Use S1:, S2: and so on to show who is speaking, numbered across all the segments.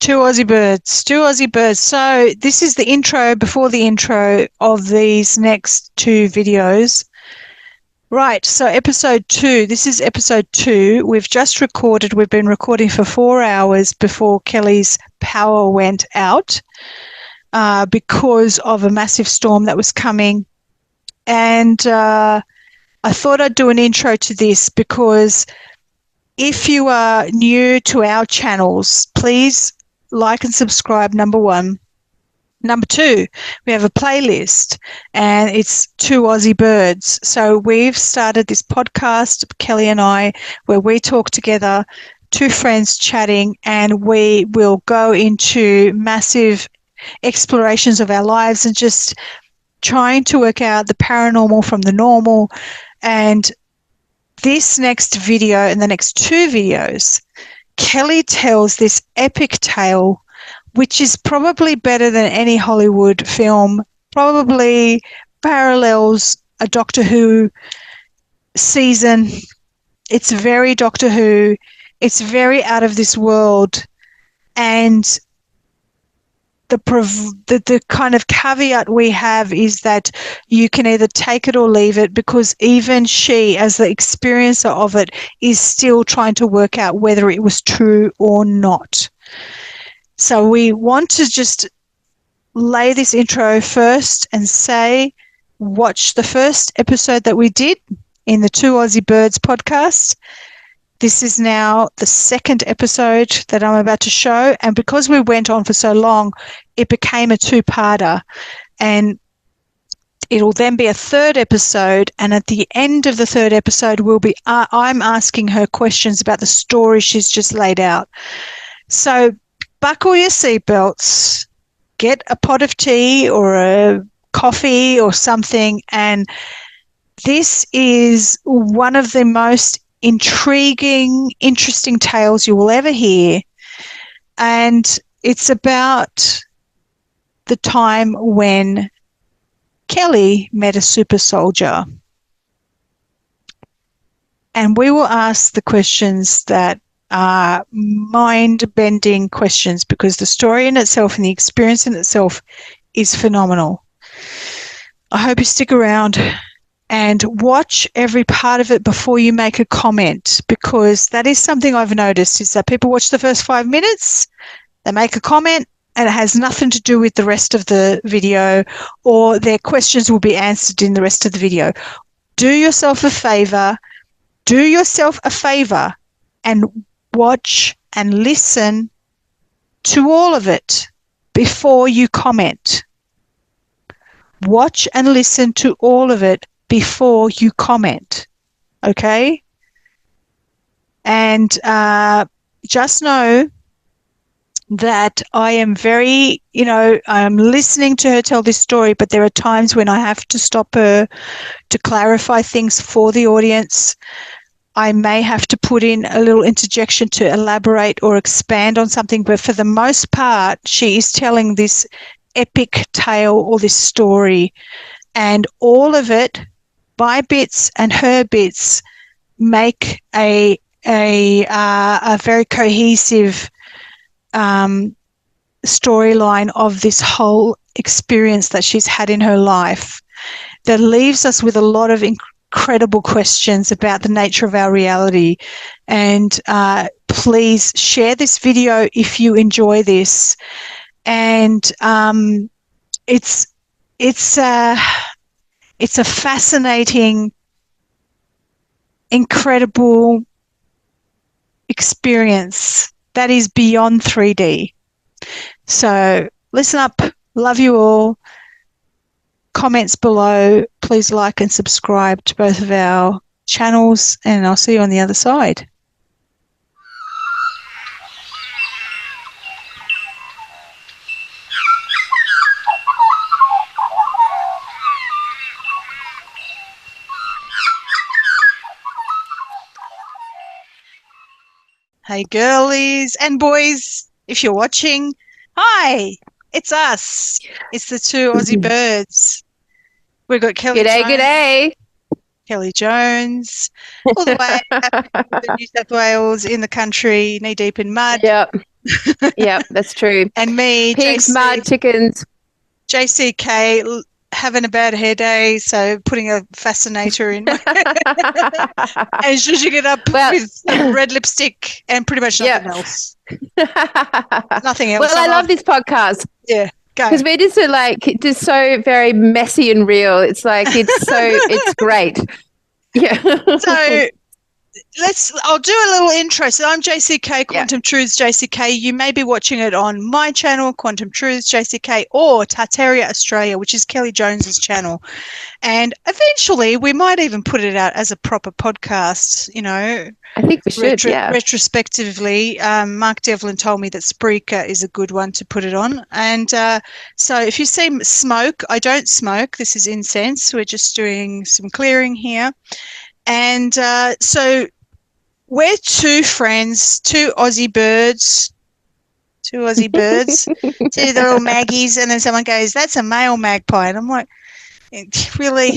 S1: Two Aussie Birds. Two Aussie Birds. So this is the intro before the intro of these next two videos. Right, so episode 2. This is episode 2. We've just recorded. We've been recording for 4 hours before Kelly's power went out because of a massive storm that was coming. And I thought I'd do an intro to this because if you are new to our channels, please like and subscribe, number 1. Number 2, we have a playlist and it's Two Aussie Birds. So we've started this podcast, Kelly and I, where we talk together, two friends chatting, and we will go into massive explorations of our lives and just trying to work out the paranormal from the normal. And this next video and the next 2 videos, Kelly tells this epic tale, which is probably better than any Hollywood film, probably parallels a Doctor Who season. It's very Doctor Who. It's very out of this world. And the kind of caveat we have is that you can either take it or leave it, because even she, as the experiencer of it, is still trying to work out whether it was true or not. So we want to just lay this intro first and say, watch the first episode that we did in the Two Aussie Birds podcast. This is now the second episode that I'm about to show. And because we went on for so long, it became a 2-parter. And it'll then be a 3rd episode. And at the end of the 3rd episode, I'm asking her questions about the story she's just laid out. So buckle your seatbelts, get a pot of tea or a coffee or something. And this is one of the most intriguing, interesting tales you will ever hear. And it's about the time when Kelly met a super soldier. And we will ask the questions that are mind-bending questions, because the story in itself and the experience in itself is phenomenal. I hope you stick around and watch every part of it before you make a comment, because that is something I've noticed, is that people watch the first 5 minutes, they make a comment, and it has nothing to do with the rest of the video, or their questions will be answered in the rest of the video. Do yourself a favor and watch and listen to all of it before you comment. Watch and listen to all of it before you comment, okay? And just know that I am very, I'm listening to her tell this story, but there are times when I have to stop her to clarify things for the audience. I may have to put in a little interjection to elaborate or expand on something, but for the most part, she is telling this epic tale or this story, and all of it, my bits and her bits, make a very cohesive storyline of this whole experience that she's had in her life, that leaves us with a lot of incredible questions about the nature of our reality. And please share this video if you enjoy this. And it's a fascinating, incredible experience that is beyond 3D. So listen up. Love you all. Comments below. Please like and subscribe to both of our channels, and I'll see you on the other side. Hey girlies and boys, if you're watching, hi, it's us. It's the Two Aussie Birds. We've got Kelly
S2: G'day.
S1: Kelly Jones, all the way up in New South Wales, in the country, knee deep in mud.
S2: Yep. Yeah, that's true.
S1: And me,
S2: Pigs, mud, chickens.
S1: JCK, having a bad hair day, so putting a fascinator in my and zhuzhing it up with some red lipstick and pretty much nothing else. Nothing else.
S2: Well, I love this podcast.
S1: Yeah.
S2: Because we're just so very messy and real. It's like it's great. Yeah.
S1: So I'll do a little intro. So I'm JCK, Quantum Truths JCK. You may be watching it on my channel, Quantum Truths JCK, or Tartaria Australia, which is Kelly Jones's channel. And eventually we might even put it out as a proper podcast, you know.
S2: I think we should,
S1: retrospectively. Mark Devlin told me that Spreaker is a good one to put it on. And so if you see smoke, I don't smoke. This is incense. We're just doing some clearing here. And so we're two friends, two Aussie birds, two little maggies. And then someone goes, that's a male magpie. And I'm like, really?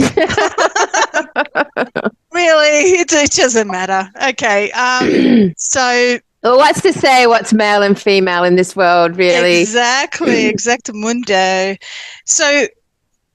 S1: Really? It doesn't matter. Okay. So...
S2: Well, what's to say what's male and female in this world, really?
S1: Exactly. Exactamundo. So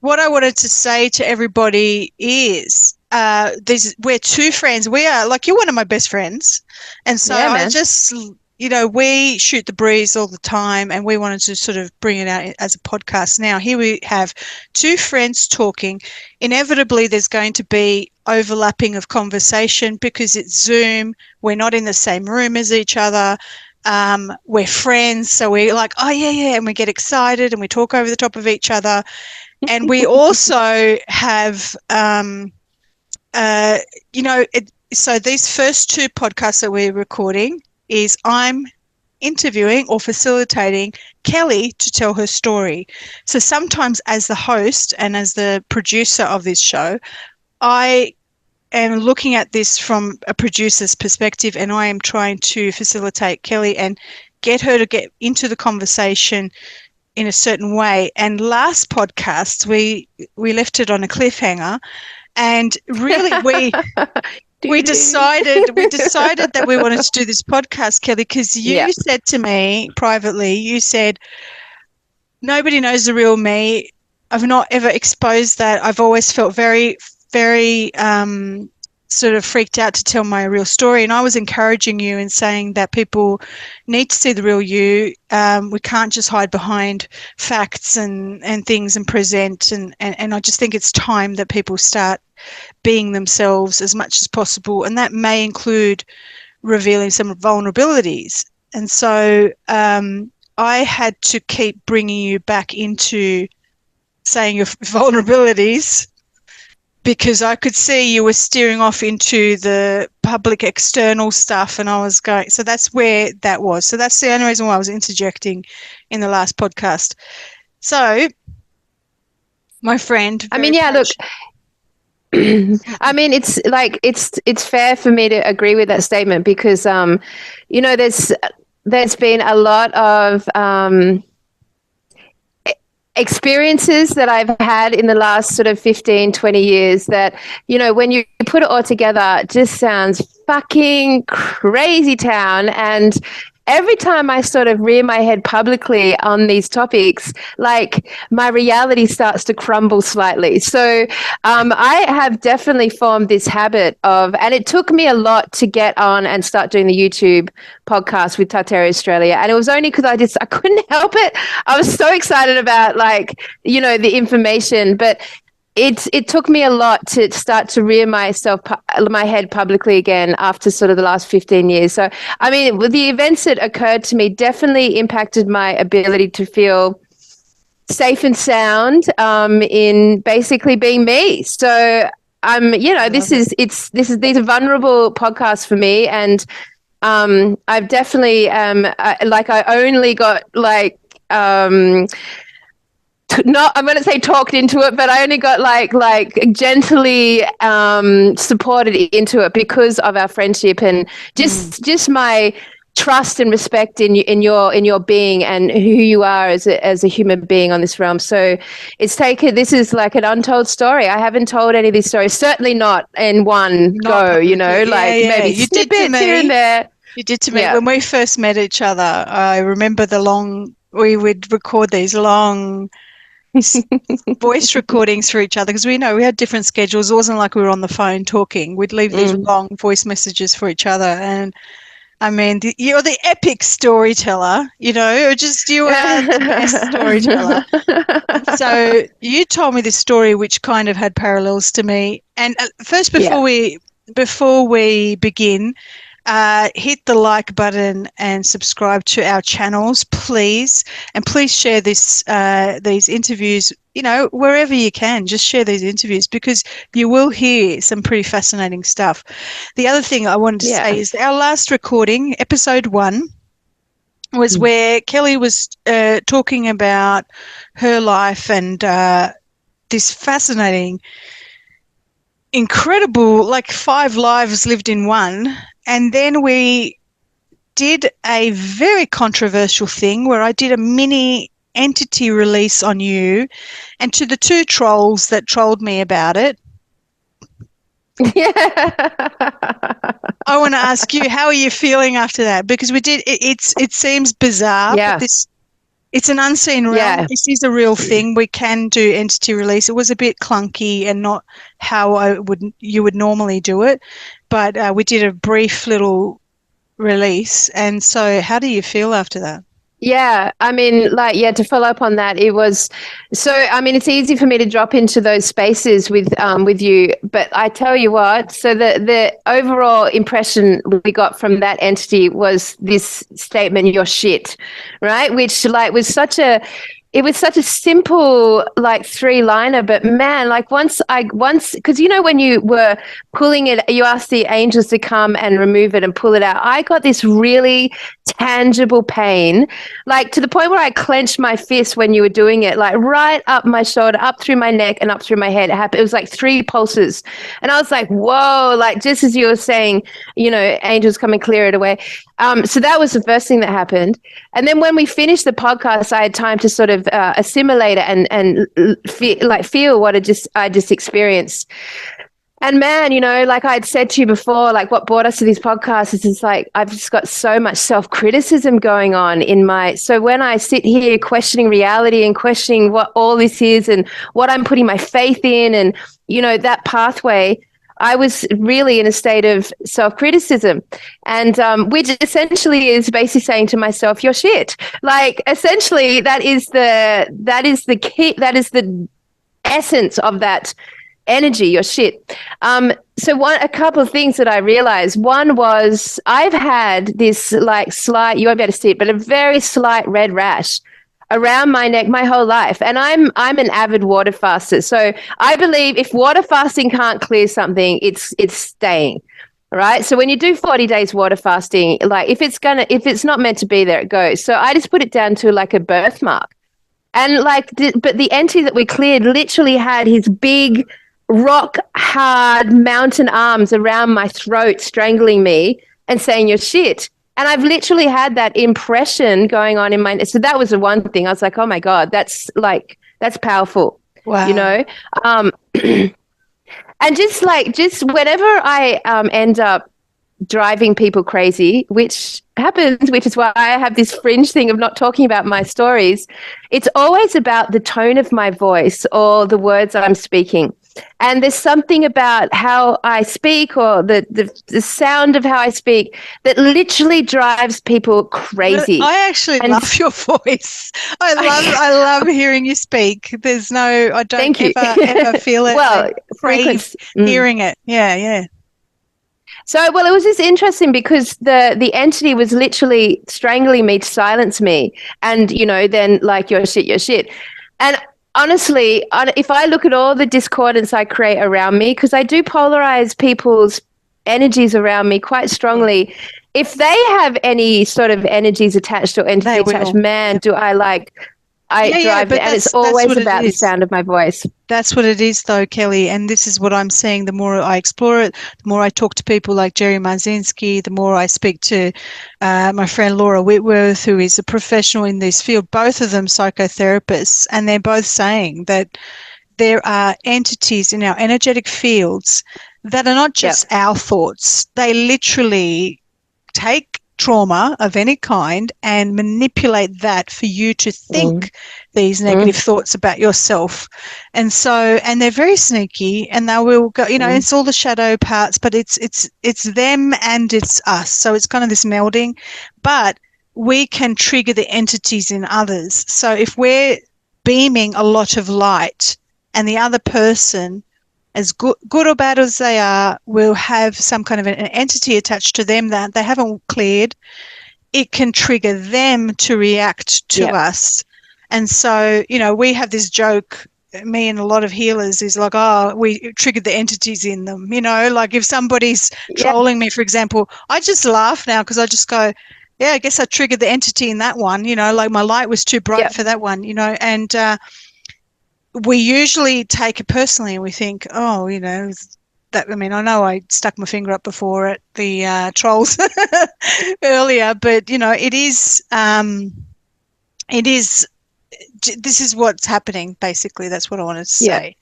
S1: what I wanted to say to everybody is we're two friends. We are, like, you're one of my best friends. And so I just, you know, we shoot the breeze all the time and we wanted to sort of bring it out as a podcast. Now, here we have two friends talking. Inevitably, there's going to be overlapping of conversation because it's Zoom. We're not in the same room as each other. We're friends. So we're like, oh, yeah. And we get excited and we talk over the top of each other. And we also have, so these first two podcasts that we're recording is I'm interviewing or facilitating Kelly to tell her story. So sometimes as the host and as the producer of this show, I am looking at this from a producer's perspective and I am trying to facilitate Kelly and get her to get into the conversation in a certain way. And last podcast, we left it on a cliffhanger, and really we decided that we wanted to do this podcast, Kelly, because you said to me privately, you said, nobody knows the real me. I've not ever exposed that. I've always felt very, very sort of freaked out to tell my real story. And I was encouraging you and saying that people need to see the real you. We can't just hide behind facts and things and present. And I just think it's time that people start being themselves as much as possible. And that may include revealing some vulnerabilities. And so I had to keep bringing you back into saying your vulnerabilities, because I could see you were steering off into the public external stuff, and I was going, so that's where that was. So that's the only reason why I was interjecting in the last podcast. So, my friend.
S2: I mean, look, I mean, it's like, it's fair for me to agree with that statement because, you know, there's been a lot of experiences that I've had in the last sort of 15, 20 years that, you know, when you put it all together, it just sounds fucking crazy town. And every time I sort of rear my head publicly on these topics, like my reality starts to crumble slightly. So I have definitely formed this habit of, and it took me a lot to get on and start doing the YouTube podcast with Tartaria Australia. And it was only because I couldn't help it. I was so excited about, like, you know, the information, but it took me a lot to start to rear my head publicly again after sort of the last 15 years. So, I mean, with the events that occurred to me definitely impacted my ability to feel safe and sound in basically being me. So, you know, these are vulnerable podcasts for me, and I've definitely I only got like I'm going to say talked into it, but I only got like gently supported into it because of our friendship and just my trust and respect in your being and who you are as a human being on this realm. So this is like an untold story. I haven't told any of these stories, certainly not in one go, you know, maybe snippets here and there.
S1: You did to me. When we first met each other, I remember we would record these long voice recordings for each other because we had different schedules. It wasn't like we were on the phone talking. We'd leave these long voice messages for each other. And I mean, you're the epic storyteller, you are the best storyteller. So you told me this story which kind of had parallels to me. And first, before we begin, hit the like button and subscribe to our channels, please. And please share these interviews, wherever you can. Just share these interviews because you will hear some pretty fascinating stuff. The other thing I wanted to say is our last recording, episode 1, was where Kelly was talking about her life and this fascinating, incredible, like 5 lives lived in one. And then we did a very controversial thing where I did a mini entity release on you, and to the 2 trolls that trolled me about it, I want to ask you, how are you feeling after that? Because we did it seems bizarre, but it's an unseen realm. This is a real thing. We can do entity release. It was a bit clunky and not how you would normally do it, but we did a brief little release. And so how do you feel after that?
S2: Yeah, I mean, to follow up on that, it was it's easy for me to drop into those spaces with you, but I tell you what, so the overall impression we got from that entity was this statement, "You're shit," right? Which was such a simple 3-liner, but man, once because when you were pulling it, you asked the angels to come and remove it and pull it out. I got this really tangible pain, to the point where I clenched my fist when you were doing it, right up my shoulder, up through my neck and up through my head. It was 3 pulses. And I was like, whoa, just as you were saying, angels come and clear it away. So that was the first thing that happened. And then when we finished the podcast, I had time to sort of assimilate it and feel what I just experienced. And man, like I'd said to you before, what brought us to this podcast is I've just got so much self-criticism going on so when I sit here questioning reality and questioning what all this is and what I'm putting my faith in and, that pathway, I was really in a state of self-criticism, and which essentially is basically saying to myself, "You're shit." Essentially, that is the key. That is the essence of that energy. You're shit. So a couple of things that I realized. One was I've had this slight, you won't be able to see it, but a very slight red rash around my neck my whole life. And I'm an avid water faster. So I believe if water fasting can't clear something, it's staying. Right. So when you do 40 days water fasting, if it's not meant to be there, it goes. So I just put it down to a birthmark. And but the entity that we cleared literally had his big rock hard mountain arms around my throat, strangling me and saying, "You're shit." And I've literally had that impression going on in my. So that was the one thing. I was like, "Oh my God, that's powerful."
S1: Wow.
S2: And just whenever I end up driving people crazy, which happens, which is why I have this fringe thing of not talking about my stories, it's always about the tone of my voice or the words I'm speaking. And there's something about how I speak or the sound of how I speak that literally drives people crazy.
S1: I actually love your voice. I love hearing you speak. I don't ever feel it.
S2: Well,
S1: hearing it. Yeah.
S2: So, it was just interesting because the entity was literally strangling me to silence me. And, then "You're shit." And honestly, if I look at all the discordance I create around me, because I do polarize people's energies around me quite strongly, if they have any sort of energies attached or entity attached, man, do I drive it, and it's always about the sound of my voice.
S1: That's what it is, though, Kelly. And this is what I'm seeing. The more I explore it, the more I talk to people like Jerry Marzinski, the more I speak to my friend Laura Whitworth, who is a professional in this field, both of them psychotherapists, and they're both saying that there are entities in our energetic fields that are not just our thoughts. They literally take trauma of any kind and manipulate that for you to think these negative thoughts about yourself. And they're very sneaky, and they will go, it's all the shadow parts, but it's them and it's us. So it's kind of this melding, but we can trigger the entities in others. So if we're beaming a lot of light and the other person, as good or bad as they are, will have some kind of an entity attached to them that they haven't cleared, it can trigger them to react to us. And so, we have this joke, me and a lot of healers, is like, oh, we triggered the entities in them. Like if somebody's trolling me, for example, I just laugh now because I just go, yeah, I guess I triggered the entity in that one, like my light was too bright for that one, and we usually take it personally and we think, oh, that, I know I stuck my finger up before at the trolls earlier, but, it is, this is what's happening, basically. That's what I wanted to say.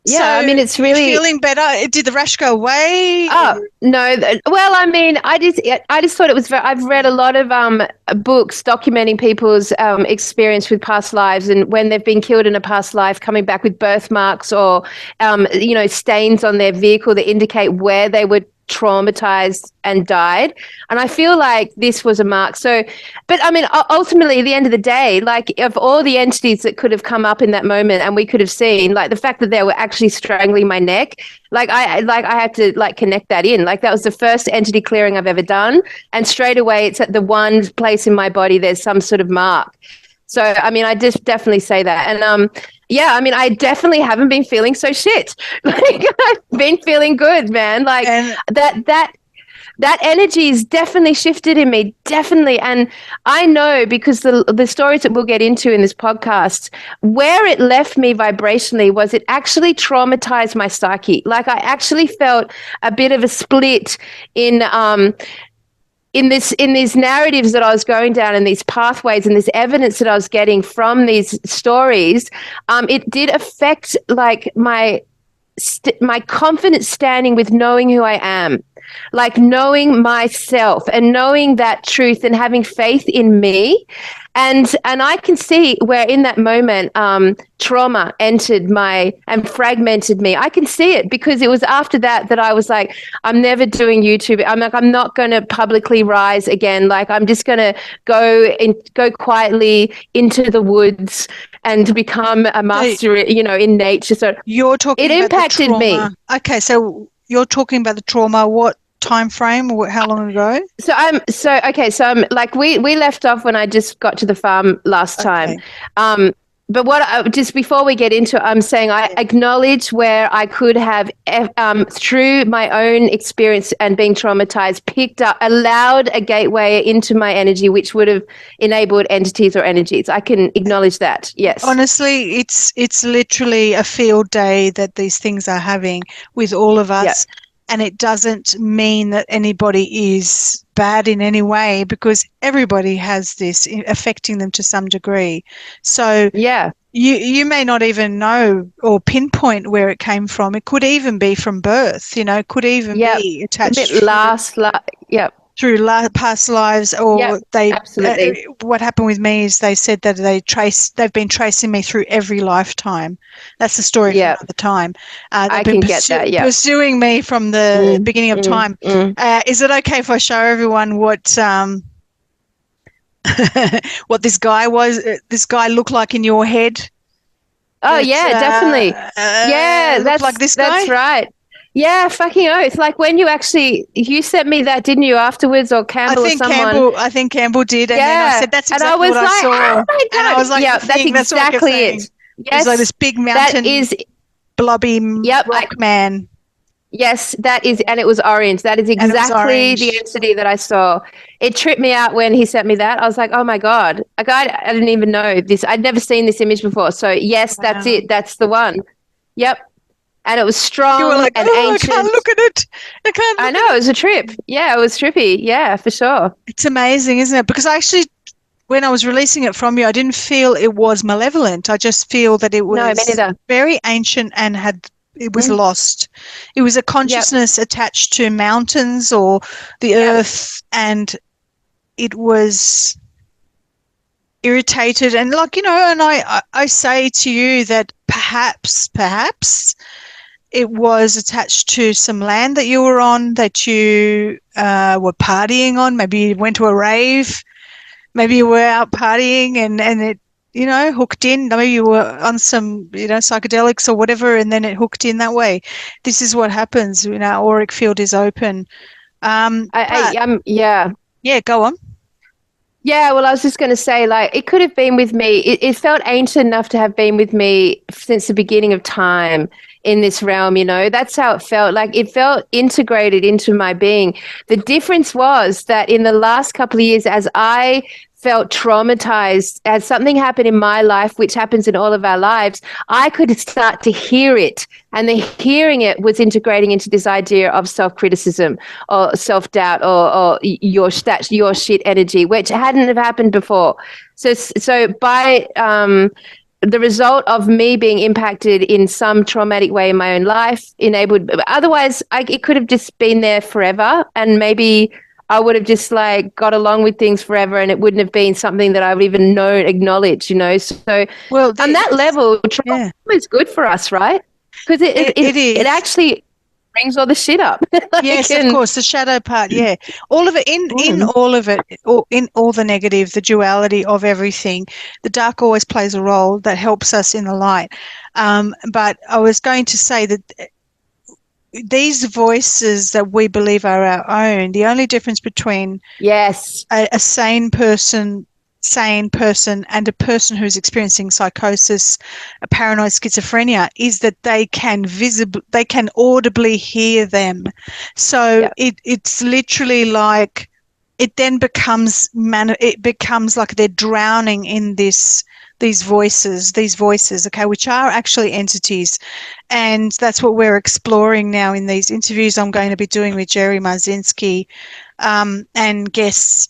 S2: Yeah,
S1: so
S2: it's really
S1: feeling better. Did the rash go away?
S2: Oh no! Well, I just thought it was. I've read a lot of books documenting people's experience with past lives, and when they've been killed in a past life, coming back with birthmarks or stains on their vehicle that indicate where they were traumatized and died. And I feel like this was a mark. So, but ultimately at the end of the day, like of all the entities that could have come up in that moment and we could have seen, like the fact that they were actually strangling my neck, I had to connect that in. Like that was the first entity clearing I've ever done. And straight away it's at the one place in my body there's some sort of mark. So, I just definitely say that. And, I definitely haven't been feeling so shit. I've been feeling good, man. That energy's definitely shifted in me, definitely. And I know because the stories that we'll get into in this podcast, where it left me vibrationally was it actually traumatized my psyche. Like I actually felt a bit of a split in these narratives that I was going down and these pathways and this evidence that I was getting from these stories. It did affect my confidence standing with knowing who I am, like knowing myself and knowing that truth and having faith in me. And I can see where in that moment trauma entered and fragmented me. I can see it because it was after that I was like, I'm never doing YouTube. I'm not going to publicly rise again. Like I'm just going to go quietly into the woods and become a master, in nature. So
S1: you're talking
S2: it
S1: about
S2: impacted me.
S1: Okay, so you're talking about the trauma. What time frame or how long ago? We left off when I just got to the farm last time. But just before we get into it, I'm saying I acknowledge where I could have, through my own experience and being traumatized, allowed a gateway into my energy, which would have enabled entities or energies. I can acknowledge that. Yes. Honestly, it's literally a field day that these things are having with all of us. Yep. And it doesn't mean that anybody is bad in any way because everybody has this affecting them to some degree. So you may not even know or pinpoint where it came from. It could even be from birth, it could even be attached through past lives, or
S2: absolutely.
S1: What happened with me is they said that they've been tracing me through every lifetime. That's the story from another time.
S2: I can get that.
S1: Pursuing me from the beginning of time. Is it okay if I show everyone what what this guy was? This guy looked like in your head.
S2: Oh definitely. That's like this guy. That's right. Yeah, fucking oath. Like when you sent me that, didn't you, afterwards, or Campbell or someone?
S1: I think Campbell did. And then I said, that's exactly what I saw.
S2: Oh my God.
S1: And I was like,
S2: that's exactly it.
S1: Yes. It's like this big mountain, blobby rock man.
S2: Yes, that is, and it was orange. That is exactly the entity that I saw. It tripped me out when he sent me that. I was like, oh my God. I didn't even know this. I'd never seen this image before. So yes, that's it. That's the one. Yep. And it was strong and ancient.
S1: I can't look at it.
S2: I know, it was a trip. Yeah, it was trippy. Yeah, for sure.
S1: It's amazing, isn't it? Because when I was releasing it from you, I didn't feel it was malevolent. I just feel that it was very ancient and it was lost. It was a consciousness attached to mountains or the earth, and it was irritated, and like, and I say to you that perhaps it was attached to some land that you were on, that you were partying on. Maybe you went to a rave, maybe you were out partying and it, hooked in. Maybe you were on some, psychedelics or whatever, and then it hooked in that way. This is what happens when our auric field is open.
S2: Yeah.
S1: Yeah, go on.
S2: Yeah, well, I was just going to say, like, it could have been with me. It felt ancient enough to have been with me since the beginning of time in this realm, That's how it felt. Like, it felt integrated into my being. The difference was that in the last couple of years, as I felt traumatized, as something happened in my life, which happens in all of our lives, I could start to hear it. And the hearing it was integrating into this idea of self-criticism or self-doubt or your shit energy, which hadn't have happened before. So by the result of me being impacted in some traumatic way in my own life, otherwise it could have just been there forever, and maybe I would have just like got along with things forever, and it wouldn't have been something that I would even acknowledge, So on that level, trauma is good for us, right? Because it actually brings all the shit up.
S1: Yes, of course, the shadow part. Yeah, all of it in all of it, in all the negative, the duality of everything. The dark always plays a role that helps us in the light. But I was going to say that these voices that we believe are our own, the only difference between a sane person and a person who's experiencing psychosis, a paranoid schizophrenia, is that they can audibly hear them. So it's literally like it then becomes like they're drowning in these voices, okay, which are actually entities. And that's what we're exploring now in these interviews I'm going to be doing with Jerry Marzinski and guests.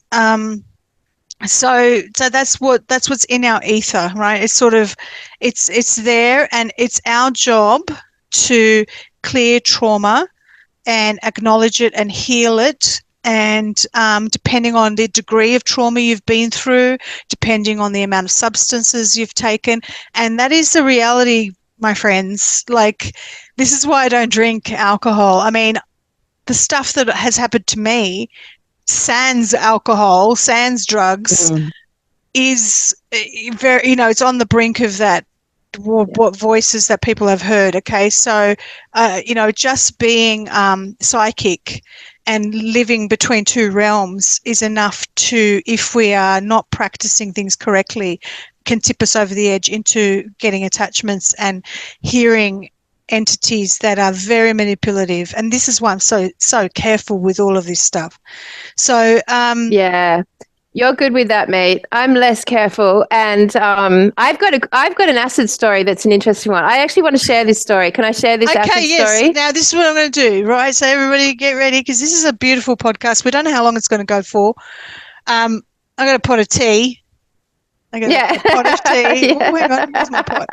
S1: So that's what's in our ether, right? It's sort of, it's there, and it's our job to clear trauma and acknowledge it and heal it. And depending on the degree of trauma you've been through, depending on the amount of substances you've taken, and that is the reality, my friends. Like, this is why I don't drink alcohol. I mean, the stuff that has happened to me, sans alcohol, sans drugs, is very, it's on the brink of that. What voices that people have heard. Okay, so just being psychic and living between two realms is enough to, if we are not practicing things correctly, can tip us over the edge into getting attachments and hearing entities that are very manipulative. And this is why I'm so careful with all of this stuff. So
S2: you're good with that, mate. I'm less careful, and I've got an acid story that's an interesting one. I actually want to share this story. Can I share this acid story?
S1: Now this is what I'm going to do, right? So everybody get ready, because this is a beautiful podcast. We don't know how long it's going to go for. I got a pot of tea. I got a pot of tea. Oh, hang on, where's my pot?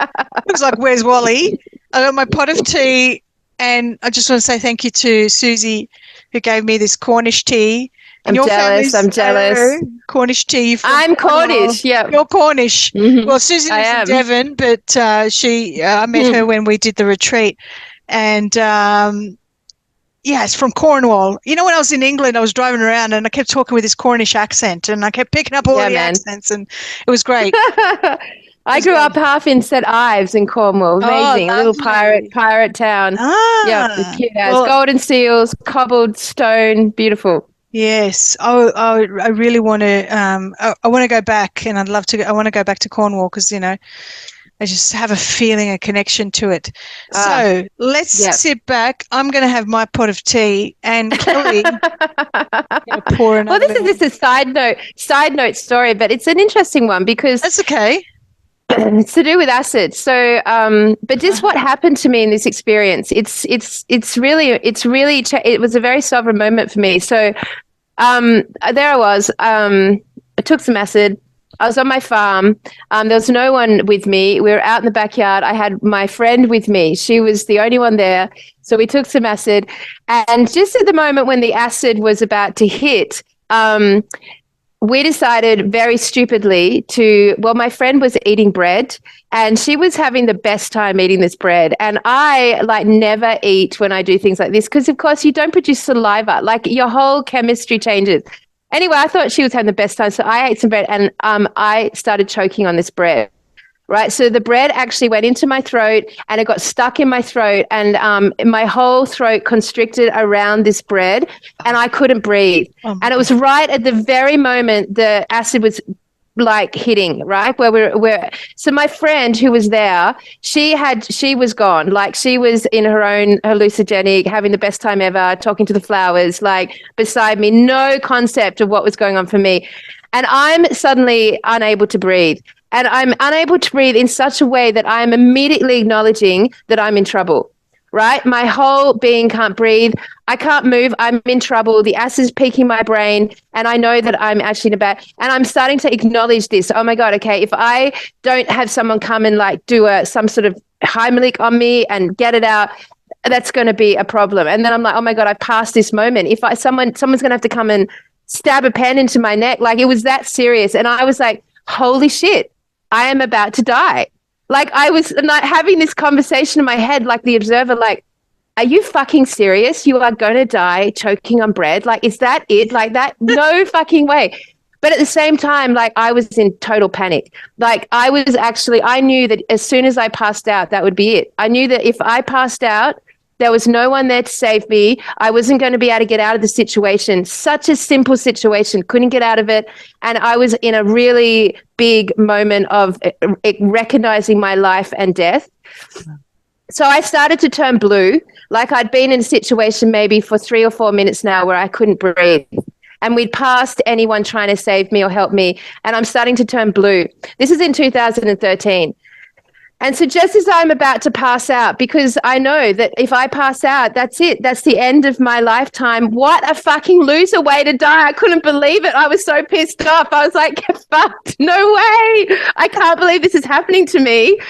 S1: Looks like where's Wally? I got my pot of tea, and I just want to say thank you to Susie, who gave me this Cornish tea.
S2: I'm jealous.
S1: Cornish tea.
S2: I'm Cornish. Yeah,
S1: you're Cornish.
S2: Mm-hmm.
S1: Well, Susie lives in Devon, but I met her when we did the retreat, and it's from Cornwall. When I was in England, I was driving around and I kept talking with this Cornish accent, and I kept picking up all the accents, and it was great.
S2: I grew up half in St Ives in Cornwall. Amazing. A little pirate town. Yeah, cute as golden seals, cobbled stone, beautiful.
S1: Yes, I really want to. I want to go back, and I'd love to. I want to go back to Cornwall because I just have a feeling, a connection to it. So let's sit back. I'm going to have my pot of tea, and Kelly pour another.
S2: Well, this is just a side note story, but it's an interesting one because
S1: that's okay.
S2: It's to do with acid. So, but just what happened to me in this experience, it was a very sovereign moment for me. So, there I was, I took some acid. I was on my farm. There was no one with me. We were out in the backyard. I had my friend with me. She was the only one there. So we took some acid. And just at the moment when the acid was about to hit, we decided very stupidly my friend was eating bread and she was having the best time eating this bread. And I like never eat when I do things like this because, of course, you don't produce saliva. Like your whole chemistry changes. Anyway, I thought she was having the best time. So I ate some bread and I started choking on this bread. Right. So the bread actually went into my throat and it got stuck in my throat and my whole throat constricted around this bread and I couldn't breathe. And it was right at the very moment the acid was like hitting, right? So my friend who was there, she was gone. Like she was in her own hallucinogenic, having the best time ever, talking to the flowers, like beside me, no concept of what was going on for me. And I'm suddenly unable to breathe. And I'm unable to breathe in such a way that I'm immediately acknowledging that I'm in trouble, right? My whole being can't breathe. I can't move. I'm in trouble. The acid's peaking my brain. And I know that I'm actually in a bad, and I'm starting to acknowledge this. Oh my God, okay, if I don't have someone come and like do some sort of Heimlich on me and get it out, that's going to be a problem. And then I'm like, oh my God, I've passed this moment. If someone's going to have to come and stab a pen into my neck, like it was that serious. And I was like, holy shit. I am about to die. Like I was not having this conversation in my head, like the observer, like, are you fucking serious? You are going to die choking on bread? Like, is that it? Like that? No fucking way. But at the same time, like I was in total panic. Like I knew that as soon as I passed out, that would be it. I knew that if I passed out, there was no one there to save me. I wasn't going to be able to get out of the situation. Such a simple situation, couldn't get out of it. And I was in a really big moment of recognizing my life and death. So I started to turn blue, like I'd been in a situation maybe for 3 or 4 minutes now where I couldn't breathe. And we'd passed anyone trying to save me or help me. And I'm starting to turn blue. This is in 2013. And so just as I'm about to pass out, because I know that if I pass out, that's it. That's the end of my lifetime. What a fucking loser way to die. I couldn't believe it. I was so pissed off. I was like, fucked. No way. I can't believe this is happening to me.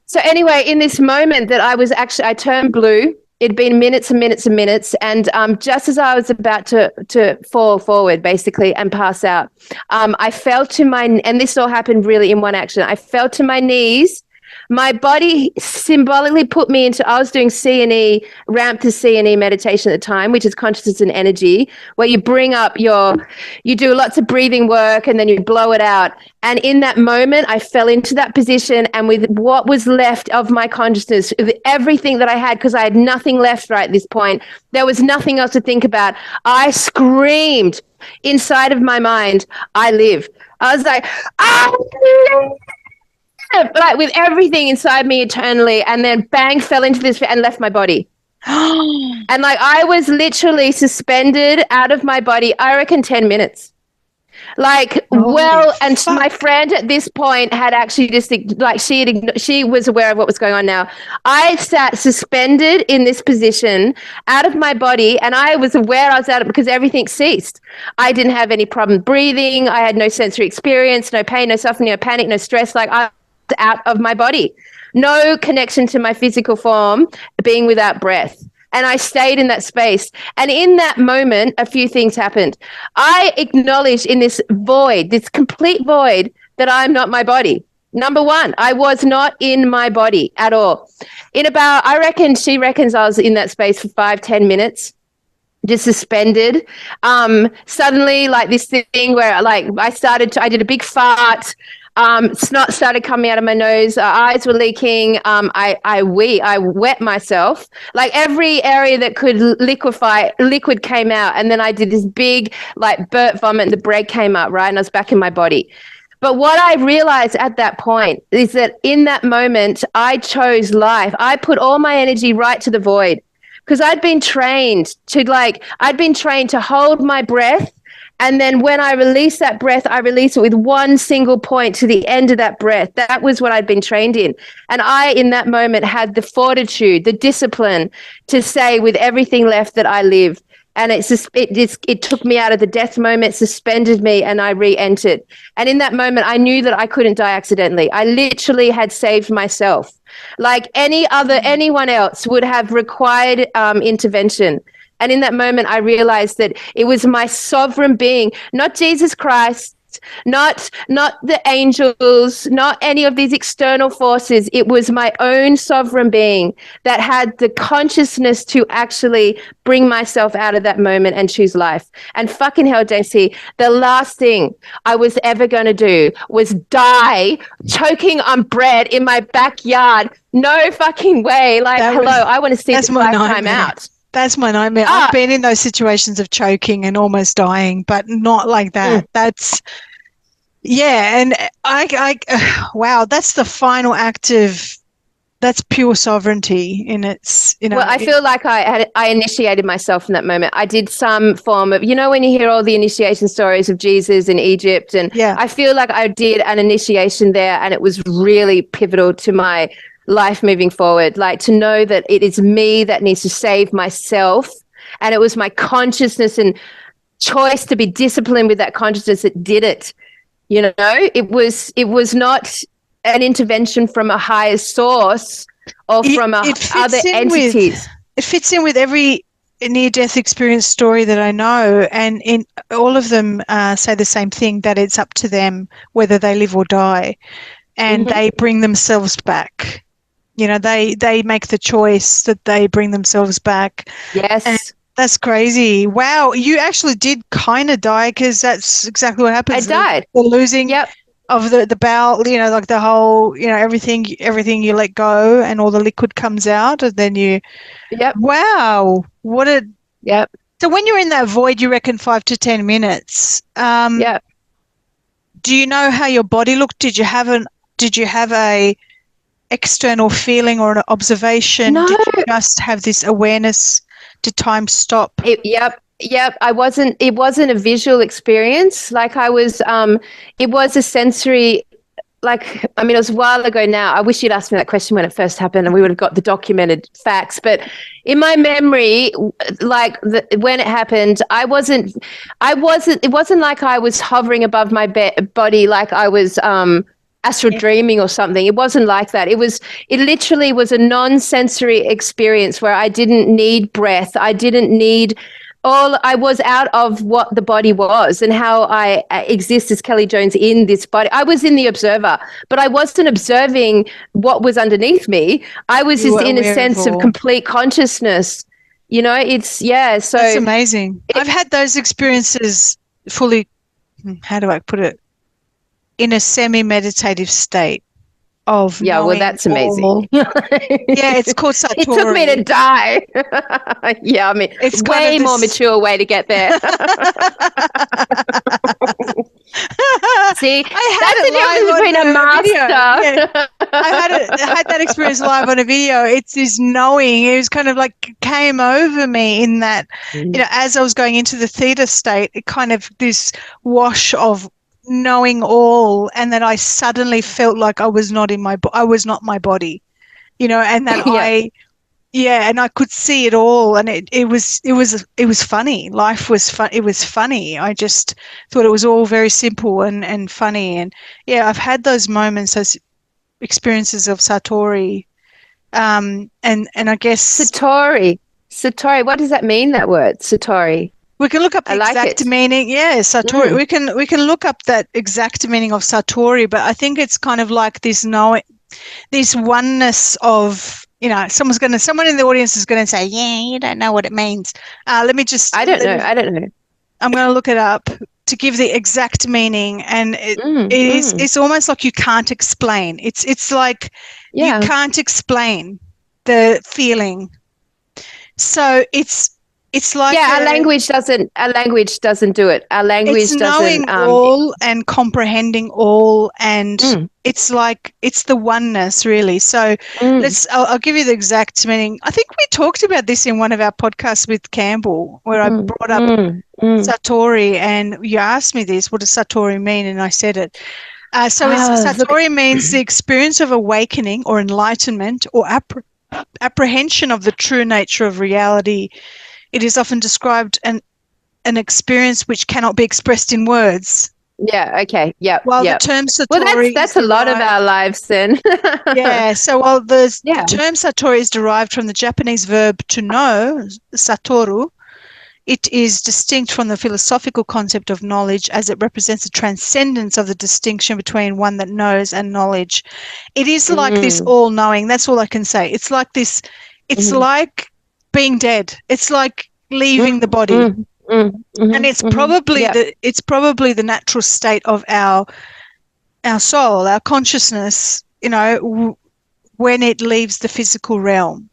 S2: So anyway, in this moment that I turned blue. It'd been minutes and minutes and minutes. And just as I was about to fall forward, basically, and pass out, I fell to and this all happened really in one action. I fell to my knees. My body symbolically put me into, I was doing C&E, ramp to C&E meditation at the time, which is consciousness and energy, where you bring up you do lots of breathing work and then you blow it out. And in that moment, I fell into that position, and with what was left of my consciousness, with everything that I had, because I had nothing left right at this point, there was nothing else to think about. I screamed inside of my mind, I live. I was like, I live! Like with everything inside me eternally, and then bang, fell into this and left my body. And like I was literally suspended out of my body, I reckon 10 minutes. Like, and my friend at this point had actually just like she was aware of what was going on now. I sat suspended in this position out of my body, and I was aware I was out of it because everything ceased. I didn't have any problem breathing. I had no sensory experience, no pain, no suffering, no panic, no stress. Like I out of my body, no connection to my physical form, being without breath. And I stayed in that space. And in that moment, a few things happened. I acknowledged in this void, this complete void, that I'm not my body. Number one, I was not in my body at all. She reckons I was in that space for 5-10 minutes. Just suspended. Suddenly, like this thing where like I did a big fart. Snot started coming out of my nose. Eyes were leaking. I wet myself. Like every area that could liquid came out. And then I did this big like burp vomit, and the bread came up, right? And I was back in my body. But what I realized at that point is that in that moment, I chose life. I put all my energy right to the void, because I'd been trained to hold my breath. And then when I release that breath, I release it with one single point to the end of that breath. That was what I'd been trained in. And I, in that moment, had the fortitude, the discipline to say with everything left that I live. And it took me out of the death moment, suspended me, and I re-entered. And in that moment, I knew that I couldn't die accidentally. I literally had saved myself. Like anyone else would have required intervention. And in that moment, I realized that it was my sovereign being, not Jesus Christ, not the angels, not any of these external forces. It was my own sovereign being that had the consciousness to actually bring myself out of that moment and choose life. And fucking hell, JC, the last thing I was ever going to do was die choking on bread in my backyard. No fucking way. Like, I want to see this lifetime out.
S1: That's my nightmare. I've been in those situations of choking and almost dying, but not like that. That's, yeah. And wow, that's the final act of, that's pure sovereignty in its,
S2: Well, I feel like I initiated myself in that moment. I did some form of, when you hear all the initiation stories of Jesus in Egypt, and I feel like I did an initiation there, and it was really pivotal to my life moving forward, like to know that it is me that needs to save myself. And it was my consciousness and choice to be disciplined with that consciousness that did it. It was not an intervention from a higher source or from other entities.
S1: It fits in with every near-death experience story that I know, and in all of them say the same thing, that it's up to them whether they live or die, and they bring themselves back. They make the choice that they bring themselves back.
S2: Yes.
S1: And that's crazy. Wow. You actually did kind of die, because that's exactly what happens.
S2: I died.
S1: The losing of the bowel, like the whole, everything you let go and all the liquid comes out, and then you.
S2: Yep.
S1: Wow. What a.
S2: Yep.
S1: So when you're in that void, you reckon 5 to 10 minutes.
S2: Yeah.
S1: Do you know how your body looked? Did you have a external feeling or an observation?
S2: No.
S1: Did you just have this awareness? Did time stop?
S2: Yep. It wasn't a visual experience. Like I was, it was a sensory, it was a while ago now. I wish you'd asked me that question when it first happened, and we would have got the documented facts. But in my memory, when it happened, it wasn't like I was hovering above my body, like I was, astral dreaming or something. It wasn't like that. It literally was a non-sensory experience where I didn't need breath. I didn't need I was out of what the body was and how I exist as Kelly Jones in this body. I was in the observer, but I wasn't observing what was underneath me. I was just in a sense of complete consciousness. So that's
S1: amazing. I've had those experiences fully, how do I put it, in a semi-meditative state of
S2: that's amazing.
S1: It's called Satori.
S2: It took me to die. It's way more mature way to get there. See, that's the difference between a master.
S1: I had that experience live on a video. It's this knowing. It was kind of like came over me in that, as I was going into the theta state, it kind of this wash of knowing all, and then I suddenly felt like I was not my body, and that and I could see it all, and it was funny. Life was fun. It was funny. I just thought it was all very simple and funny, and I've had those moments, those experiences of Satori, and I guess
S2: Satori. What does that mean? That word Satori.
S1: We can look up the exact meaning. Yeah, Satori. We can look up that exact meaning of Satori, but I think it's kind of like this knowing, this oneness of, someone in the audience is going to say, yeah, you don't know what it means. Let me just.
S2: I don't know.
S1: I'm going to look it up to give the exact meaning, and it's almost like you can't explain. It's like you can't explain the feeling. So it's like
S2: our language doesn't do it. Our language doesn't
S1: knowing all and comprehending all, and it's like it's the oneness really. So I'll give you the exact meaning. I think we talked about this in one of our podcasts with Campbell, where I brought up Satori, and you asked me this, what does Satori mean? And I said it. Satori means the experience of awakening or enlightenment or apprehension of the true nature of reality. It is often described an experience which cannot be expressed in words.
S2: Yeah. Okay. Yeah.
S1: While the term Satori,
S2: that's a lot of our lives then.
S1: So the term Satori is derived from the Japanese verb to know, Satoru, It is distinct from the philosophical concept of knowledge as it represents the transcendence of the distinction between one that knows and knowledge. It is like this all-knowing. That's all I can say. It's like this. It's like being dead. It's like leaving the body. And it's probably the natural state of our soul, our consciousness, when it leaves the physical realm.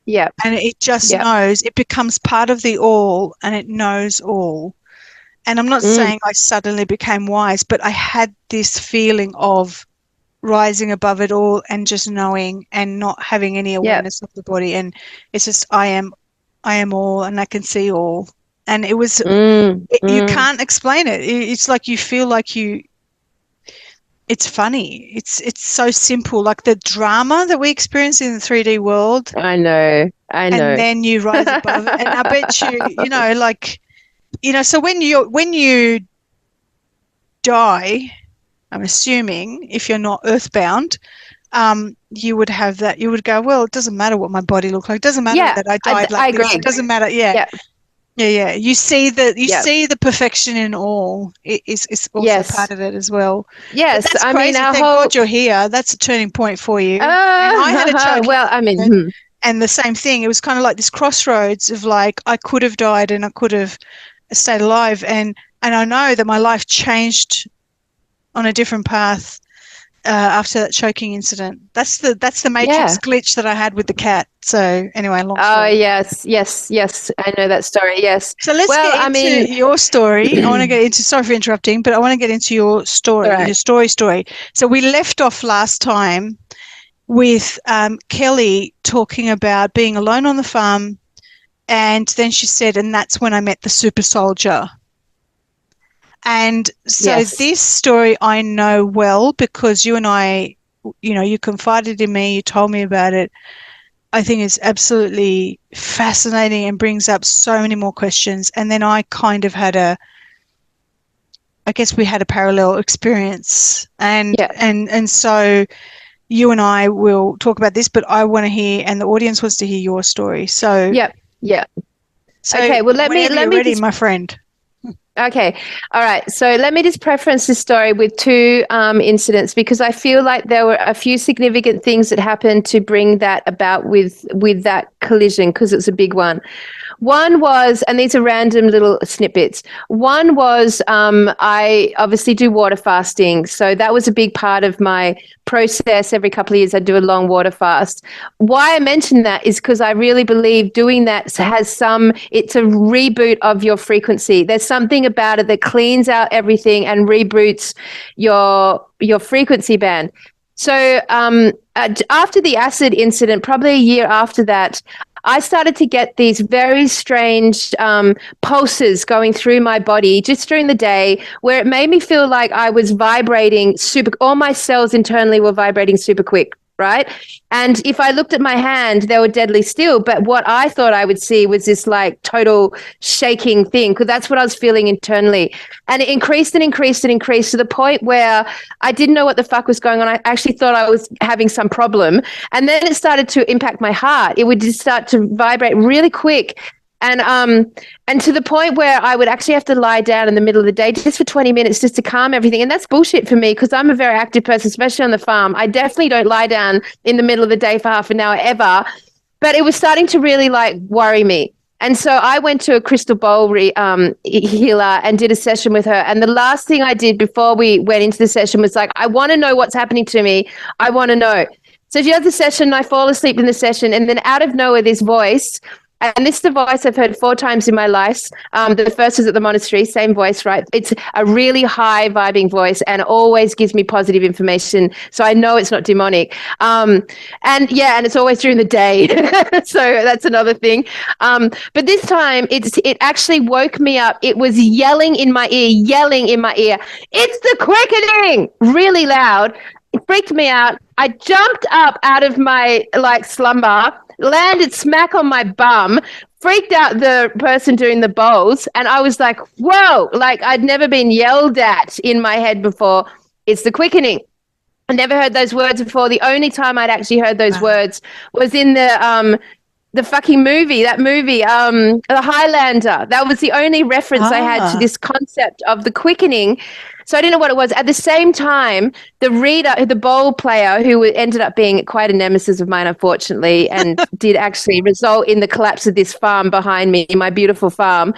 S2: Yeah.
S1: And it just knows. It becomes part of the all, and it knows all. And I'm not saying I suddenly became wise, but I had this feeling of rising above it all and just knowing and not having any awareness of the body. And it's just I am all, and I can see all. And it was you can't explain it. It's like you feel like it's funny. It's so simple, like the drama that we experience in the 3D world.
S2: I know.
S1: And then you rise above it. And I bet you, so when you die, I'm assuming, if you're not earthbound, you would have that. You would go, well, it doesn't matter what my body looked like. It doesn't matter that I died like this. It doesn't matter. Yeah. You see the perfection in all. It's also part of it as well.
S2: Yes,
S1: but that's crazy. Thank God you're here. That's a turning point for you. And I had a choke. And the same thing. It was kind of like this crossroads of like I could have died and I could have stayed alive, and I know that my life changed on a different path after that choking incident. That's the matrix glitch that I had with the cat. So anyway, long story.
S2: Oh yes, I know that story. Yes.
S1: So let's get into your story. I want to get into. Sorry for interrupting, but I want to get into your story. Right. Your story. So we left off last time with Kelly talking about being alone on the farm, and then she said, and that's when I met the super soldier. And so this story I know well because you and I, you confided in me, you told me about it. I think it's absolutely fascinating and brings up so many more questions. And then I kind of had I guess we had a parallel experience. And so you and I will talk about this, but I want to hear, and the audience wants to hear your story. So So
S2: okay, well let me
S1: ready, my friend.
S2: Okay. All right. So let me just preference this story with two incidents, because I feel like there were a few significant things that happened to bring that about with that collision, because it's a big one. One was, and these are random little snippets. One was I obviously do water fasting. So that was a big part of my process. Every couple of years I do a long water fast. Why I mention that is because I really believe doing that it's a reboot of your frequency. There's something about it that cleans out everything and reboots your frequency band. So after the acid incident, probably a year after that, I started to get these very strange pulses going through my body just during the day, where it made me feel like I was vibrating all my cells internally were vibrating super quick, right? And if I looked at my hand, they were deadly still. But what I thought I would see was this like total shaking thing, because that's what I was feeling internally. And it increased and increased and increased to the point where I didn't know what the fuck was going on. I actually thought I was having some problem. And then it started to impact my heart. It would just start to vibrate really quick. And to the point where I would actually have to lie down in the middle of the day just for 20 minutes just to calm everything. And that's bullshit for me, because I'm a very active person, especially on the farm. I definitely don't lie down in the middle of the day for half an hour ever. But it was starting to really like worry me. And so I went to a crystal bowl healer and did a session with her. And the last thing I did before we went into the session was like, I want to know what's happening to me. I want to know. So she does the session, I fall asleep in the session, and then out of nowhere, this voice. And this is the voice I've heard 4 times in my life. The first was at the monastery, same voice, right? It's a really high vibing voice and always gives me positive information. So I know it's not demonic. And it's always during the day. So that's another thing. But this time it actually woke me up. It was yelling in my ear. It's the quickening, really loud. It freaked me out. I jumped up out of my slumber, landed smack on my bum, freaked out the person doing the bowls, and I was like, whoa, like I'd never been yelled at in my head before. It's the quickening. I never heard those words before. The only time I'd actually heard those words was in the The fucking movie, The Highlander. That was the only reference I had to this concept of the quickening. So I didn't know what it was. At the same time, the bowl player, who ended up being quite a nemesis of mine, unfortunately, and did actually result in the collapse of this farm behind me, my beautiful farm.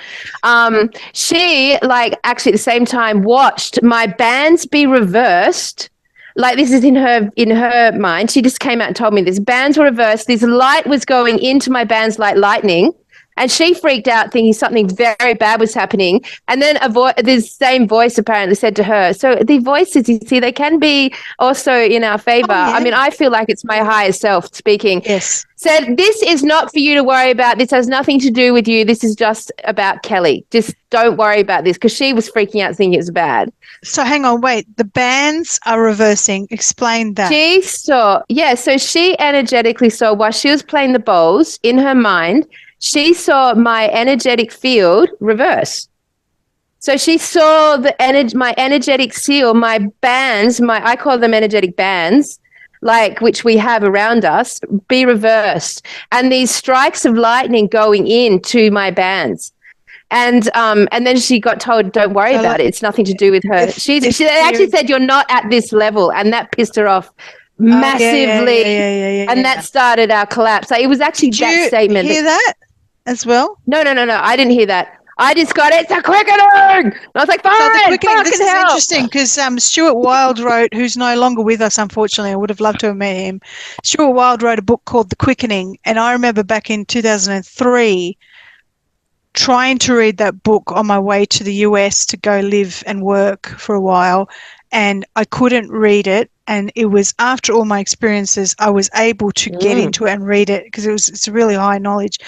S2: She, actually at the same time, watched my bands be reversed. Like, this is in her mind. She just came out and told me this. Bands were reversed. This light was going into my bands like lightning. And she freaked out thinking something very bad was happening. And then this same voice apparently said to her, so the voices, you see, they can be also in our favor. Oh, yeah. I mean, I feel like it's my higher self speaking.
S1: Yes.
S2: Said, this is not for you to worry about. This has nothing to do with you. This is just about Kelly. Just don't worry about this, because she was freaking out thinking it was bad.
S1: So hang on, wait. The bands are reversing. Explain that.
S2: So she energetically saw, while she was playing the bowls in her mind, she saw my energetic field reverse. So she saw my energetic seal, my bands, I call them energetic bands, which we have around us, be reversed. And these strikes of lightning going into my bands. And then she got told, don't worry about it. It's nothing to do with her. She actually said, you're not at this level. And that pissed her off massively. And that started our collapse. It was actually that statement.
S1: Did you hear that as well?
S2: No. I didn't hear that. I just got it's a quickening. And I was like, fine,
S1: so the quickening, this is
S2: hell.
S1: Interesting because Stuart Wilde wrote, who's no longer with us, unfortunately. I would have loved to have met him. Stuart Wilde wrote a book called The Quickening. And I remember back in 2003 trying to read that book on my way to the US to go live and work for a while. And I couldn't read it. And it was after all my experiences, I was able to get into it and read it because it's really high knowledge.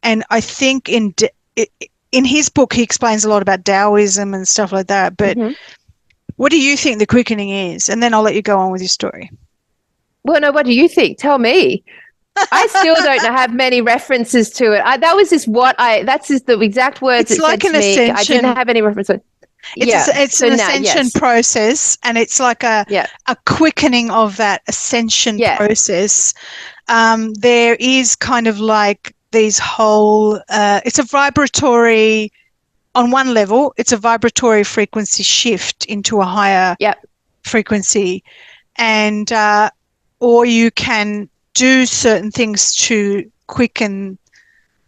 S1: And I think in his book, he explains a lot about Taoism and stuff like that. But what do you think the quickening is? And then I'll let you go on with your story.
S2: Well, no, what do you think? Tell me. I still don't have many references to it. That's just the exact words
S1: it's
S2: it
S1: like
S2: said to me.
S1: Ascension.
S2: I didn't have any references.
S1: It's an ascension process, and it's like a quickening of that ascension process. There is kind of like these whole, it's a vibratory, on one level, it's a vibratory frequency shift into a higher frequency. And, or you can do certain things to quicken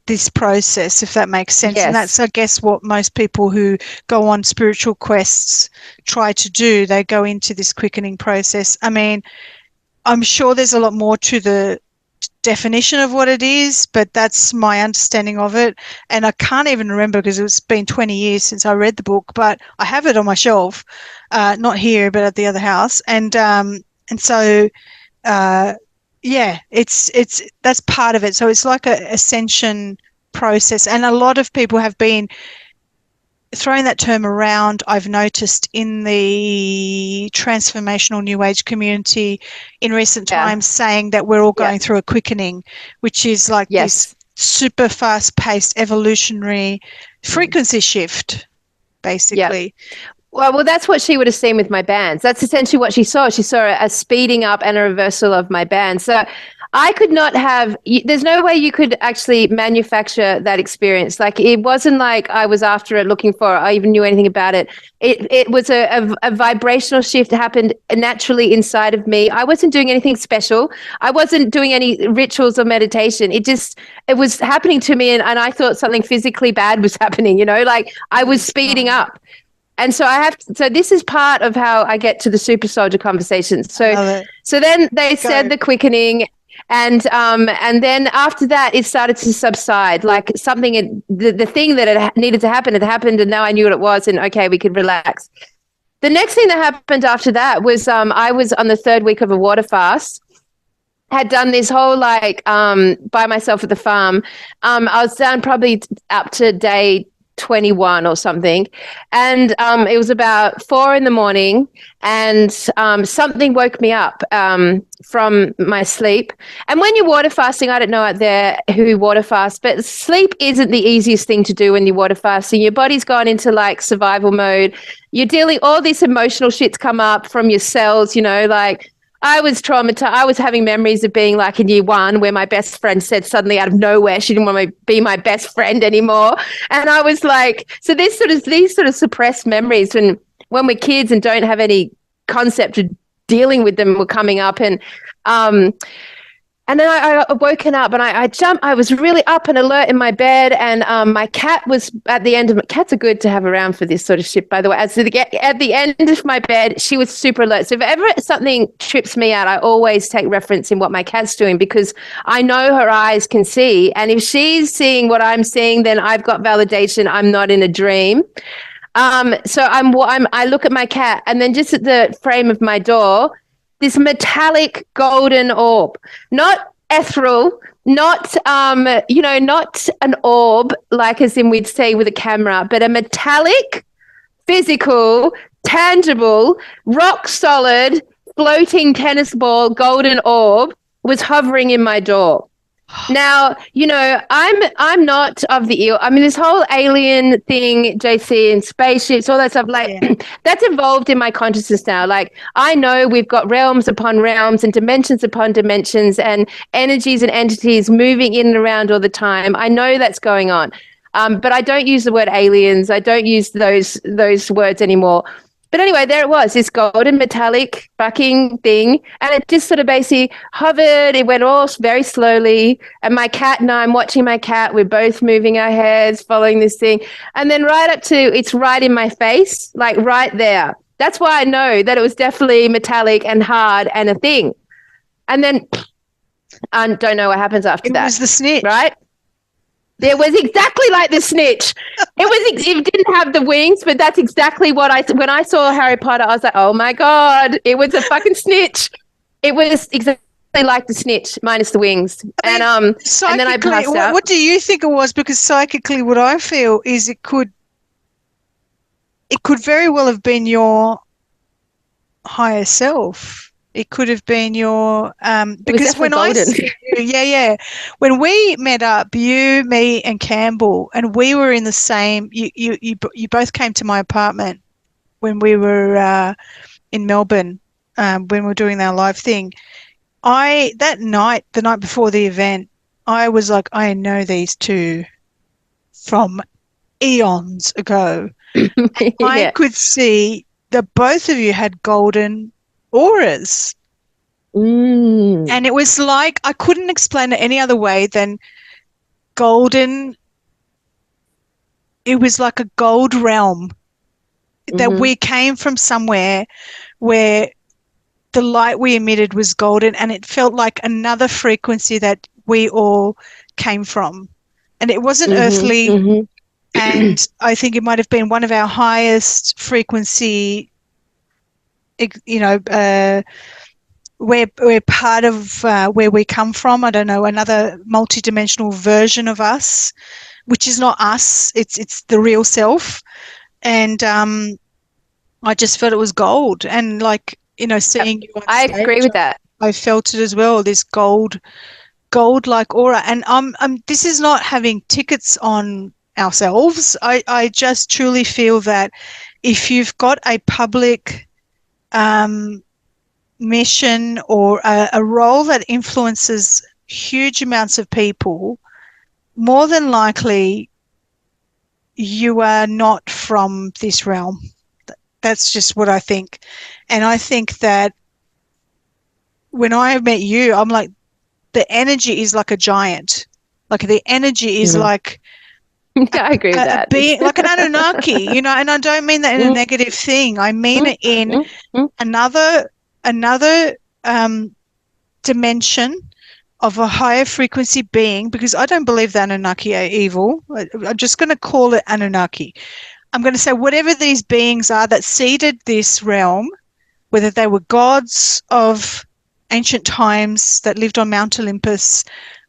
S1: this process, if that makes sense. And that's, I guess, what most people who go on spiritual quests try to do. They go into this quickening process. I mean, I'm sure there's a lot more to the definition of what it is, but that's my understanding of it. And I can't even remember because it's been 20 years since I read the book, but I have it on my shelf, not here, but at the other house. And so it's that's part of it. So it's like a ascension process, and a lot of people have been throwing that term around, I've noticed, in the transformational New Age community in recent times, saying that we're all going through a quickening, which is like this super fast-paced evolutionary frequency shift, basically.
S2: Well, that's what she would have seen with my bands. That's essentially what she saw. She saw a speeding up and a reversal of my bands. So I could not have, there's no way you could actually manufacture that experience. Like, it wasn't like I was after it, looking for it. I even knew anything about it. It was a vibrational shift that happened naturally inside of me. I wasn't doing anything special. I wasn't doing any rituals or meditation. It was happening to me, and I thought something physically bad was happening, like I was speeding up. And so so this is part of how I get to the super soldier conversations. So then they said the quickening, and then after that it started to subside, like something, the thing that had needed to happen had happened, and now I knew what it was, and okay, we could relax. The next thing that happened after that was I was on the third week of a water fast. Had done this whole by myself at the farm. I was down probably up to day 21 or something, and it was about 4 a.m, and something woke me up from my sleep. And when you're water fasting, I don't know out there who water fast, but sleep isn't the easiest thing to do when you're water fasting. Your body's gone into survival mode. You're dealing, all this emotional shit's come up from your cells, I was traumatized. I was having memories of being like in year one where my best friend said suddenly out of nowhere she didn't want to be my best friend anymore. And I was like, so these sort of suppressed memories when we're kids and don't have any concept of dealing with them were coming up. And then I woken up and I jumped. I was really up and alert in my bed, and my cat was at the end of. Cats are good to have around for this sort of shit, by the way. At the end of my bed, she was super alert. So if ever something trips me out, I always take reference in what my cat's doing because I know her eyes can see, and if she's seeing what I'm seeing, then I've got validation. I'm not in a dream. So I look at my cat, and then just at the frame of my door, this metallic golden orb, not ethereal, not not an orb like as in we'd say with a camera, but a metallic, physical, tangible, rock solid, floating tennis ball golden orb was hovering in my door. Now, I'm not of the eel. I mean, this whole alien thing, JC, and spaceships, all that stuff, that's evolved in my consciousness now. Like, I know we've got realms upon realms and dimensions upon dimensions and energies and entities moving in and around all the time. I know that's going on. But I don't use the word aliens. I don't use those words anymore. But anyway, there it was, this golden metallic fucking thing. And it just sort of basically hovered. It went all very slowly. And my cat and I'm watching my cat. We're both moving our heads, following this thing. And then right up to, it's right in my face, like right there. That's why I know that it was definitely metallic and hard and a thing. And then I don't know what happens after that.
S1: It was the snitch.
S2: Right? It was exactly like the snitch. It didn't have the wings, but that's exactly what when I saw Harry Potter, I was like, oh my God, it was a fucking snitch. It was exactly like the snitch minus the wings. And then I passed out.
S1: What do you think it was? Because psychically what I feel is it could very well have been your higher self. It could have been your because when I when we met up, you, me, and Campbell, and we were in the same. You both came to my apartment when we were in Melbourne when we were doing our live thing. The night before the event, I was like, I know these two from eons ago. I could see that both of you had golden auras. And it was like, I couldn't explain it any other way than golden. It was like a gold realm that we came from somewhere where the light we emitted was golden, and it felt like another frequency that we all came from. And it wasn't earthly. And I think it might have been one of our highest frequency, we're part of where we come from. I don't know, another multidimensional version of us, which is not us. It's the real self. And I just felt it was gold. And seeing you on
S2: I
S1: stage,
S2: agree with that.
S1: I felt it as well. This gold-like aura. And this is not having tickets on ourselves. I just truly feel that if you've got a public mission or a role that influences huge amounts of people, more than likely you are not from this realm. That's just what I think. And I think that when I met you, I'm like, the energy is like a giant. Like the energy is like
S2: I agree with that.
S1: Being like an Anunnaki, and I don't mean that in a negative thing. I mean it in another dimension of a higher frequency being, because I don't believe the Anunnaki are evil. I'm just going to call it Anunnaki. I'm going to say whatever these beings are that seeded this realm, whether they were gods of ancient times that lived on Mount Olympus,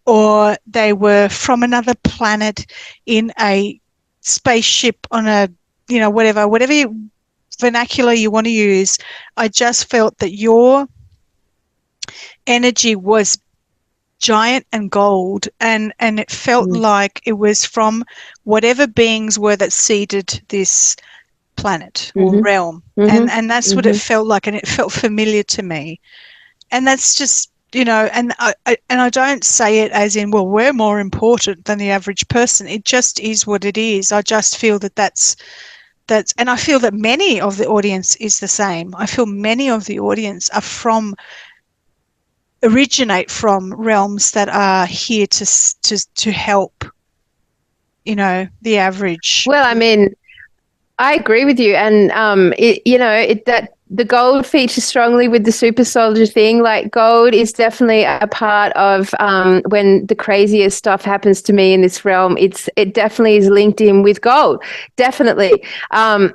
S1: or they were from another planet in a spaceship on a, whatever vernacular you want to use, I just felt that your energy was giant and gold, and it felt like it was from whatever beings were that seeded this planet or realm. And that's what it felt like, and it felt familiar to me. and that's just, and I don't say it as in, well, we're more important than the average person. It just is what it is. I just feel that's, and I feel that many of the audience is the same. I feel many of the audience originate from realms that are here to help, the average.
S2: Well, I mean, I agree with you, and that the gold features strongly with the super soldier thing. Like, gold is definitely a part of when the craziest stuff happens to me in this realm. It definitely is linked in with gold, definitely. And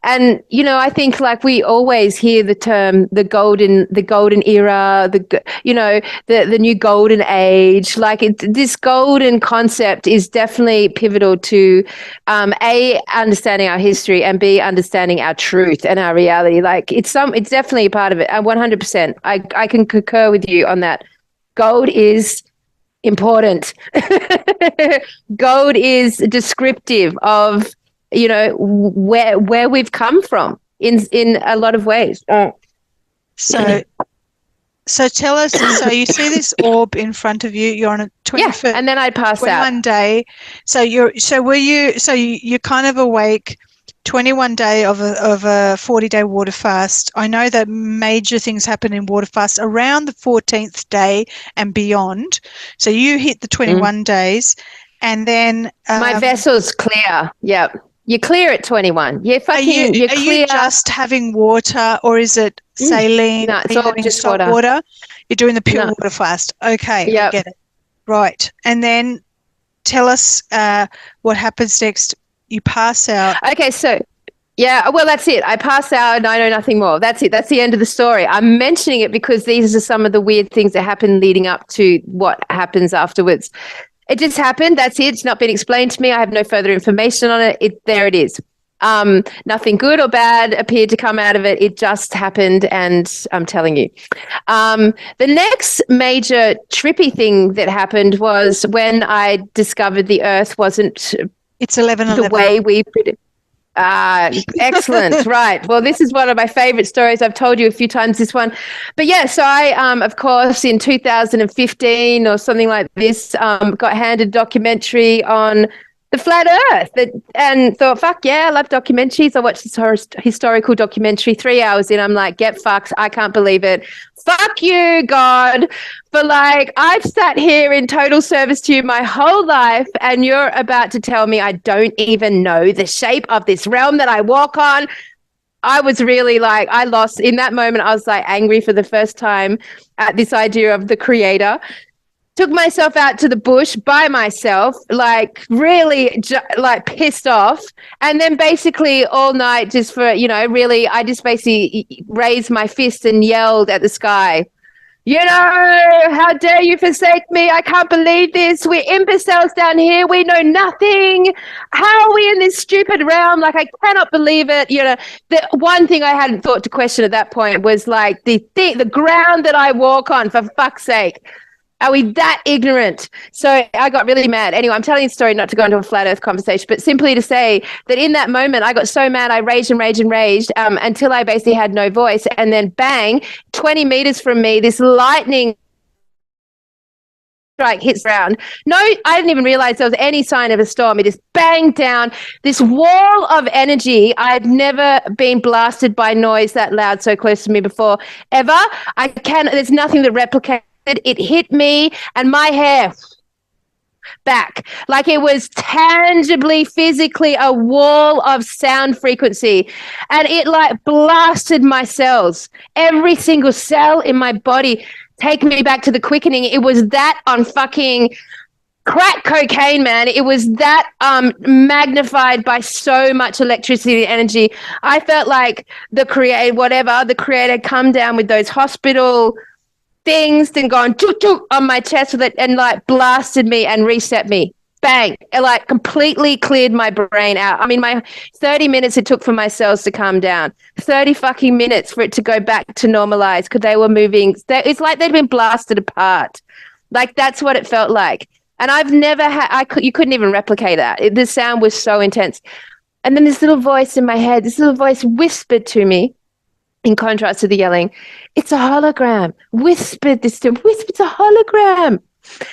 S2: I think, like, we always hear the term the golden era, the new golden age. Like, this golden concept is definitely pivotal to A, understanding our history, and B, understanding our truth and our reality. Like, it's definitely a part of it. 100%. I can concur with you on that. Gold is important. Gold is descriptive of, where we've come from in a lot of ways.
S1: So tell us, so you see this orb in front of you, you're on a 21st,
S2: and then I'd pass out.
S1: 21 day. So you're kind of awake 21 day of a 40-day water fast. I know that major things happen in water fast around the 14th day and beyond. So you hit the 21 days, and then
S2: my vessel's clear. Yep. You clear at 21.
S1: Are you just having water, or is it saline?
S2: No, it's all just water.
S1: You're doing the pure water fast. Okay, I get it. Right. And then tell us what happens next. You pass out.
S2: Okay, so well, that's it. I pass out and I know nothing more. That's it. That's the end of the story. I'm mentioning it because these are some of the weird things that happen leading up to what happens afterwards. It just happened. That's it. It's not been explained to me. I have no further information on it. There it is. Nothing good or bad appeared to come out of it. It just happened, and I'm telling you. The next major trippy thing that happened was when I discovered the Earth wasn't
S1: It's 11:11.
S2: the way we predicted. Excellent. Right. Well, this is one of my favorite stories. I've told you a few times this one. But yeah, so I, of course, in 2015 or something like this, got handed a documentary on the flat Earth and thought, fuck yeah, I love documentaries. I watched this historical documentary, 3 hours in. I'm like, get fucked. I can't believe it. Fuck you, God. For like, I've sat here in total service to you my whole life, and you're about to tell me I don't even know the shape of this realm that I walk on. I was really like, I lost in that moment. I was like angry for the first time at this idea of the creator. Took myself out to the bush by myself, like really like pissed off. And then basically all night just for, really, I just basically raised my fist and yelled at the sky, how dare you forsake me? I can't believe this. We're imbeciles down here. We know nothing. How are we in this stupid realm? Like, I cannot believe it. The one thing I hadn't thought to question at that point was like the ground that I walk on, for fuck's sake. Are we that ignorant? So I got really mad. Anyway, I'm telling you the story not to go into a flat earth conversation, but simply to say that in that moment, I got so mad, I raged until I basically had no voice. And then bang, 20 meters from me, this lightning strike hits ground. No, I didn't even realize there was any sign of a storm. It just banged down this wall of energy. I've never been blasted by noise that loud so close to me before, ever. There's nothing that replicates. It hit me and my hair back. Like, it was tangibly, physically a wall of sound frequency. And it like blasted my cells, every single cell in my body. Take me back to the quickening. It was that on fucking crack cocaine, man. It was that magnified by so much electricity and energy. I felt like the creator come down with those hospital things, then gone toot on my chest with it and like blasted me and reset me. Bang. It like completely cleared my brain out. I mean, my 30 minutes it took for my cells to calm down. 30 fucking minutes for it to go back to normalize because they were moving. It's like they'd been blasted apart. Like, that's what it felt like. And I've never you couldn't even replicate that. The sound was so intense. And then this little voice in my head, this little voice whispered to me, in contrast to the yelling, it's a hologram. Whispered this to him, whisper, it's a hologram.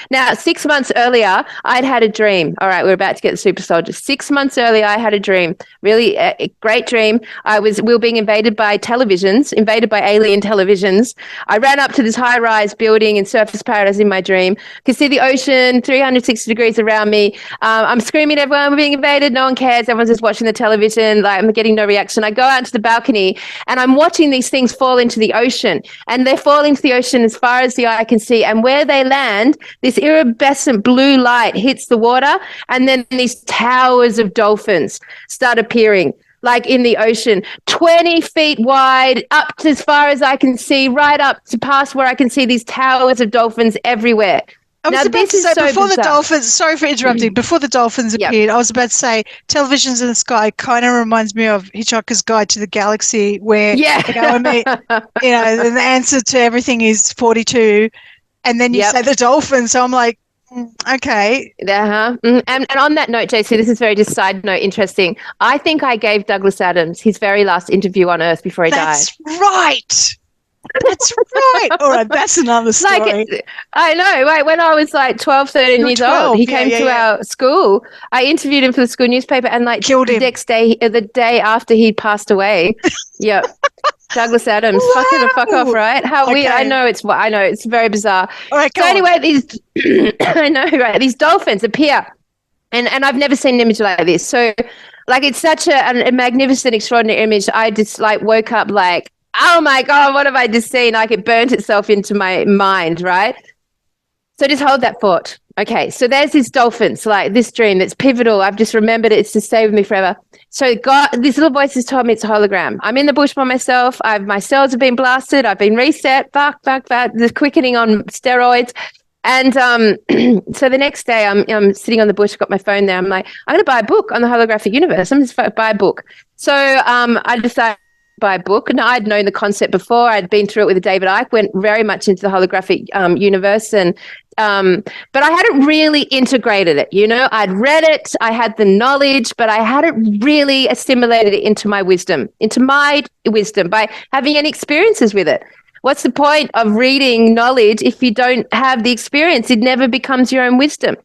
S2: Now, 6 months earlier, I'd had a dream. All right, we're about to get the super soldier. 6 months earlier, I had a dream. Really a great dream. We were being invaded by alien televisions. I ran up to this high-rise building in Surfers Paradise in my dream. Could see the ocean, 360 degrees around me. I'm screaming at everyone, we're being invaded. No one cares. Everyone's just watching the television. Like, I'm getting no reaction. I go out to the balcony, and I'm watching these things fall into the ocean. And they're falling into the ocean as far as the eye can see. And where they land, this iridescent blue light hits the water, and then these towers of dolphins start appearing, like in the ocean, 20 feet wide, up to as far as I can see, right up to past where I can see these towers of dolphins everywhere.
S1: I was about to say, before the dolphins, sorry for interrupting, before the dolphins appeared, I was about to say, Televisions in the Sky kind of reminds me of Hitchhiker's Guide to the Galaxy, where, the answer to everything is 42. And then you say the dolphin, so I'm like, okay.
S2: And on that note, JC, this is very just side note interesting. I think I gave Douglas Adams his very last interview on Earth before he died.
S1: That's right. That's right. All right, that's another story.
S2: I know. Right, when I was like 12, 13 years old, he came to our school. I interviewed him for the school newspaper, and like
S1: killed him.
S2: Next day, the day after he'd passed away. Yep. Douglas Adams, fuck off, right? How weird! I know it's very bizarre.
S1: All right,
S2: so anyway, these I know, right? These dolphins appear, and I've never seen an image like this. So, like, it's such a magnificent, extraordinary image. I just like woke up like, oh my God, what have I just seen? Like, it burnt itself into my mind, right? So just hold that thought. Okay, so there's these dolphins, like this dream that's pivotal. I've just remembered it. It's to stay with me forever. So God, this little voice has told me it's a hologram. I'm in the bush by myself. My cells have been blasted. I've been reset. Fuck. The quickening on steroids. And so the next day I'm sitting on the bush, got my phone there. I'm like, I'm going to buy a book on the holographic universe. I'm just going to buy a book. So I decided by a book. And I'd known the concept before. I'd been through it with David Icke, went very much into the holographic universe. And but I hadn't really integrated it. I'd read it, I had the knowledge, but I hadn't really assimilated it into my wisdom by having any experiences with it. What's the point of reading knowledge if you don't have the experience? It never becomes your own wisdom.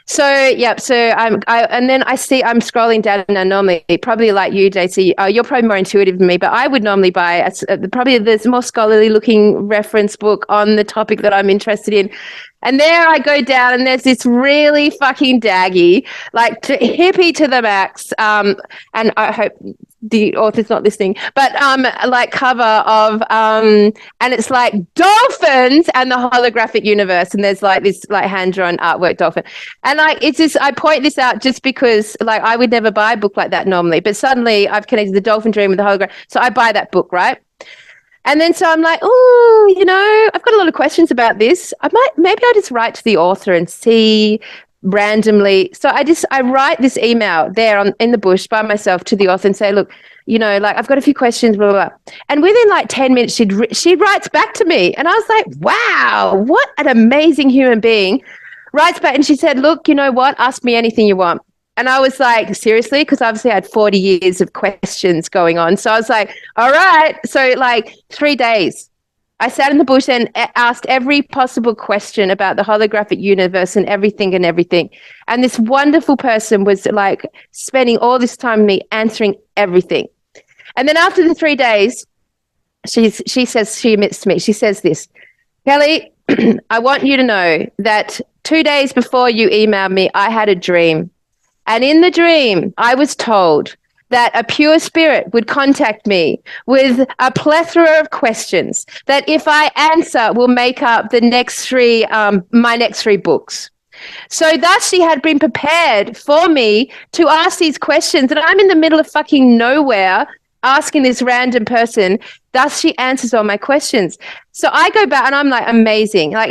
S2: So and then I'm scrolling down now normally, probably like you, JC, you're probably more intuitive than me, but I would normally buy probably the more scholarly looking reference book on the topic that I'm interested in. And there I go down, and there's this really fucking daggy, like hippie to the max. And I hope the author's not listening, but like cover of and it's like dolphins and the holographic universe, and there's like this like hand drawn artwork dolphin, and like it's just, I point this out just because like I would never buy a book like that normally, but suddenly I've connected the dolphin dream with the hologram, so I buy that book, right? And then so I'm like, I've got a lot of questions about this. Maybe I just write to the author and see randomly. So I write this email there in the bush by myself to the author and say, look, like I've got a few questions, blah, blah, blah. And within like 10 minutes, she writes back to me. And I was like, wow, what an amazing human being. Writes back and she said, look, you know what? Ask me anything you want. And I was like, seriously? Because obviously I had 40 years of questions going on. So I was like, all right. So like 3 days, I sat in the bush and asked every possible question about the holographic universe and everything. And this wonderful person was like spending all this time with me answering everything. And then after the 3 days, she admits to me, she says this, Kelly, I want you to know that 2 days before you emailed me, I had a dream. And in the dream, I was told that a pure spirit would contact me with a plethora of questions that if I answer will make up the next three, my next 3 books. So thus she had been prepared for me to ask these questions, and I'm in the middle of fucking nowhere asking this random person. Thus she answers all my questions. So I go back and I'm like, amazing. Like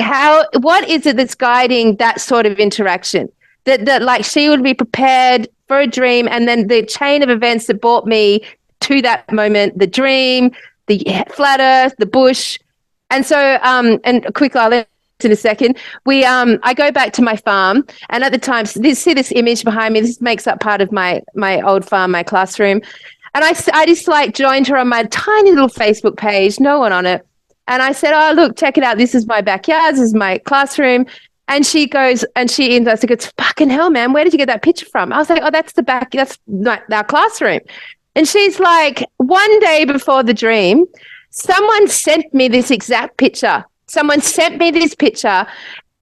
S2: what is it that's guiding that sort of interaction? That like she would be prepared for a dream, and then the chain of events that brought me to that moment, the dream, the flat earth, the bush. And so, and quickly, I'll let in a second, I go back to my farm, and at the time, see this image behind me, this makes up part of my old farm, my classroom. And I just like joined her on my tiny little Facebook page, no one on it. And I said, oh, look, check it out. This is my backyard. This is my classroom. And she goes, and she ends, I said, it's fucking hell, man. Where did you get that picture from? I was like, oh, that's like our classroom. And she's like, one day before the dream, someone sent me this exact picture. Someone sent me this picture.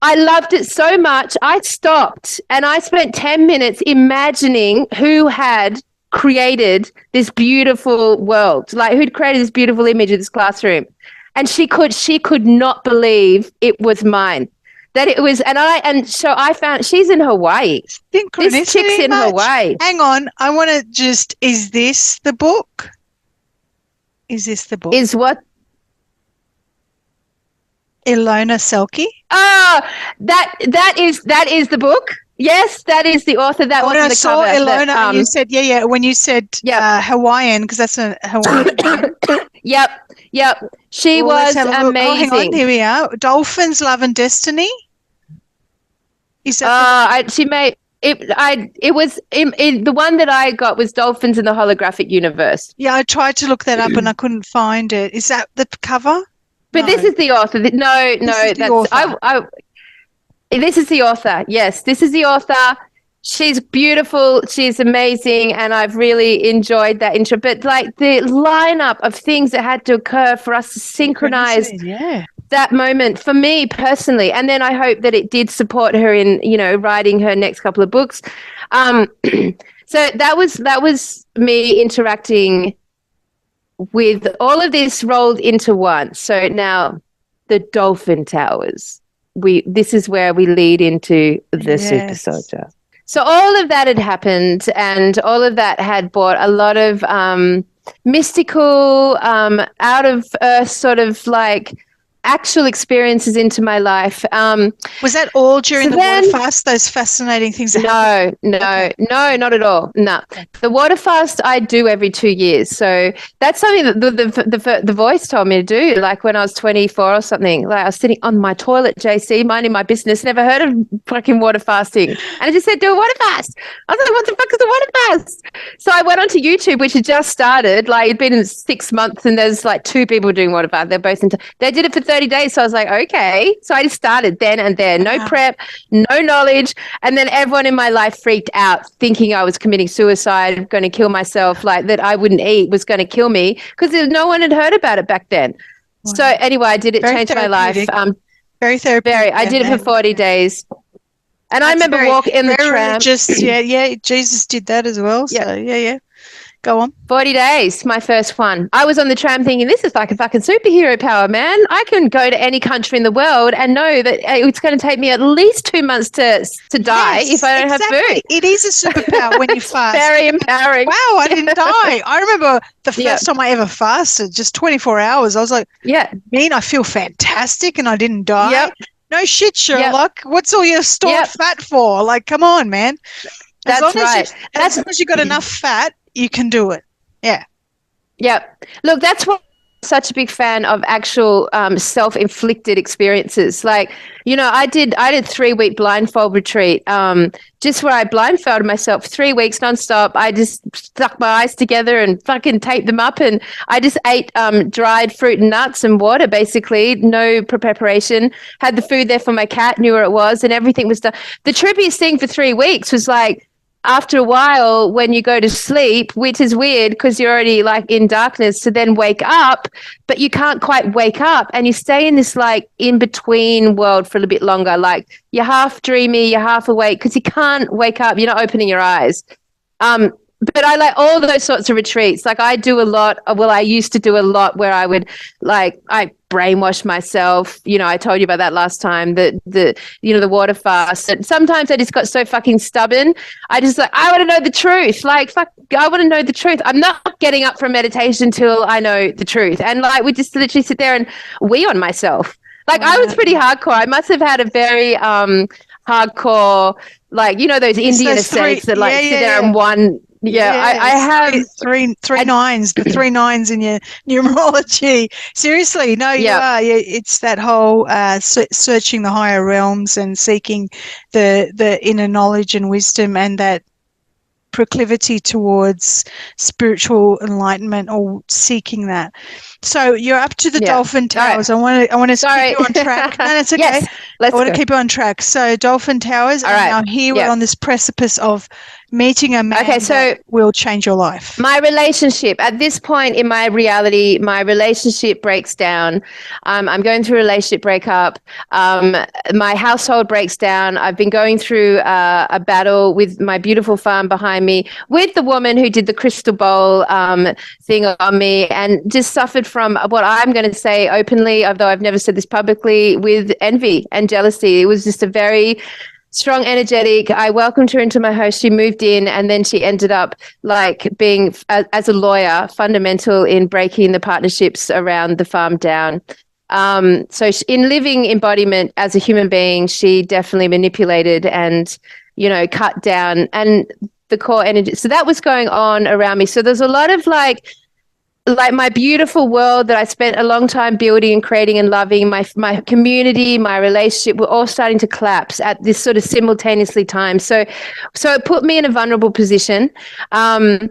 S2: I loved it so much. I stopped and I spent 10 minutes imagining who had created this beautiful world, like who'd created this beautiful image of this classroom. And she could not believe it was mine. That it was, and so I found she's in Hawaii. This chick's in Hawaii.
S1: Hang on, I want to just. Is this the book? Is
S2: what?
S1: Ilona Selke?
S2: Oh, that is the book. Yes, that is the author. That was
S1: I
S2: the
S1: saw
S2: cover.
S1: Ilona, and you said, yeah. When you said Hawaiian, because that's a Hawaiian.
S2: Yep. She was amazing.
S1: Oh, hang on, here we are. Dolphins, Love and Destiny. Is that
S2: she made it. It was the one that I got was Dolphins in the Holographic Universe.
S1: Yeah, I tried to look that up and I couldn't find it. Is that the cover?
S2: But this is the author. No, this is the author. Yes, this is the author. She's beautiful. She's amazing. And I've really enjoyed that intro. But like the lineup of things that had to occur for us to synchronize that moment for me personally. And then I hope that it did support her in, writing her next couple of books. So that was me interacting with all of this rolled into one. So now the Dolphin Towers. This is where we lead into the Super Soldier. So all of that had happened, and all of that had brought a lot of mystical, out of earth sort of like actual experiences into my life.
S1: Was that all during the water fast, those fascinating things?
S2: No, not at all. No. The water fast I do every 2 years. So that's something that the voice told me to do, like when I was 24 or something. Like I was sitting on my toilet, JC, minding my business, never heard of fucking water fasting. And I just said, do a water fast. I was like, what the fuck is a water fast? So I went onto YouTube, which had just started, like it'd been in 6 months, and there's like 2 people doing water fast. They're both they did it for 30 days. So I was like, okay. So I just started then and there. No prep, no knowledge. And then everyone in my life freaked out, thinking I was committing suicide, going to kill myself, like that I wouldn't eat was going to kill me, because no one had heard about it back then. Wow. So anyway, I did it, changed my life.
S1: Very therapeutic.
S2: I did it for 40 days. And I remember walking in the tram.
S1: Jesus did that as well. So yeah. Go on.
S2: 40 days, my first one. I was on the tram thinking, this is like a fucking superhero power, man. I can go to any country in the world and know that it's going to take me at least 2 months to die if I don't have food.
S1: It is a superpower when you fast.
S2: Very empowering.
S1: Wow, I didn't die. I remember the first time I ever fasted, just 24 hours. I was like, I feel fantastic and I didn't die. Yep. No shit, Sherlock. What's all your stored fat for? Like, come on, man.
S2: That's right.
S1: As long as you got enough fat, you can do it. Yeah.
S2: Yep. Look, that's why I'm such a big fan of actual self-inflicted experiences. Like, I did 3-week blindfold retreat, just where I blindfolded myself 3 weeks nonstop. I just stuck my eyes together and fucking taped them up, and I just ate dried fruit and nuts and water, basically, no preparation. Had the food there for my cat, knew where it was, and everything was done. The trippiest thing for 3 weeks was like, after a while, when you go to sleep, which is weird because you're already like in darkness, to then wake up, but you can't quite wake up, and you stay in this like in between world for a little bit longer. Like you're half dreamy, you're half awake because you can't wake up. You're not opening your eyes. But I like all those sorts of retreats. Like I do a lot. Well, I used to do a lot where I would I brainwash myself. I told you about that last time, the water fast. And sometimes I just got so fucking stubborn. I just I want to know the truth. Like, fuck, I want to know the truth. I'm not getting up from meditation till I know the truth. And like, we just literally sit there and wee on myself. Like I was pretty hardcore. I must have had a very, hardcore, like, those Indian ascetics that sit there and one. I have
S1: three nines, the 3 9s in your numerology. Seriously, no, you are. Yeah, it's that whole searching the higher realms and seeking the inner knowledge and wisdom, and that proclivity towards spiritual enlightenment or seeking that. So you're up to the Dolphin Towers. Right. I want to keep you on track. No, that's okay.
S2: Yes,
S1: I want to keep you on track. So Dolphin Towers, and now here we're on this precipice of meeting a man that will change your life.
S2: My relationship, at this point in my reality, my relationship breaks down. I'm going through a relationship breakup. My household breaks down. I've been going through a battle with my beautiful farm behind me, with the woman who did the crystal bowl thing on me, and just suffered from what I'm going to say openly, although I've never said this publicly, with envy and jealousy. It was just a very strong energetic. I welcomed her into my house. She moved in, and then she ended up like being, as a lawyer, fundamental in breaking the partnerships around the farm down. So in living embodiment as a human being, she definitely manipulated and, cut down and the core energy. So that was going on around me. So there's a lot of like my beautiful world that I spent a long time building and creating and loving, my community, my relationship, were all starting to collapse at this sort of simultaneously time. So it put me in a vulnerable position. So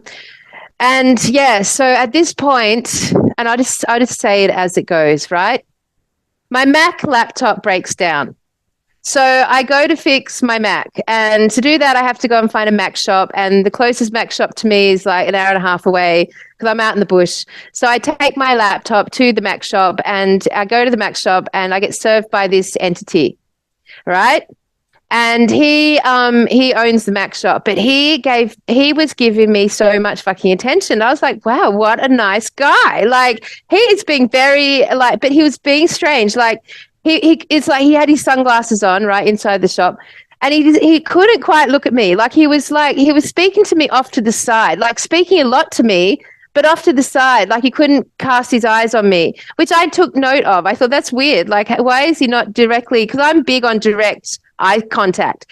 S2: at this point, and I'll just say it as it goes, right? My Mac laptop breaks down. So I go to fix my Mac, and to do that, I have to go and find a Mac shop, and the closest Mac shop to me is like an hour and a half away because I'm out in the bush. So I take my laptop to the Mac shop, and I go to the Mac shop, and I get served by this entity, right? And he owns the Mac shop, but he was giving me so much fucking attention. I was like, wow, what a nice guy. Like, he is being very but he was being strange. Like, it's like he had his sunglasses on right inside the shop, and he couldn't quite look at me. Like, he was speaking to me off to the side, like speaking a lot to me, but off to the side, like he couldn't cast his eyes on me, which I took note of. I thought, that's weird. Like, why is he not directly? Because I'm big on direct eye contact.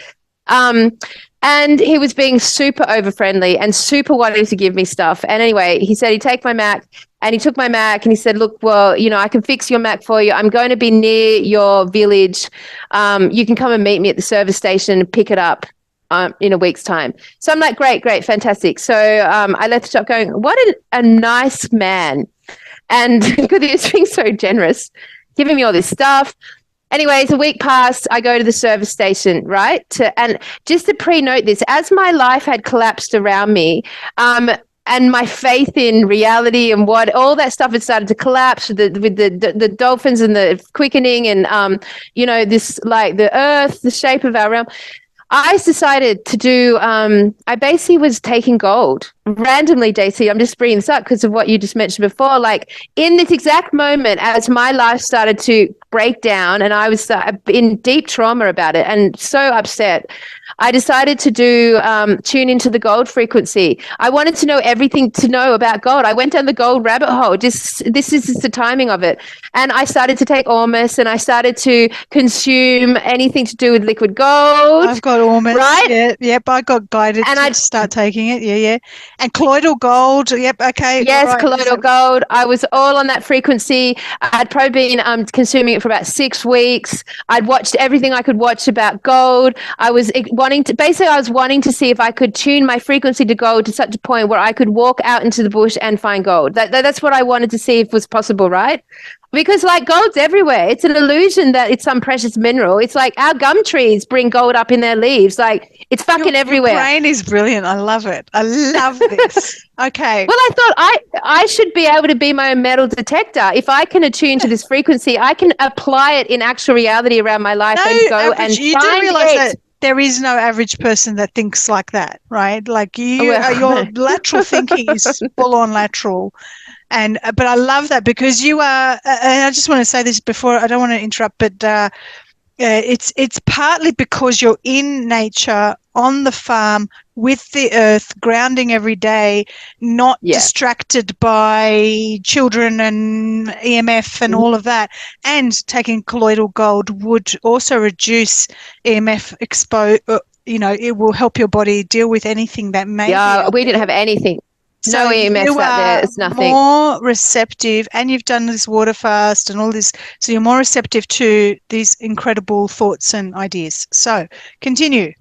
S2: And he was being super over friendly and super wanting to give me stuff. And anyway, he said he'd take my Mac, and he took my Mac, and he said, look, well, I can fix your Mac for you. I'm going to be near your village. You can come and meet me at the service station and pick it up in a week's time. So I'm like, great, fantastic. So I left the shop going, what a nice man. And because he was being so generous, giving me all this stuff. Anyways, a week passed. I go to the service station, right? And just to pre-note this, as my life had collapsed around me, and my faith in reality and what all that stuff had started to collapse with the dolphins and the quickening and this, like, the earth, the shape of our realm. I decided to do, I basically was taking gold randomly, JC. I'm just bringing this up because of what you just mentioned before. Like, in this exact moment, as my life started to break down and I was in deep trauma about it and so upset, I decided to tune into the gold frequency. I wanted to know everything to know about gold. I went down the gold rabbit hole. This is just the timing of it. And I started to take Ormus, and I started to consume anything to do with liquid gold.
S1: I've got Ormus,
S2: right?
S1: Yep, I got guided and to start taking it. Yeah. And colloidal gold. Yep, okay.
S2: Yes, right. Colloidal gold. I was all on that frequency. I'd probably been consuming it for about 6 weeks. I'd watched everything I could watch about gold. I was wanting to see if I could tune my frequency to gold to such a point where I could walk out into the bush and find gold. That's what I wanted to see if was possible, right? Because, like, gold's everywhere. It's an illusion that it's some precious mineral. It's like our gum trees bring gold up in their leaves. Like, it's fucking everywhere.
S1: Your brain is brilliant. I love it. I love this. Okay.
S2: Well, I thought I should be able to be my own metal detector. If I can attune to this frequency, I can apply it in actual reality around my life and go and find it.
S1: There is no average person that thinks like that, right? Like, your lateral thinking is full on lateral. But I love that because you are, and I just want to say this before, I don't want to interrupt, but it's partly because you're in nature, on the farm, with the earth, grounding every day, not distracted by children and EMF and all of that. And taking colloidal gold would also reduce EMF it will help your body deal with anything that may be.
S2: We didn't have anything. No EMFs out there. It's nothing.
S1: More receptive, and you've done this water fast and all this, so you're more receptive to these incredible thoughts and ideas. So continue.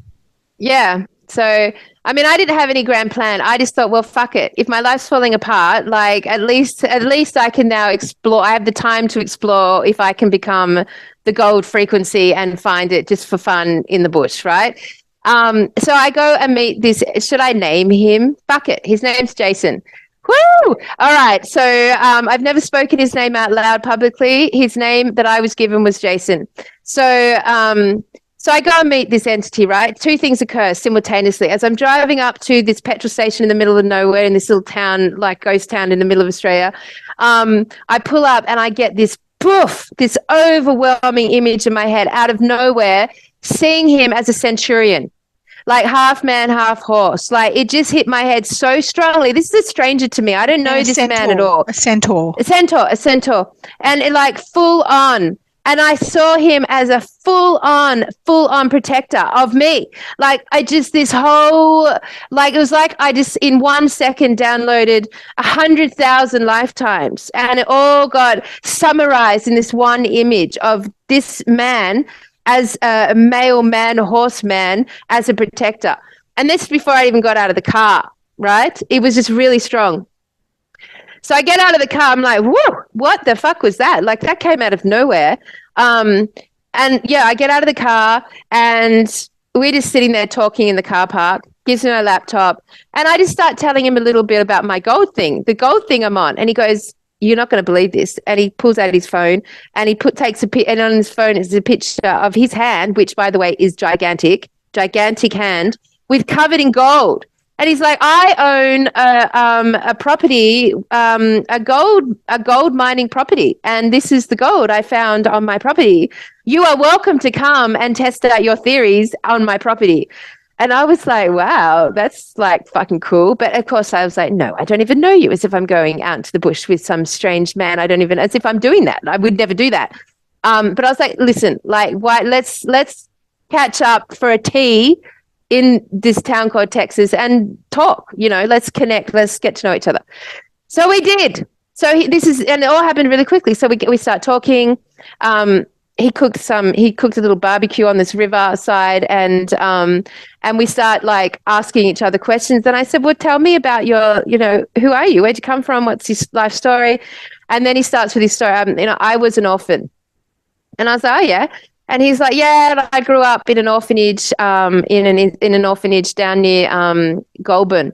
S2: Yeah. So, I mean, I didn't have any grand plan. I just thought, well, fuck it. If my life's falling apart, like at least I can now explore. I have the time to explore if I can become the gold frequency and find it just for fun in the bush, right? So I go and meet this. Should I name him? Fuck it. His name's Jason. Woo! All right. So I've never spoken his name out loud publicly. His name that I was given was Jason. So so I go and meet this entity, right? Two things occur simultaneously. As I'm driving up to this petrol station in the middle of nowhere in this little town, like ghost town in the middle of Australia, I pull up and I get this poof, this overwhelming image in my head out of nowhere, seeing him as a centurion, like half man, half horse. Like it just hit my head so strongly. This is a stranger to me. I don't know this man at all.
S1: A centaur.
S2: A centaur. And it like full on. And I saw him as a full on protector of me. Like I just, this whole, like, it was like I just in 1 second downloaded 100,000 lifetimes and it all got summarized in this one image of this man as a male man, horseman, as a protector. And this before I even got out of the car, right? It was just really strong. So I get out of the car, I'm like, whoa, what the fuck was that? Like that came out of nowhere. And yeah, I get out of the car and we're just sitting there talking in the car park, gives me my laptop. And I just start telling him a little bit about my gold thing, the gold thing I'm on. And he goes, you're not going to believe this. And he pulls out his phone and he takes and on his phone is a picture of his hand, which by the way is gigantic hand with covered in gold. And he's like, I own a property, a gold mining property, and this is the gold I found on my property. You are welcome to come and test out your theories on my property. And I was like, wow, that's like fucking cool. But of course I was like, no, I don't even know you, as if I'm going out into the bush with some strange man. As if I'm doing that. I would never do that. But I was like, listen, like, why? Let's catch up for a tea in this town called Texas and talk, let's connect, let's get to know each other. So we did. So and it all happened really quickly. So we start talking. He cooked a little barbecue on this river side and we start like asking each other questions. And I said, well, tell me about your, who are you? Where'd you come from? What's your life story? And then he starts with his story. I was an orphan. And I was like, oh yeah. And he's like, yeah, I grew up in an orphanage, in an orphanage down near Gulp. And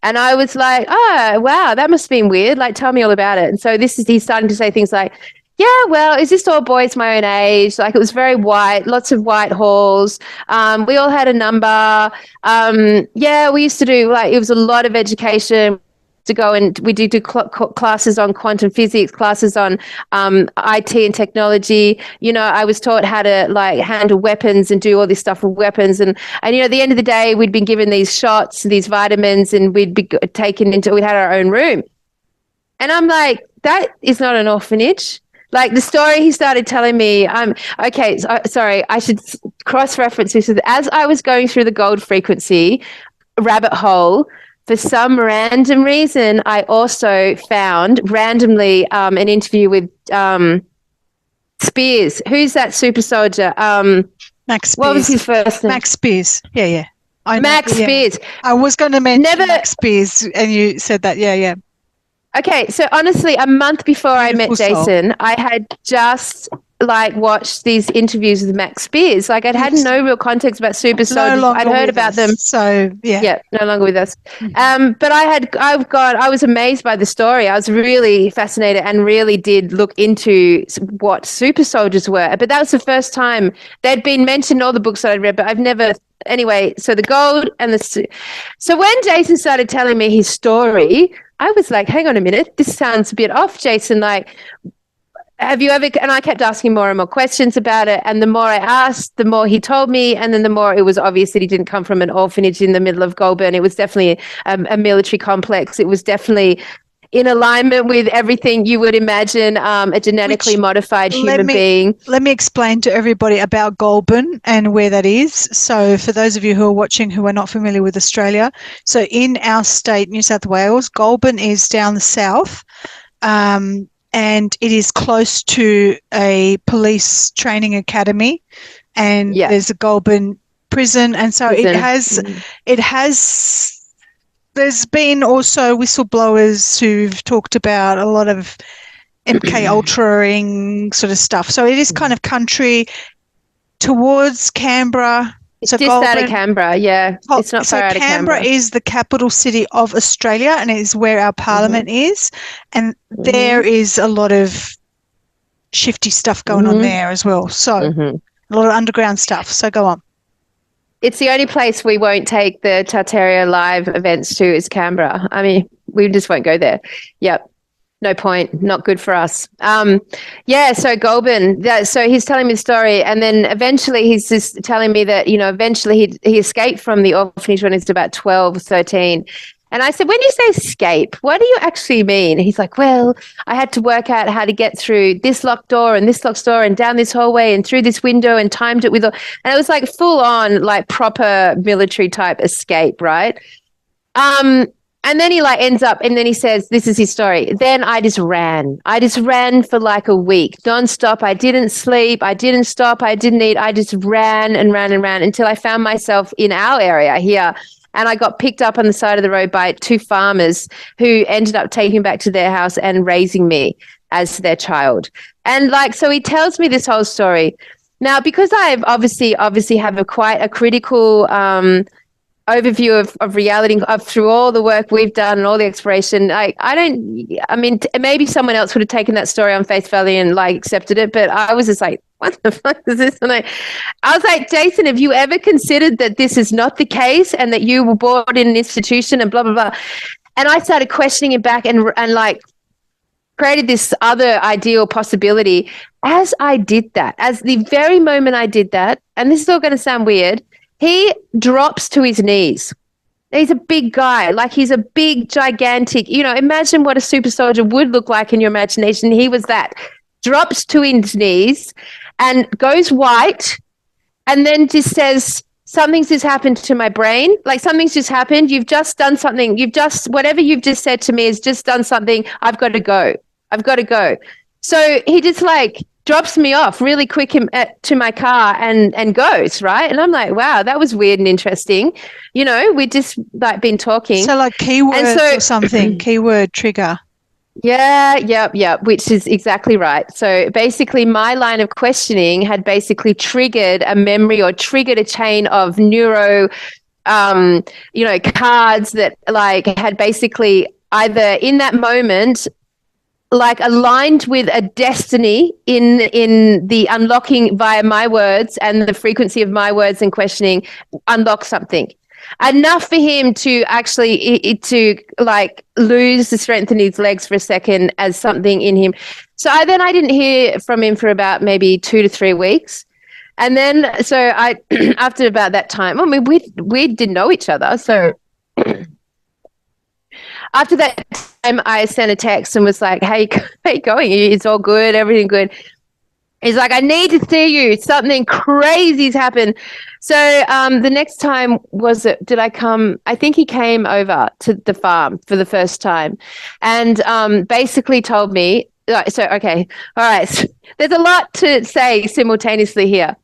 S2: I was like, oh, wow, that must have been weird. Like, tell me all about it. And so he's starting to say things like, yeah, well, is this all boys my own age? Like, it was very white, lots of white halls. We all had a number. Yeah, we used to do, like, it was a lot of education. To go and we do classes on quantum physics, classes on IT and technology. I was taught how to like handle weapons and do all this stuff with weapons. And at the end of the day, we'd been given these shots, these vitamins, and we'd be we had our own room. And I'm like, that is not an orphanage. Like the story he started telling me, sorry, I should cross-reference this. As I was going through the gold frequency rabbit hole, for some random reason, I also found randomly an interview with Spears. Who's that super soldier?
S1: Max Spears.
S2: What was his first name?
S1: Max Spears. Yeah.
S2: Max Spears.
S1: I was going to mention Max Spears, and you said that. Yeah.
S2: Okay, so honestly, a month before I met Jason, I had just like watched these interviews with Max Spears. Like I'd had no real context about super soldiers. I'd heard about them.
S1: So yeah,
S2: no longer with us. But I was amazed by the story. I was really fascinated and really did look into what super soldiers were. But that was the first time they'd been mentioned in all the books that I'd read, but I've never. Anyway, so the gold and so when Jason started telling me his story, I was like, hang on a minute, this sounds a bit off, Jason. Like, have you ever, and I kept asking more and more questions about it. And the more I asked, the more he told me. And then the more it was obvious that he didn't come from an orphanage in the middle of Goulburn. It was definitely a military complex. It was definitely in alignment with everything you would imagine a genetically modified human being.
S1: Let me explain to everybody about Goulburn and where that is. So for those of you who are watching who are not familiar with Australia, so in our state, New South Wales, Goulburn is down the south, and it is close to a police training academy, and there's a Goulburn prison, and so
S2: Prison.
S1: it has. There's been also whistleblowers who've talked about a lot of MK Ultra-ing sort of stuff. So it is kind of country towards Canberra.
S2: It's
S1: so
S2: just out of Canberra, yeah. It's not far out of Canberra.
S1: Canberra is the capital city of Australia, and it is where our parliament is. And there is a lot of shifty stuff going on there as well. So a lot of underground stuff. So go on.
S2: It's the only place we won't take the Tartaria live events to is Canberra. I mean, we just won't go there. Yep. No point. Not good for us. So Goulburn. So he's telling me the story, and then eventually he's just telling me that, eventually he escaped from the orphanage when he was about 12 or 13. And I said, when you say escape, what do you actually mean? He's like, well, I had to work out how to get through this locked door and this locked door and down this hallway and through this window and timed it with, and it was like full on, like proper military type escape, right? And then he ends up, and then he says, this is his story. Then I just ran. I just ran for like a week, nonstop. I didn't sleep. I didn't stop. I didn't eat. I just ran and ran and ran until I found myself in our area here. And I got picked up on the side of the road by two farmers who ended up taking me back to their house and raising me as their child. And so he tells me this whole story. Now, because I've obviously have quite a critical overview of reality through all the work we've done and all the exploration, maybe someone else would have taken that story on face value and accepted it, but I was just like, what the fuck is this? And I was like, Jason, have you ever considered that this is not the case and that you were born in an institution and blah, blah, blah? And I started questioning him back and created this other ideal possibility. As I did that, as the very moment I did that, and this is all going to sound weird, he drops to his knees. He's a big guy, he's a big, gigantic, imagine what a super soldier would look like in your imagination. He was that. Drops to his knees and goes white, and then just says, something's just happened to my brain. Something's just happened. You've just done something. Whatever you've just said to me has just done something. I've got to go. So he just drops me off really quick to my car and goes, right? And I'm like, wow, that was weird and interesting. We just been talking.
S1: So keywords or something, keyword trigger.
S2: Yeah, yep, which is exactly right. So basically my line of questioning had basically triggered a memory or triggered a chain of neuro, cards that had basically either in that moment aligned with a destiny in the unlocking via my words and the frequency of my words and questioning, unlock something. Enough for him to actually lose the strength in his legs for a second as something in him. So I didn't hear from him for about maybe 2 to 3 weeks. And then, so I, after about that time, we didn't know each other. So after that time, I sent a text and was like, hey, how you going? It's all good. Everything good. He's like, I need to see you. Something crazy's happened. So the next time did I come? I think he came over to the farm for the first time and basically told me, so, okay, all right. So there's a lot to say simultaneously here.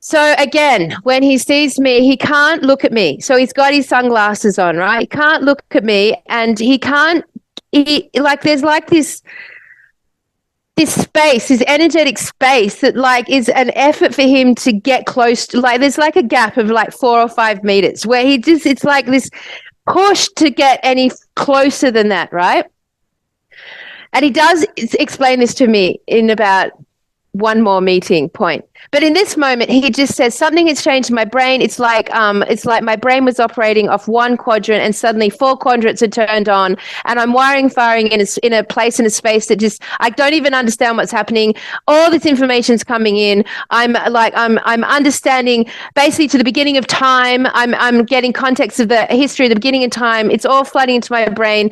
S2: So again, when he sees me, he can't look at me. So he's got his sunglasses on, right? He can't look at me and there's this space, this energetic space that is an effort for him to get close to, there's a gap of 4 or 5 meters where it's this push to get any closer than that, right? And he does explain this to me in about one more meeting point. But in this moment, he just says something has changed in my brain. It's like my brain was operating off one quadrant and suddenly 4 quadrants are turned on, and I'm firing in a place, in a space that just, I don't even understand what's happening. All this information's coming in. I'm understanding basically to the beginning of time. I'm getting context of the history of the beginning of time. It's all flooding into my brain.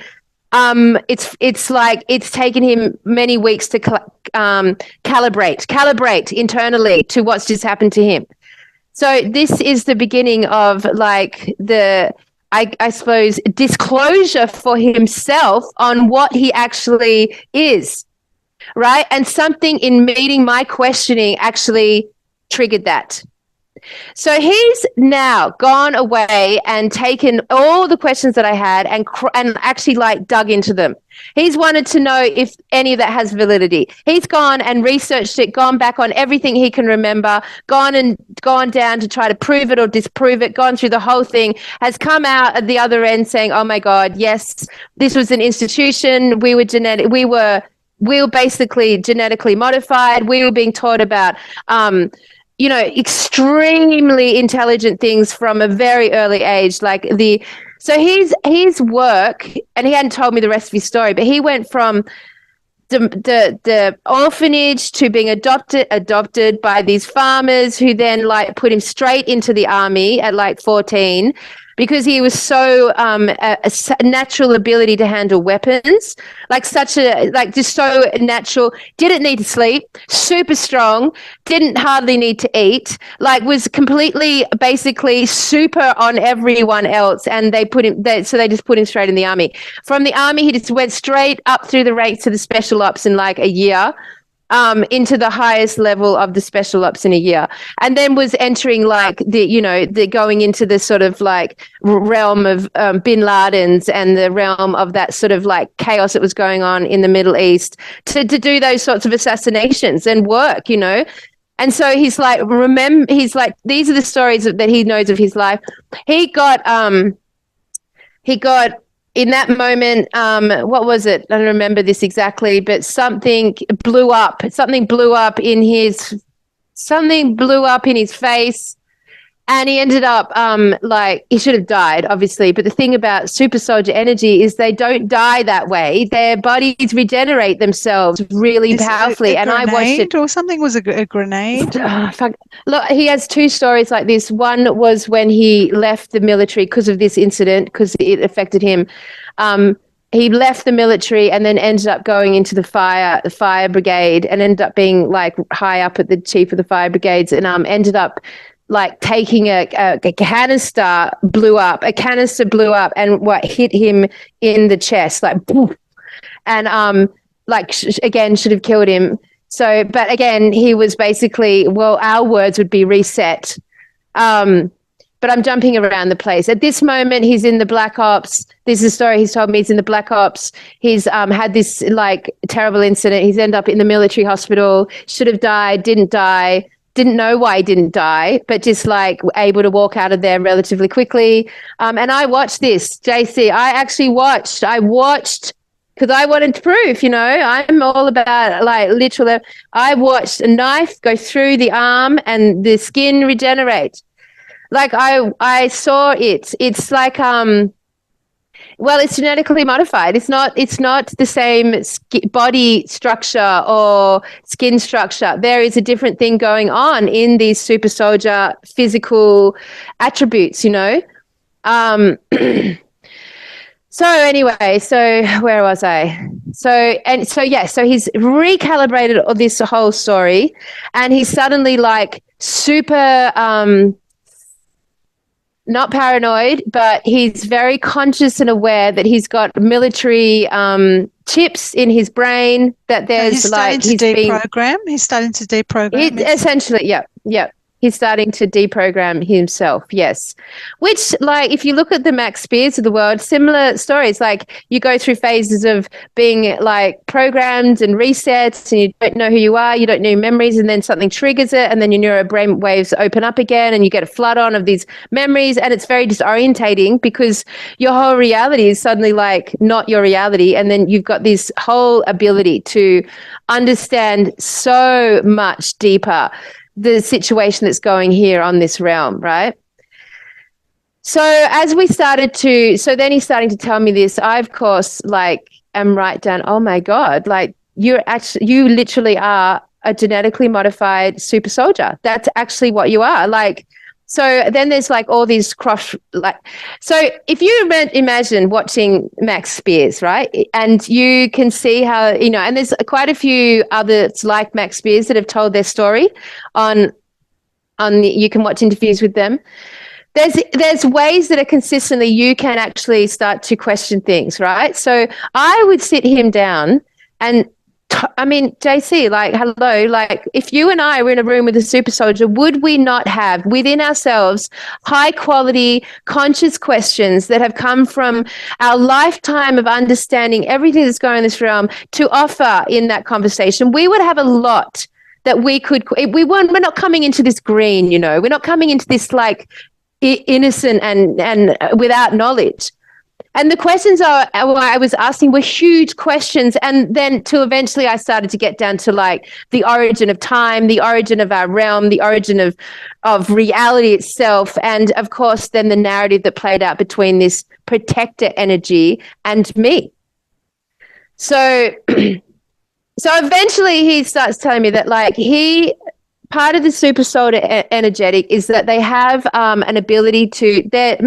S2: It's taken him many weeks to calibrate internally to what's just happened to him. So this is the beginning of I suppose disclosure for himself on what he actually is, right? And something in meeting my questioning actually triggered that. So he's now gone away and taken all the questions that I had and actually like dug into them. He's wanted to know if any of that has validity. He's gone and researched it, gone back on everything he can remember, gone down to try to prove it or disprove it, gone through the whole thing, has come out at the other end saying, oh my God, yes, this was an institution. We were basically genetically modified. We were being taught about extremely intelligent things from a very early age. So his work, and he hadn't told me the rest of his story, but he went from the orphanage to being adopted by these farmers who then like put him straight into the army at like 14 because he was so a natural ability to handle weapons, just so natural. Didn't need to sleep, super strong, didn't hardly need to eat, was completely basically super on everyone else. And they just put him straight in the army. From the army, he just went straight up through the ranks to the special ops in like a year. Into the highest level of the special ops in a year, and then was entering the going into the sort of like realm of bin Laden's and the realm of that sort of like chaos that was going on in the Middle East to do those sorts of assassinations and work, And so he's like, these are the stories that he knows of his life. He got in that moment, what was it? I don't remember this exactly, but something blew up. Something blew up in his face, and he ended up he should have died, obviously. But the thing about super soldier energy is they don't die that way. Their bodies regenerate themselves really powerfully.
S1: And I watched it, or something was a grenade.
S2: Oh, fuck. Look, he has two stories like this. One was when he left the military because of this incident, because it affected him. He left the military and then ended up going into the fire brigade, and ended up being like high up at the chief of the fire brigades, and ended up like taking a canister blew up, and what hit him in the chest, like poof, and again should have killed him. So, but again, he was basically, our words would be reset. But I'm jumping around the place. At this moment, he's in the Black Ops. This is a story he's told me. He's in the Black Ops. He's had this like terrible incident. He's ended up in the military hospital. Should have died, didn't die. Didn't know why he didn't die, but just like able to walk out of there relatively quickly. And I watched this, JC. I watched because I wanted proof, I'm all about like literal. I watched a knife go through the arm and the skin regenerate. Like I saw it. It's like it's genetically modified. It's not the same body structure or skin structure. There is a different thing going on in these super soldier physical attributes, So anyway, so where was I? So he's recalibrated this whole story, and he's suddenly like super not paranoid, but he's very conscious and aware that he's got military chips in his brain, that there's
S1: he's starting to deprogram. He's starting to deprogram.
S2: Essentially, yeah. He's starting to deprogram himself, yes. Which, like, if you look at the Max Spears of the world, similar stories. Like, you go through phases of being, like, programmed and resets, and you don't know who you are, you don't know your memories, and then something triggers it, and then your neural brain waves open up again, and you get a flood on of these memories, and it's very disorientating because your whole reality is suddenly, like, not your reality, and then you've got this whole ability to understand so much deeper the situation that's going here on this realm, right? So as we started to, so then he's starting to tell me this, I of course like am right down, oh my God, like you literally are a genetically modified super soldier. That's actually what you are. Like, so then there's like all these so if you imagine watching Max Spears, right? And you can see how, and there's quite a few others like Max Spears that have told their story you can watch interviews with them. There's ways that are consistently you can actually start to question things, right? So I would sit him down and I mean, JC, like, hello, like, if you and I were in a room with a super soldier, would we not have within ourselves high quality, conscious questions that have come from our lifetime of understanding everything that's going on in this realm to offer in that conversation? We would have a lot that we're not coming into this green, you know, we're not coming into this like innocent and without knowledge. And the questions I was asking were huge questions. And then till eventually I started to get down to like the origin of time, the origin of our realm, the origin of reality itself. And of course, then the narrative that played out between this protector energy and me. So, so eventually he starts telling me that like part of the super soldier energetic is that they have an ability to their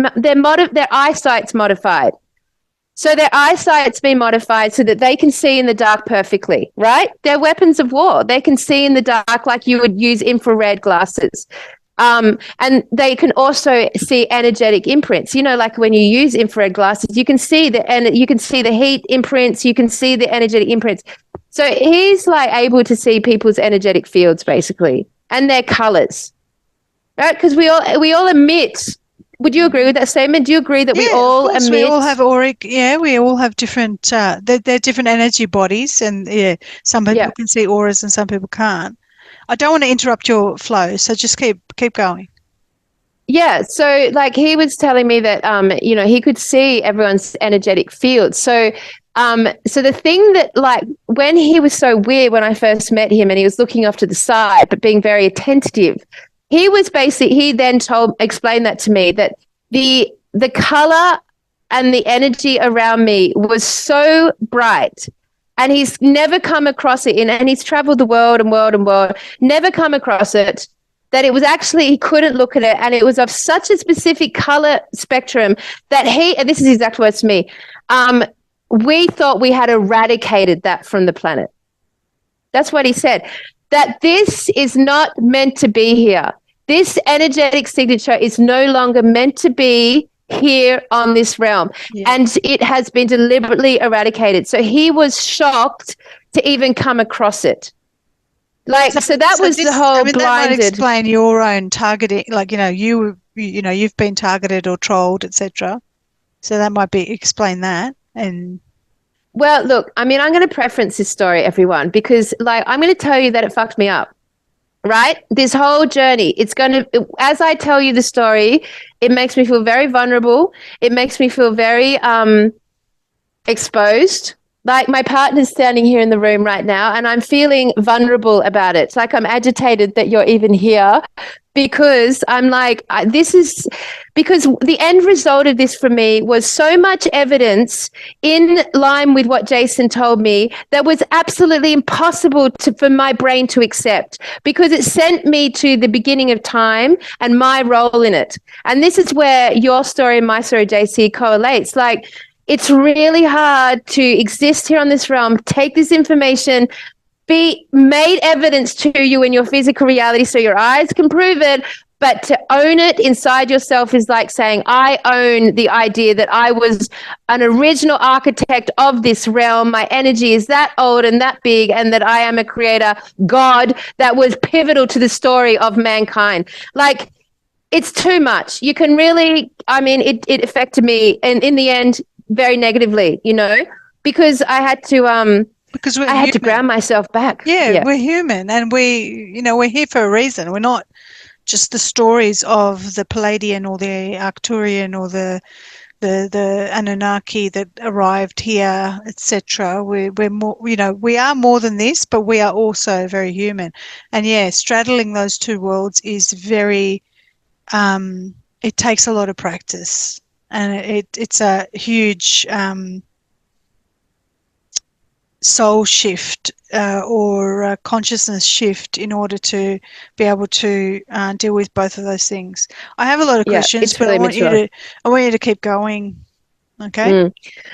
S2: eyesight's modified. So their eyesight's been modified so that they can see in the dark perfectly, right? They're weapons of war. They can see in the dark like you would use infrared glasses. And they can also see energetic imprints. You know, like when you use infrared glasses, you can see the heat imprints, you can see the energetic imprints. So he's like able to see people's energetic fields basically. And their colors, right? Because we all emit. Would you agree with that statement? Do you agree that we all emit?
S1: We all have auric. Yeah, we all have different. They're different energy bodies, and some people can see auras and some people can't. I don't want to interrupt your flow, so just keep going.
S2: Yeah. So, like, he was telling me that he could see everyone's energetic field. So the thing that, like, when he was so weird when I first met him and he was looking off to the side but being very attentive, he then explained that to me, that the color and the energy around me was so bright, and he's never come across it and he's traveled the world and world, never come across it, that it was actually, he couldn't look at it, and it was of such a specific color spectrum that and this is exact words to me, we thought we had eradicated that from the planet. That's what he said, that this is not meant to be here. This energetic signature is no longer meant to be here on this realm. Yeah. And it has been deliberately eradicated. So he was shocked to even come across it. Like, so that was the whole blinded. That might
S1: explain your own targeting, like, you've been targeted or trolled, etc. So that might explain that. And
S2: well, look, I mean, I'm going to preference this story, everyone, because like I'm going to tell you that it fucked me up, right? This whole journey, as I tell you the story, it makes me feel very vulnerable. It makes me feel very exposed. Like my partner's standing here in the room right now and I'm feeling vulnerable about it. It's like I'm agitated that you're even here, because I'm like, because the end result of this for me was so much evidence in line with what Jason told me that was absolutely impossible for my brain to accept, because it sent me to the beginning of time and my role in it. And this is where your story and my story, JC, correlates. Like, it's really hard to exist here on this realm, take this information, be made evidence to you in your physical reality so your eyes can prove it, but to own it inside yourself is like saying, I own the idea that I was an original architect of this realm. My energy is that old and that big, and that I am a creator God that was pivotal to the story of mankind. Like, it's too much. You can really, I mean, it affected me, and in the end, very negatively, because I had to I had to ground myself back.
S1: Yeah, we're human, and we're here for a reason. We're not just the stories of the Palladian or the Arcturian or the Anunnaki that arrived here, etc. We're more, we are more than this, but we are also very human. And straddling those two worlds is very it takes a lot of practice. And it's a huge soul shift or consciousness shift in order to be able to deal with both of those things. I have a lot of questions, but really I want you to keep going. Okay.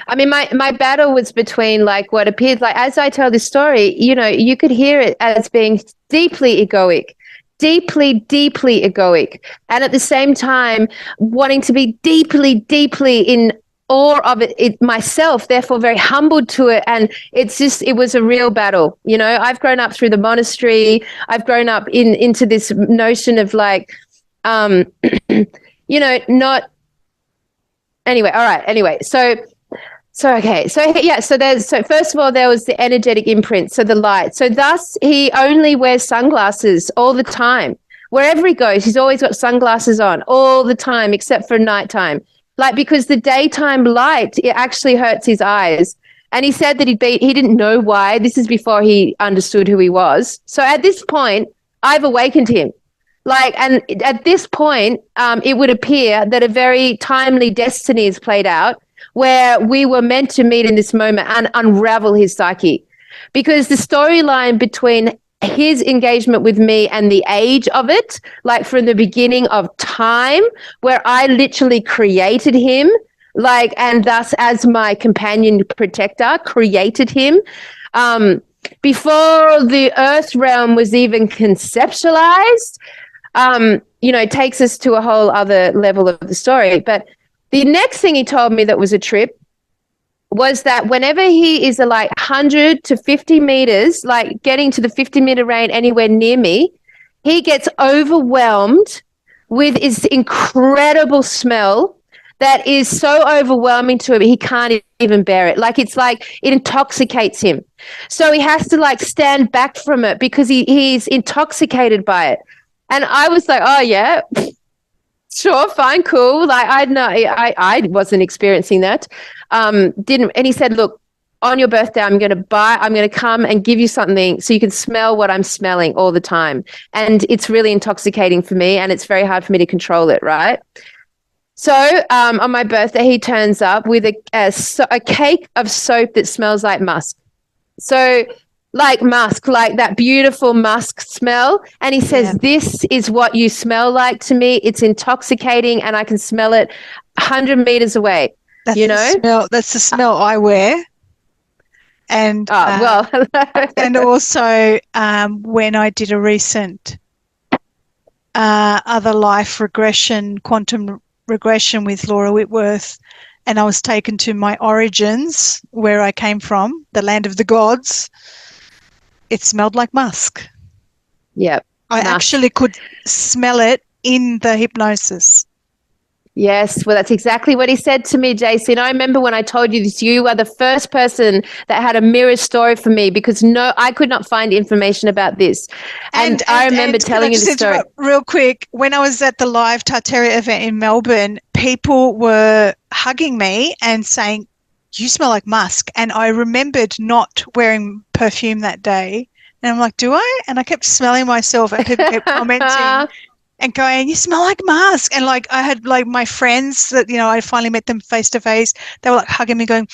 S2: I mean, my battle was between like what appeared like, as I tell this story, you could hear it as being deeply egoic. Deeply, deeply egoic, and at the same time wanting to be deeply, deeply in awe of it myself, therefore very humbled to it. And it was a real battle. You know, I've grown up through the monastery. I've grown up into this notion of like, you know, not anyway. All right. Anyway, so first of all, there was the energetic imprint, so the light. So thus he only wears sunglasses all the time. Wherever he goes, he's always got sunglasses on all the time, except for nighttime. Like, because the daytime light, it actually hurts his eyes. And he said that he didn't know why. This is before he understood who he was. So at this point, I've awakened him. Like, and at this point, it would appear that a very timely destiny is played out, where we were meant to meet in this moment and unravel his psyche. Because the storyline between his engagement with me and the age of it, like from the beginning of time, where I literally created him, like, and thus as my companion protector, created him, before the earth realm was even conceptualized, you know, takes us to a whole other level of the story. But the next thing he told me that was a trip was that whenever he is like 100 to 50 meters, like getting to the 50-meter range anywhere near me, he gets overwhelmed with his incredible smell that is so overwhelming to him, he can't even bear it. Like, it's like it intoxicates him. So he has to like stand back from it because he's intoxicated by it. And I was like, oh, yeah. Sure, fine, cool. Like, I wasn't experiencing that. And he said, look, on your birthday, I'm going to come and give you something so you can smell what I'm smelling all the time. And it's really intoxicating for me, and it's very hard for me to control it, right? So on my birthday, he turns up with a cake of soap that smells like musk. So like musk, like that beautiful musk smell. And he says, This is what you smell like to me. It's intoxicating, and I can smell it 100 meters away. That's
S1: the smell I wear. And and also when I did a recent other life regression, quantum regression with Laura Whitworth, and I was taken to my origins, where I came from, the land of the gods. It smelled like musk.
S2: Yep.
S1: I actually could smell it in the hypnosis.
S2: Yes, well, that's exactly what he said to me, Jason. I remember when I told you this, you are the first person that had a mirror story for me, because I could not find information about this. And I remember telling you the story.
S1: Real quick, when I was at the live Tartaria event in Melbourne, people were hugging me and saying, you smell like musk. And I remembered not wearing perfume that day. And I'm like, do I? And I kept smelling myself, and people kept commenting and going, you smell like musk. And like, I had like my friends that, you know, I finally met them face to face. They were like hugging me, going,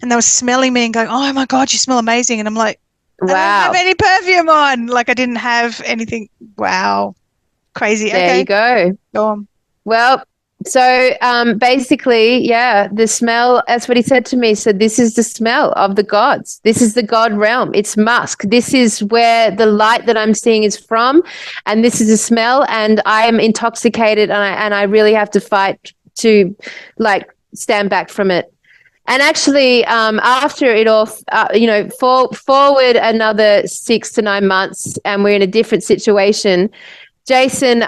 S1: and they were smelling me and going, oh my God, you smell amazing. And I'm like, wow, I don't have any perfume on. Like, I didn't have anything. Wow. Crazy.
S2: There you go.
S1: Go on.
S2: Well, so basically, the smell, that's what he said to me. So this is the smell of the gods. This is the god realm. It's musk. This is where the light that I'm seeing is from. And this is the smell. And I am intoxicated, and I really have to fight to like stand back from it. And actually, after it all, forward another 6 to 9 months, and we're in a different situation. Jason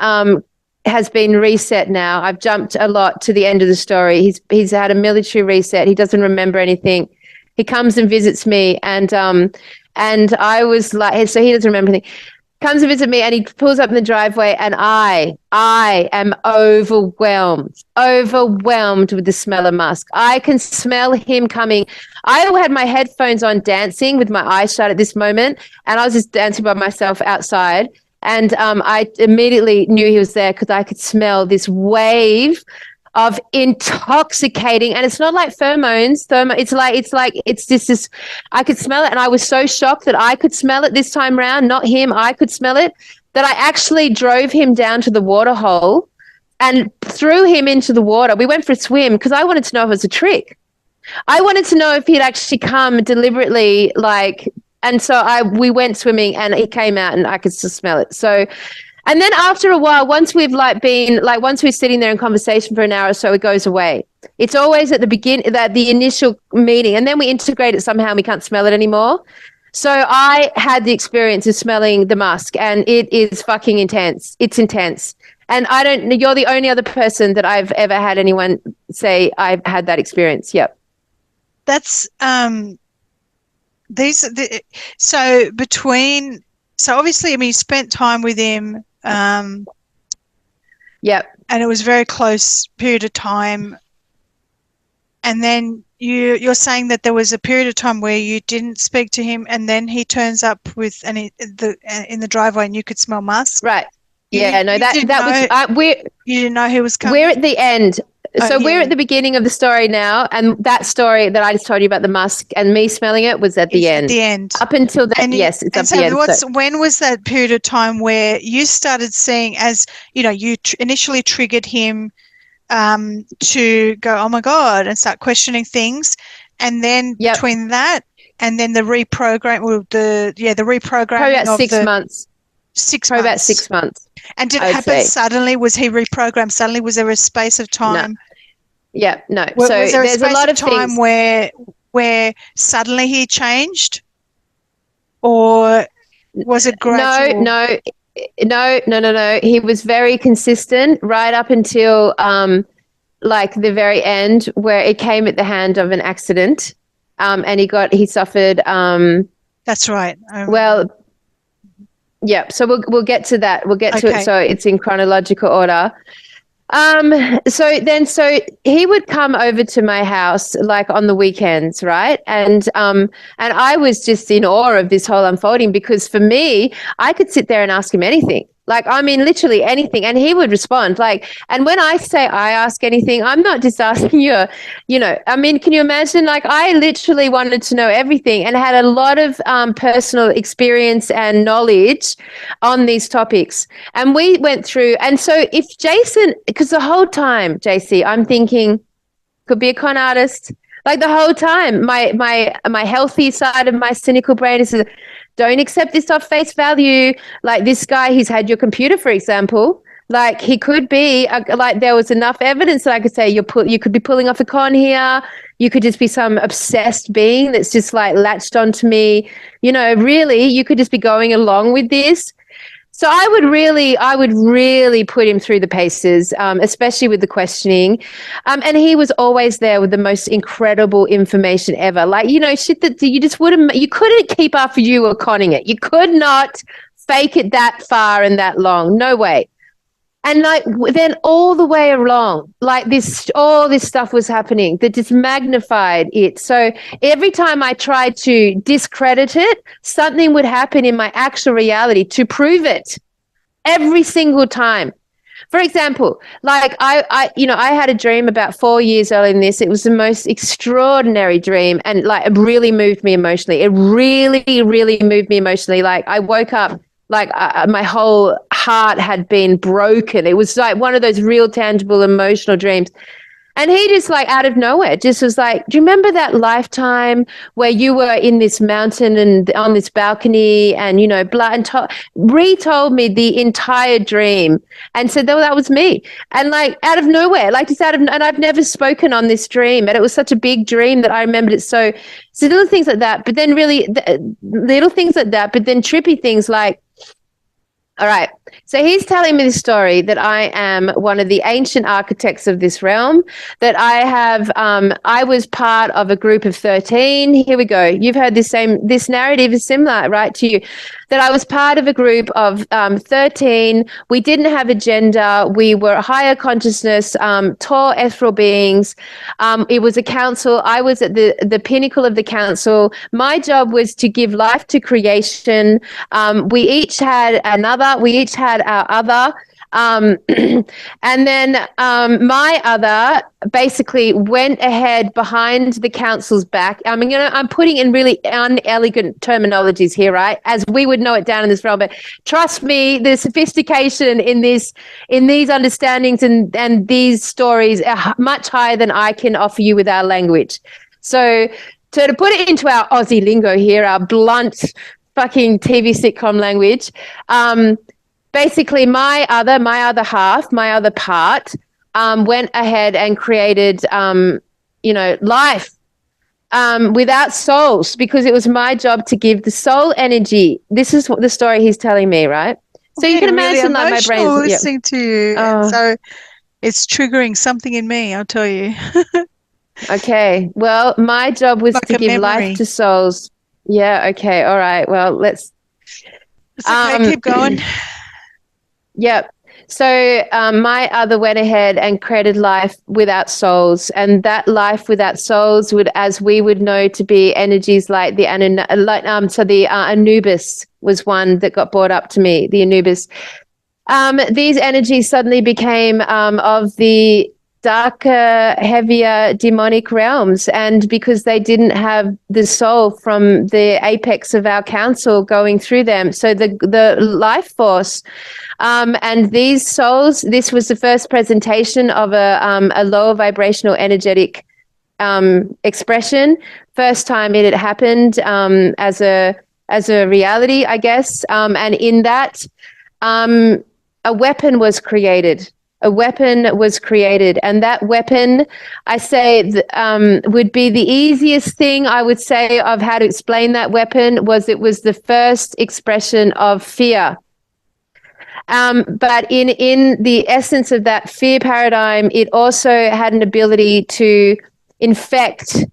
S2: has been reset now. I've jumped a lot to the end of the story. He's had a military reset. He doesn't remember anything. He comes and visits me, and I was like, so he doesn't remember anything. Comes and visits me, and he pulls up in the driveway, and I am overwhelmed with the smell of musk. I can smell him coming. I had my headphones on, dancing with my eyes shut at this moment, and I was just dancing by myself outside. And I immediately knew he was there, because I could smell this wave of intoxicating, and it's not like pheromones. It's this. I could smell it, and I was so shocked that I could smell it this time round, not him. I could smell it, that I actually drove him down to the water hole and threw him into the water. We went for a swim because I wanted to know if it was a trick. I wanted to know if he'd actually come deliberately, like. And so we went swimming, and he came out, and I could still smell it. So And then after a while, once we're sitting there in conversation for an hour or so, it goes away. It's always at the beginning, that the initial meeting, and then we integrate it somehow and we can't smell it anymore. So I had the experience of smelling the musk, and it is fucking intense. It's intense. And you're the only other person that I've ever had anyone say I've had that experience. Yep.
S1: That's, so obviously, I mean, you spent time with him.
S2: Yep.
S1: And it was a very close period of time. And then you're saying that there was a period of time where you didn't speak to him, and then he turns up in the driveway, and you could smell musk.
S2: Right. Yeah. You
S1: didn't know he was coming.
S2: We're at the end. We're at the beginning of the story now, and that story that I just told you about the musk and me smelling it was at the end.
S1: At the end.
S2: Up until then, yes, it's up the end.
S1: When was that period of time where you started seeing, as you know, you initially triggered him to go, oh my God, and start questioning things, and then between that and then the reprogramming, the reprogramming
S2: probably about 6 months.
S1: 6
S2: Probably
S1: months.
S2: about 6 months.
S1: And did it happen suddenly? Was he reprogrammed suddenly? Was there a space of time?
S2: No. Yeah, no.
S1: Was there there's a lot of time where suddenly he changed, or was it gradual?
S2: No. He was very consistent right up until like the very end, where it came at the hand of an accident, and he suffered.
S1: That's right.
S2: Yeah, so we'll get to that. We'll get to it. So it's in chronological order. So he would come over to my house like on the weekends, right? And I was just in awe of this whole unfolding, because for me, I could sit there and ask him anything. Like, I mean, literally anything. And he would respond. Like, and when I say I ask anything, I'm not just asking you, I mean, can you imagine? Like, I literally wanted to know everything and had a lot of personal experience and knowledge on these topics. And we went through. And so if Jason, because the whole time, JC, I'm thinking, could be a con artist. Like the whole time, my healthy side of my cynical brain is, don't accept this off face value. Like this guy, he's had your computer, for example. Like he could be, like there was enough evidence that I could say you could be pulling off a con here. You could just be some obsessed being that's just like latched onto me. Really, you could just be going along with this. So I would really put him through the paces, especially with the questioning. And he was always there with the most incredible information ever. Like, shit that you couldn't keep after you were conning it. You could not fake it that far and that long. No way. And like then all the way along, like all this stuff was happening that just magnified it. So every time I tried to discredit it, something would happen in my actual reality to prove it. Every single time. For example, like I had a dream about 4 years earlier in this. It was the most extraordinary dream, and like it really moved me emotionally. It really, really moved me emotionally. Like I woke up. Like my whole heart had been broken. It was like one of those real tangible emotional dreams. And he just like out of nowhere just was like, do you remember that lifetime where you were in this mountain and on this balcony and, retold me the entire dream and said, oh, that was me. And like out of nowhere, like just and I've never spoken on this dream. And it was such a big dream that I remembered it. So little things like that, but then little things like that, but then trippy things like, all right. So he's telling me the story that I am one of the ancient architects of this realm, that I was part of a group of 13. Here we go. You've heard this narrative is similar, right, to you, that I was part of a group of 13. We didn't have a gender. We were higher consciousness, tall ethereal beings. It was a council. I was at the pinnacle of the council. My job was to give life to creation. We each had our other. And then my other basically went ahead behind the council's back. I mean, I'm putting in really unelegant terminologies here, right? As we would know it down in this realm. But trust me, the sophistication in these understandings and these stories are much higher than I can offer you with our language. So to put it into our Aussie lingo here, our blunt fucking TV sitcom language, basically my other half, my other part, went ahead and created, life without souls, because it was my job to give the soul energy. This is what the story he's telling me, right? So you can imagine,
S1: really
S2: like, my brain is
S1: listening to you. And so it's triggering something in me, I'll tell you.
S2: Okay. Well, my job was
S1: Like
S2: to
S1: a
S2: give
S1: memory.
S2: life to souls. Yeah. Okay. All right. Well, let's.
S1: It's okay, keep going.
S2: Yep. So my other went ahead and created life without souls, and that life without souls would, as we would know, to be energies like the Anubis was one that got brought up to me. The Anubis. These energies suddenly became of the darker, heavier, demonic realms, and because they didn't have the soul from the apex of our council going through them, so the life force. And these souls, this was the first presentation of a lower vibrational energetic expression. First time it had happened as a reality, I guess. And in that, a weapon was created. And that weapon, I say, would be the easiest thing I would say of how to explain that weapon. Was it was the first expression of fear. But in the essence of that fear paradigm, it also had an ability to infect.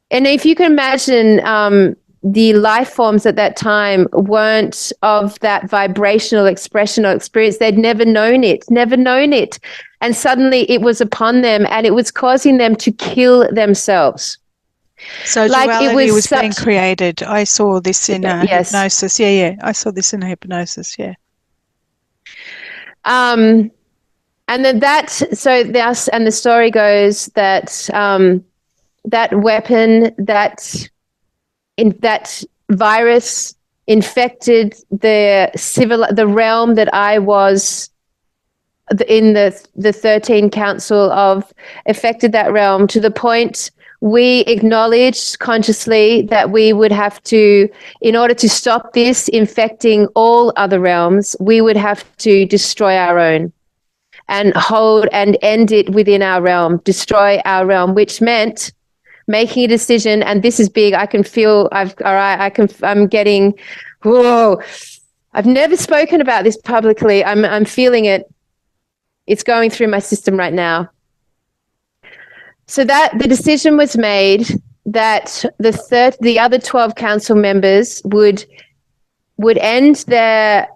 S2: And if you can imagine, the life forms at that time weren't of that vibrational expression or experience. They'd never known it. And suddenly it was upon them, and it was causing them to kill themselves.
S1: So duality was being created. I saw this in hypnosis. Yeah. I saw this in hypnosis. Yeah.
S2: And then the story goes that that weapon, that virus infected the realm that I was in the 13 council of, affected that realm to the point we acknowledged consciously that we would have to, in order to stop this infecting all other realms, we would have to destroy our own and hold and end it within our realm, destroy our realm, which meant making a decision. And this is big. I can feel I'm getting, whoa, I've never spoken about this publicly. I'm feeling it. It's going through my system right now. So that the decision was made that the other 12 council members would end their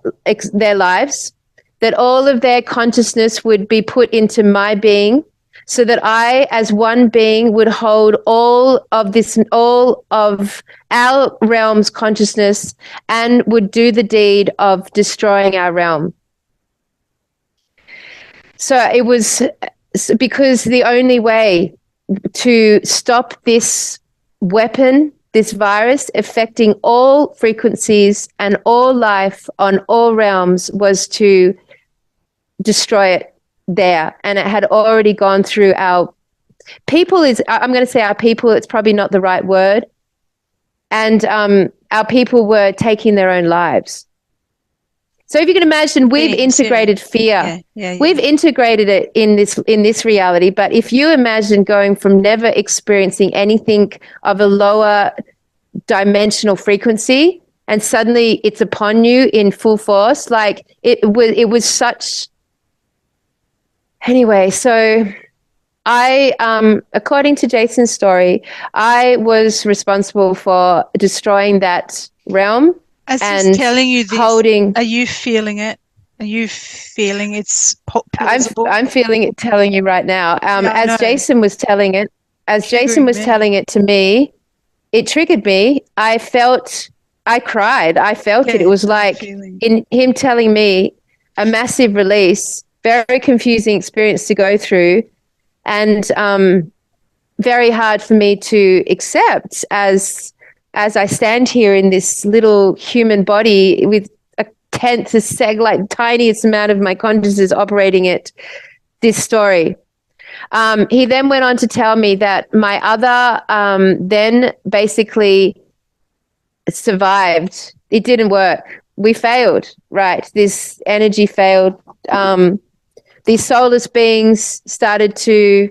S2: lives, that all of their consciousness would be put into my being, so that I, as one being, would hold all of our realm's consciousness and would do the deed of destroying our realm. So it was because the only way to stop this weapon, this virus affecting all frequencies and all life on all realms, was to destroy it there. And it had already gone through our people. I'm going to say our people, it's probably not the right word. And our people were taking their own lives. So if you can imagine, we've integrated fear. Yeah. We've integrated it in this reality. But if you imagine going from never experiencing anything of a lower dimensional frequency, and suddenly it's upon you in full force, like it was such. Anyway, so I, according to Jason's story, I was responsible for destroying that realm.
S1: As he's telling you this, are you feeling it? Are you feeling it's plausible?
S2: I'm feeling it, telling you right now. Jason was telling it, telling it to me, it triggered me. I cried. I felt it. It was like in him telling me, a massive release, very confusing experience to go through, and very hard for me to accept as I stand here in this little human body with a tenth, like tiniest amount of my consciousness operating it, this story. He then went on to tell me that my other then basically survived. It didn't work. we failed, right? This energy failed. These soulless beings started to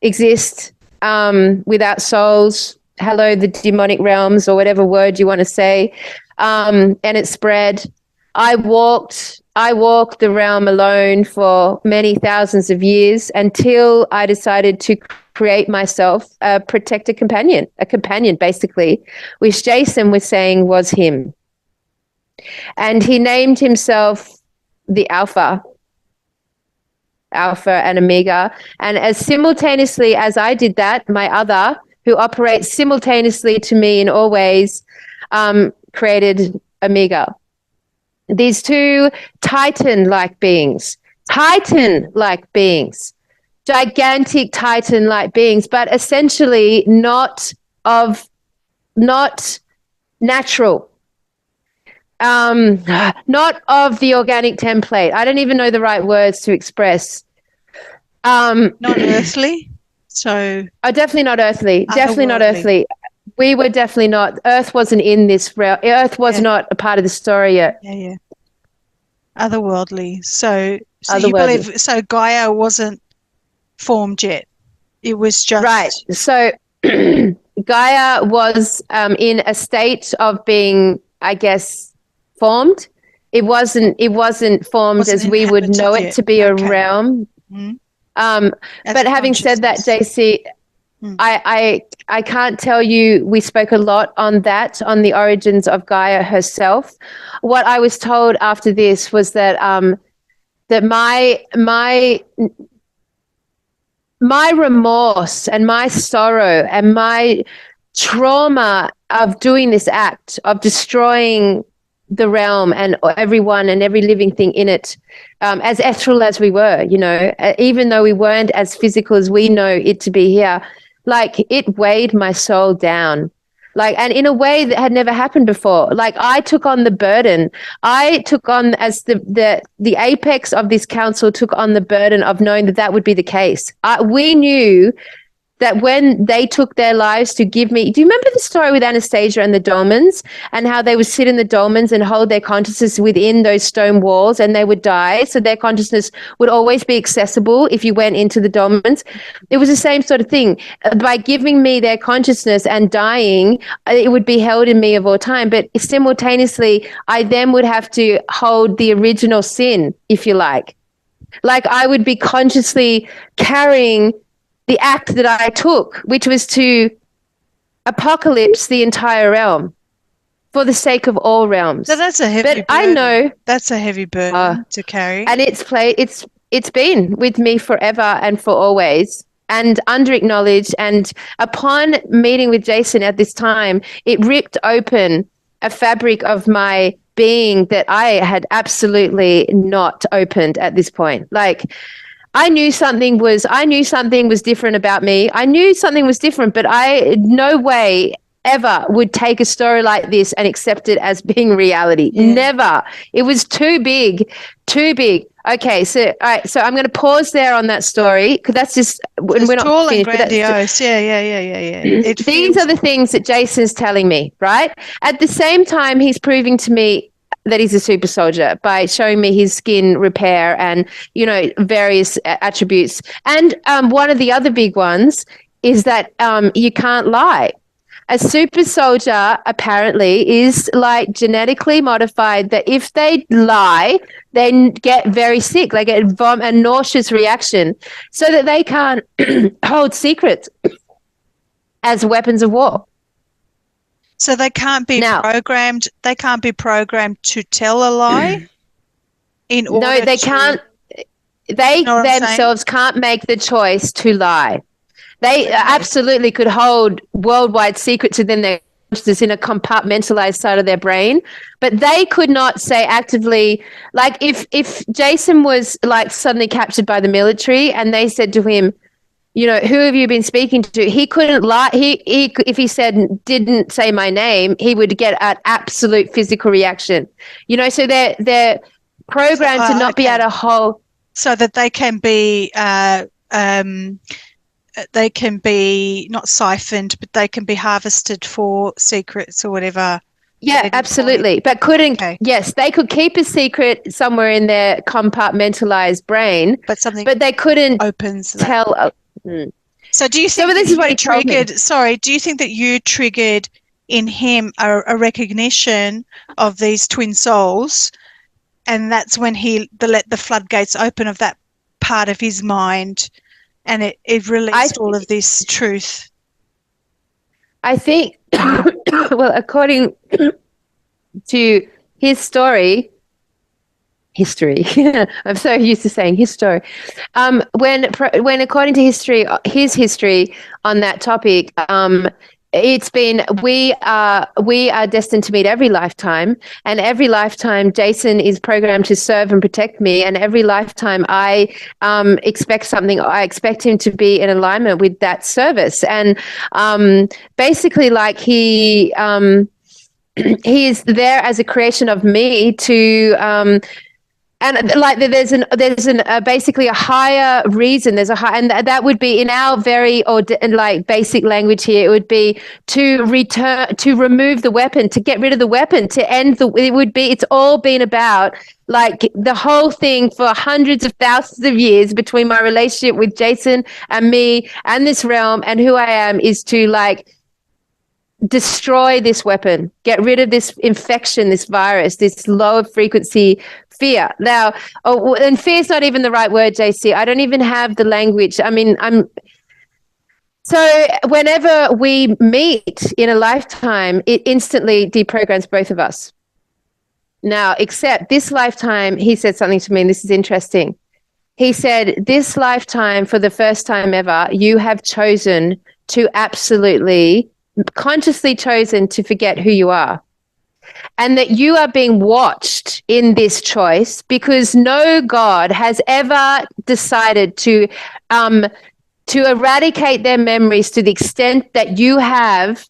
S2: exist without souls. Hello, the demonic realms, or whatever word you want to say. And it spread. I walked the realm alone for many thousands of years until I decided to create myself a protector companion, basically, which Jason was saying was him. And he named himself the Alpha and Omega. And as simultaneously as I did that, my other, who operates simultaneously to me in all ways, created Omega. These two Titan-like beings, gigantic Titan-like beings, but essentially not natural. Not of the organic template. I don't even know the right words to express.
S1: Not earthly. So
S2: definitely not earthly. Definitely not earthly. We were definitely not. Earth wasn't in this realm. Earth was not a part of the story yet.
S1: Yeah. Otherworldly. So
S2: otherworldly.
S1: You believe so Gaia wasn't formed yet. It was just
S2: right. So Gaia was in a state of being, I guess, formed. It wasn't formed as we would know it to be a realm.
S1: Mm-hmm.
S2: But having said that, JC, I can't tell you, we spoke a lot on the origins of Gaia herself. What I was told after this was that that my remorse and my sorrow and my trauma of doing this act of destroying the realm and everyone and every living thing in it, as ethereal as we were, even though we weren't as physical as we know it to be here, like it weighed my soul down, and in a way that had never happened before. Like I took on the burden. I took on, as the apex of this council, took on the burden of knowing that would be the case. We knew that when they took their lives to give me, do you remember the story with Anastasia and the dolmens, and how they would sit in the dolmens and hold their consciousness within those stone walls, and they would die, so their consciousness would always be accessible if you went into the dolmens? It was the same sort of thing. By giving me their consciousness and dying, it would be held in me of all time. But simultaneously, I then would have to hold the original sin, if you like. Like I would be consciously carrying the act that I took, which was to apocalypse the entire realm for the sake of all realms.
S1: So that's a heavy burden.
S2: I know
S1: that's a heavy burden to carry.
S2: And it's been with me forever and for always, and under-acknowledged. And upon meeting with Jason at this time, it ripped open a fabric of my being that I had absolutely not opened at this point. Like, I knew something was different about me. I knew something was different, but I no way ever would take a story like this and accept it as being reality. Yeah. Never. It was too big. Okay, so all right, so I'm going to pause there on that story, because that's just when we're not
S1: tall
S2: finished,
S1: and grandiose. Yeah.
S2: These are the things that Jason's telling me, right? At the same time, he's proving to me that he's a super soldier by showing me his skin repair and, various attributes. And one of the other big ones is that you can't lie. A super soldier apparently is like genetically modified, that if they lie, they get very sick. They get a nauseous reaction, so that they can't hold secrets as weapons of war.
S1: So they can't be programmed. They can't be programmed to tell a lie.
S2: No, they can't. They themselves can't make the choice to lie. They absolutely could hold worldwide secrets within their consciousness in a compartmentalized side of their brain, but they could not say actively, like if Jason was like suddenly captured by the military and they said to him, who have you been speaking to? He couldn't lie. He if he didn't say my name, he would get an absolute physical reaction. So they're programmed to not be able to hold,
S1: so that they can be not siphoned, but they can be harvested for secrets or whatever
S2: Yeah, absolutely. But couldn't,
S1: Okay.
S2: yes, they could keep a secret somewhere in their compartmentalized brain,
S1: But something
S2: but they couldn't
S1: opens that.
S2: tell.
S1: So do you think
S2: So
S1: that
S2: this is what
S1: you
S2: he told me.
S1: do you think that you triggered in him a recognition of these twin souls, and that's when he let the floodgates open of that part of his mind, and it released all of this truth?
S2: I think, well, according to his history, I'm so used to saying his story. When according to his history on that topic, it's been we are destined to meet every lifetime, and every lifetime Jason is programmed to serve and protect me, and every lifetime I expect something. I expect him to be in alignment with that service, and basically, like he is there as a creation of me to and like there's basically a higher reason. There's a high, and that would be in our very like basic language here. It would be to remove the weapon, to get rid of the weapon, to end the. It would be. It's all been about like the whole thing for hundreds of thousands of years between my relationship with Jason and me and this realm and who I am is to like destroy this weapon, get rid of this infection, this virus, this lower frequency fear. Now, and fear is not even the right word, JC. I don't even have the language. I mean, so whenever we meet in a lifetime, it instantly deprograms both of us. Now, except this lifetime, he said something to me, and this is interesting. He said, this lifetime, for the first time ever, you have chosen to consciously chosen to forget who you are, and that you are being watched in this choice because no God has ever decided to eradicate their memories to the extent that you have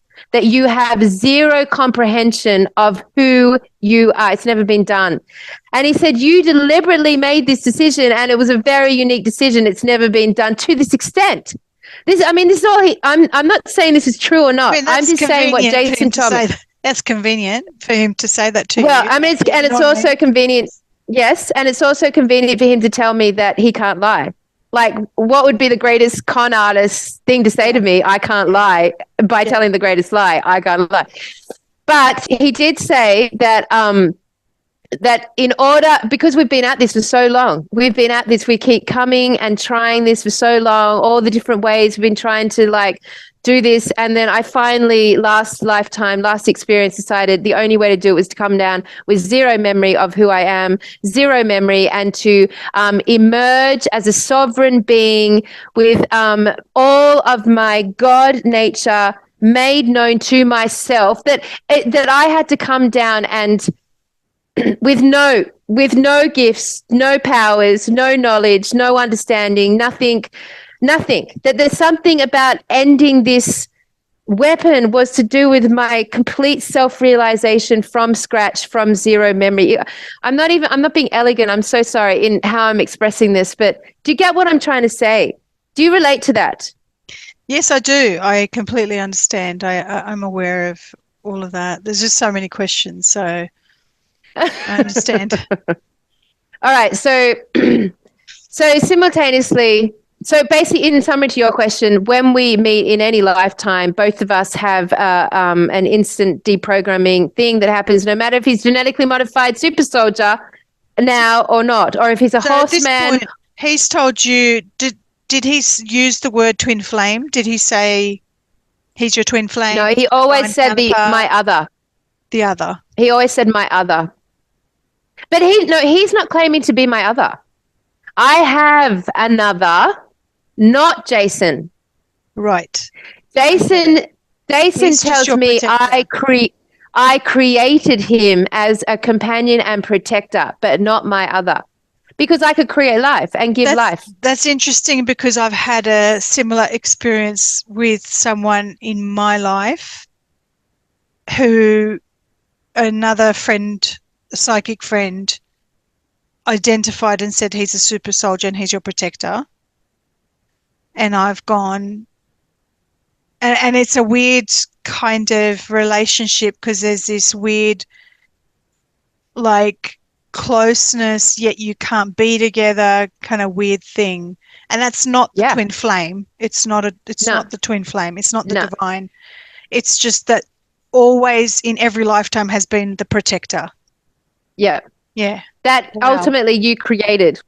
S2: zero comprehension of who you are. It's never been done. And he said, you deliberately made this decision, and it was a very unique decision. It's never been done to this extent. This is all. I'm not saying this is true or not. I'm just saying what Jason told me.
S1: That's convenient for him to say that to you.
S2: Well, I mean, it's also convenient. Yes, and it's also convenient for him to tell me that he can't lie. Like, what would be the greatest con artist thing to say to me? I can't lie by telling the greatest lie. I can't lie. But he did say that that in order, because we've been at this for so long, we keep coming and trying this for so long, all the different ways we've been trying to like do this. And then I finally last experience decided the only way to do it was to come down with zero memory of who I am, zero memory, and to emerge as a sovereign being with all of my God nature made known to myself, that I had to come down and with no gifts, no powers, no knowledge, no understanding, nothing, that there's something about ending this weapon was to do with my complete self-realization from scratch, from zero memory. I'm not being elegant. I'm so sorry in how I'm expressing this, but do you get what I'm trying to say? Do you relate to that?
S1: Yes, I do. I completely understand. I'm aware of all of that. There's just so many questions, so I understand.
S2: All right. So simultaneously, so basically, in summary to your question, when we meet in any lifetime, both of us have an instant deprogramming thing that happens, no matter if he's genetically modified super soldier now or not, or if he's a horseman. At this point,
S1: he's told you, did he use the word twin flame? Did he say he's your twin flame?
S2: No, he always said my other.
S1: The other.
S2: He always said my other. But he's not claiming to be my other. I have another, not Jason.
S1: Right.
S2: Jason tells me I created him as a companion and protector, but not my other. Because I could create life and give life.
S1: That's interesting, because I've had a similar experience with someone in my life who another friend, a psychic friend, identified and said he's a super soldier and he's your protector. And I've gone, And it's a weird kind of relationship because there's this weird, like, closeness, yet you can't be together kind of weird thing. And that's not the twin flame. It's not the twin flame. It's not the divine. It's just that always in every lifetime has been the protector.
S2: Yeah.
S1: Yeah.
S2: That ultimately you created.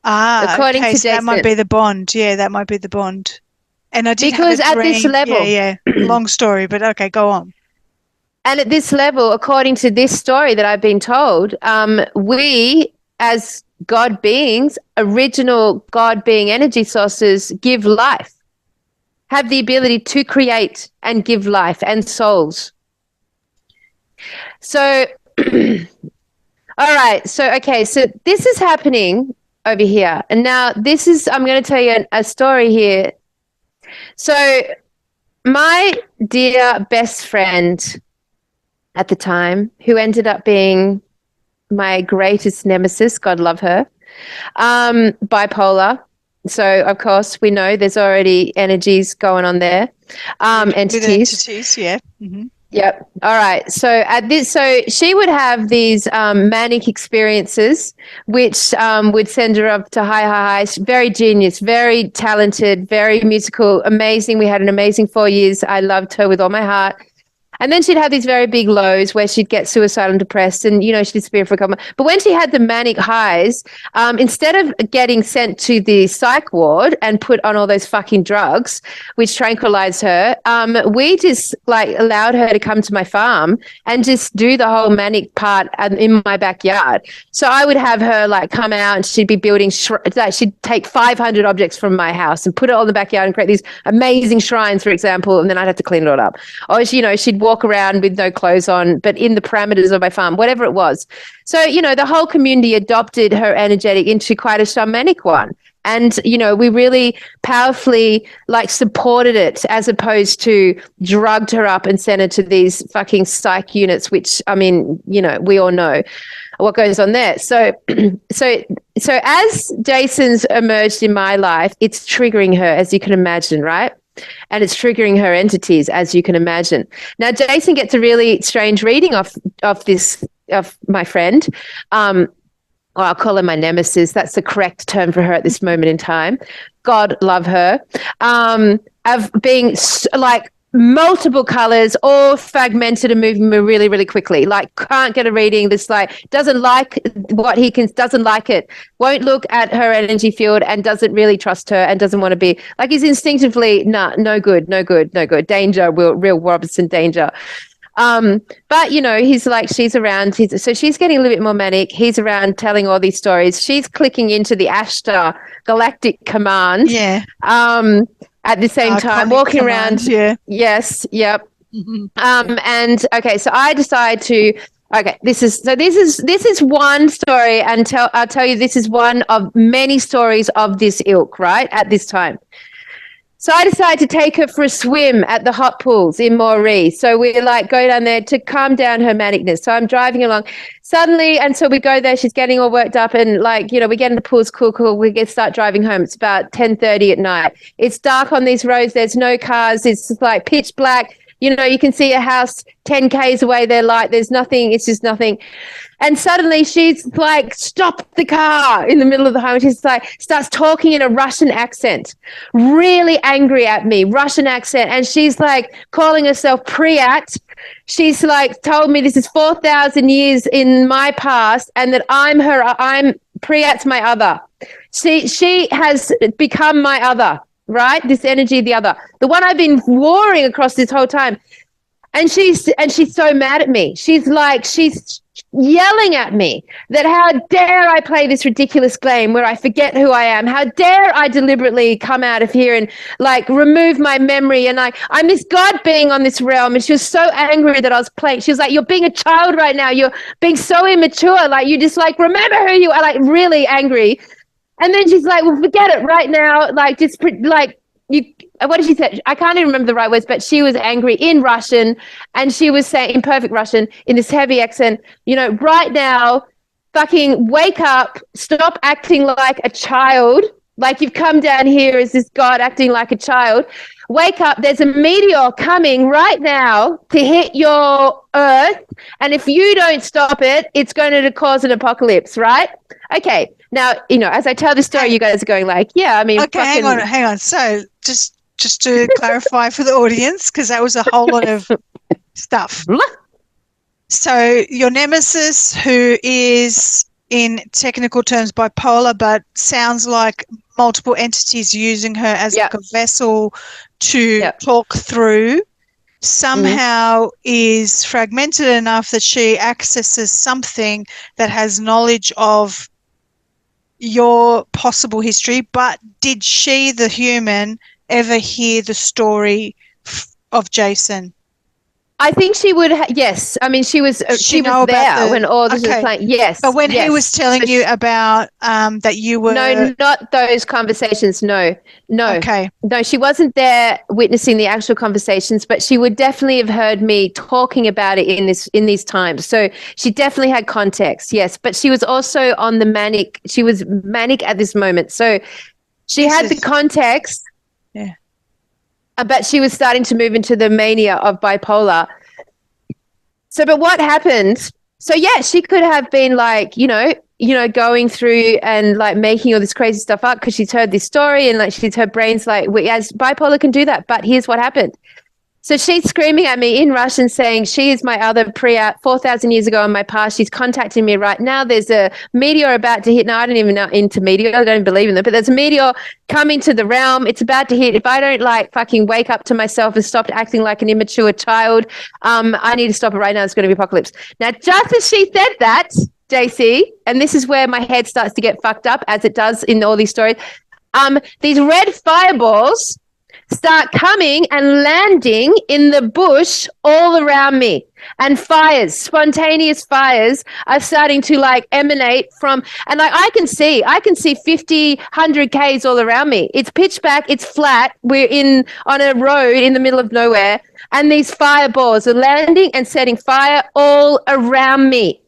S1: According to Jason. That might be the bond. Yeah, that might be the bond. And I did
S2: because
S1: have a dream.
S2: At this level.
S1: Yeah. Long story, but okay, go on.
S2: And at this level, according to this story that I've been told, we as God beings, original God being energy sources, give life, have the ability to create and give life and souls. So, all right. So, okay. So this is happening over here. And now I'm going to tell you a story here. So my dear best friend at the time, who ended up being my greatest nemesis, God love her, bipolar. So, of course, we know there's already energies going on there. Entities.
S1: Yeah. Mm-hmm.
S2: Yep. All right. So she would have these manic experiences, which would send her up to high highs. Very genius, very talented, very musical, amazing. We had an amazing 4 years. I loved her with all my heart. And then she'd have these very big lows where she'd get suicidal and depressed and, she'd disappear for a couple of months. But when she had the manic highs, instead of getting sent to the psych ward and put on all those fucking drugs, which tranquilized her, we just allowed her to come to my farm and just do the whole manic part in my backyard. So I would have her come out and she'd be building, she'd take 500 objects from my house and put it all in the backyard and create these amazing shrines, for example, and then I'd have to clean it all up. Or, she'd walk around with no clothes on, but in the parameters of my farm, whatever it was. So, the whole community adopted her energetic into quite a shamanic one. And, we really powerfully supported it as opposed to drugged her up and sent her to these fucking psych units, which, we all know what goes on there. So as Jason's emerged in my life, it's triggering her, as you can imagine, right? And it's triggering her entities, as you can imagine. Now, Jason gets a really strange reading of my friend. Or I'll call her my nemesis. That's the correct term for her at this moment in time. God love her. Of being multiple colors, all fragmented and moving really, really quickly. Can't get a reading. This doesn't like what he can, doesn't like it. Won't look at her energy field and doesn't really trust her and doesn't want to be he's instinctively no good. Danger, real Robinson danger. But he's she's around. So she's getting a little bit more manic. He's around telling all these stories. She's clicking into the Ashtar Galactic Command.
S1: Yeah.
S2: At the same time, walking around.
S1: Yeah.
S2: Yes. Yep. Mm-hmm. And okay, so I decide to. Okay, this is one story, and I'll tell you this is one of many stories of this ilk. Right at this time. So I decided to take her for a swim at the hot pools in Moree. So we go down there to calm down her manicness. So I'm driving along suddenly. And so we go there. She's getting all worked up and we get in the pools. Cool. We start driving home. It's about 10:30 at night. It's dark on these roads. There's no cars. It's pitch black. You can see a house 10 Ks away. They're light. There's nothing. It's just nothing. And suddenly she's stop the car in the middle of the highway. She's starts talking in a Russian accent, really angry at me, Russian accent. And she's calling herself Priyat. She's told me this is 4,000 years in my past and that I'm Priyat's my other. She has become my other, right? This energy, the other, the one I've been warring across this whole time. And she's so mad at me. She's yelling at me that how dare I play this ridiculous game where I forget who I am? How dare I deliberately come out of here and remove my memory? And I'm this God being on this realm. And she was so angry that I was playing. She was you're being a child right now. You're being so immature. You just remember who you are, really angry. And then she's well, forget it right now. You, what did she say? I can't even remember the right words, but she was angry in Russian and she was saying in perfect Russian in this heavy accent, right now, fucking wake up, stop acting like a child, Like you've come down here as this God acting like a child. Wake up, there's a meteor coming right now to hit your earth. And if you don't stop it, it's going to cause an apocalypse, right? Okay. Now, as I tell this story, you guys are going like, yeah, I mean.
S1: Okay, hang on. So just to clarify for the audience, because that was a whole lot of stuff. So your nemesis, who is in technical terms bipolar, but sounds like multiple entities using her as like a vessel to talk through, somehow is fragmented enough that she accesses something that has knowledge of your possible history. But did she, the human, ever hear the story of Jason?
S2: I think she would. Yes, I mean she was there when all this was playing. Yes,
S1: but when he was telling you about that you were
S2: not those conversations. No.
S1: Okay.
S2: No, she wasn't there witnessing the actual conversations, but she would definitely have heard me talking about it in these times. So she definitely had context. Yes, but she was also on the manic. She was manic at this moment, so she had the context.
S1: Yeah.
S2: But she was starting to move into the mania of bipolar. So, but what happened? So, yeah, she could have been like, going through and like making all this crazy stuff up because she's heard this story and like her brain's like, as bipolar can do that. But here's what happened. So she's screaming at me in Russian saying she is my other Priya 4,000 years ago in my past. She's contacting me right now. There's a meteor about to hit. Now, I don't even know into meteor. I don't believe in them. But there's a meteor coming to the realm. It's about to hit. If I don't like fucking wake up to myself and stop acting like an immature child, I need to stop it right now. It's going to be apocalypse. Now, just as she said that, JC, and this is where my head starts to get fucked up as it does in all these stories, these red fireballs start coming and landing in the bush all around me. And fires, spontaneous fires are starting to like emanate from, and like I can see 50, 100 Ks all around me. It's pitch black, it's flat. We're on a road in the middle of nowhere. And these fireballs are landing and setting fire all around me.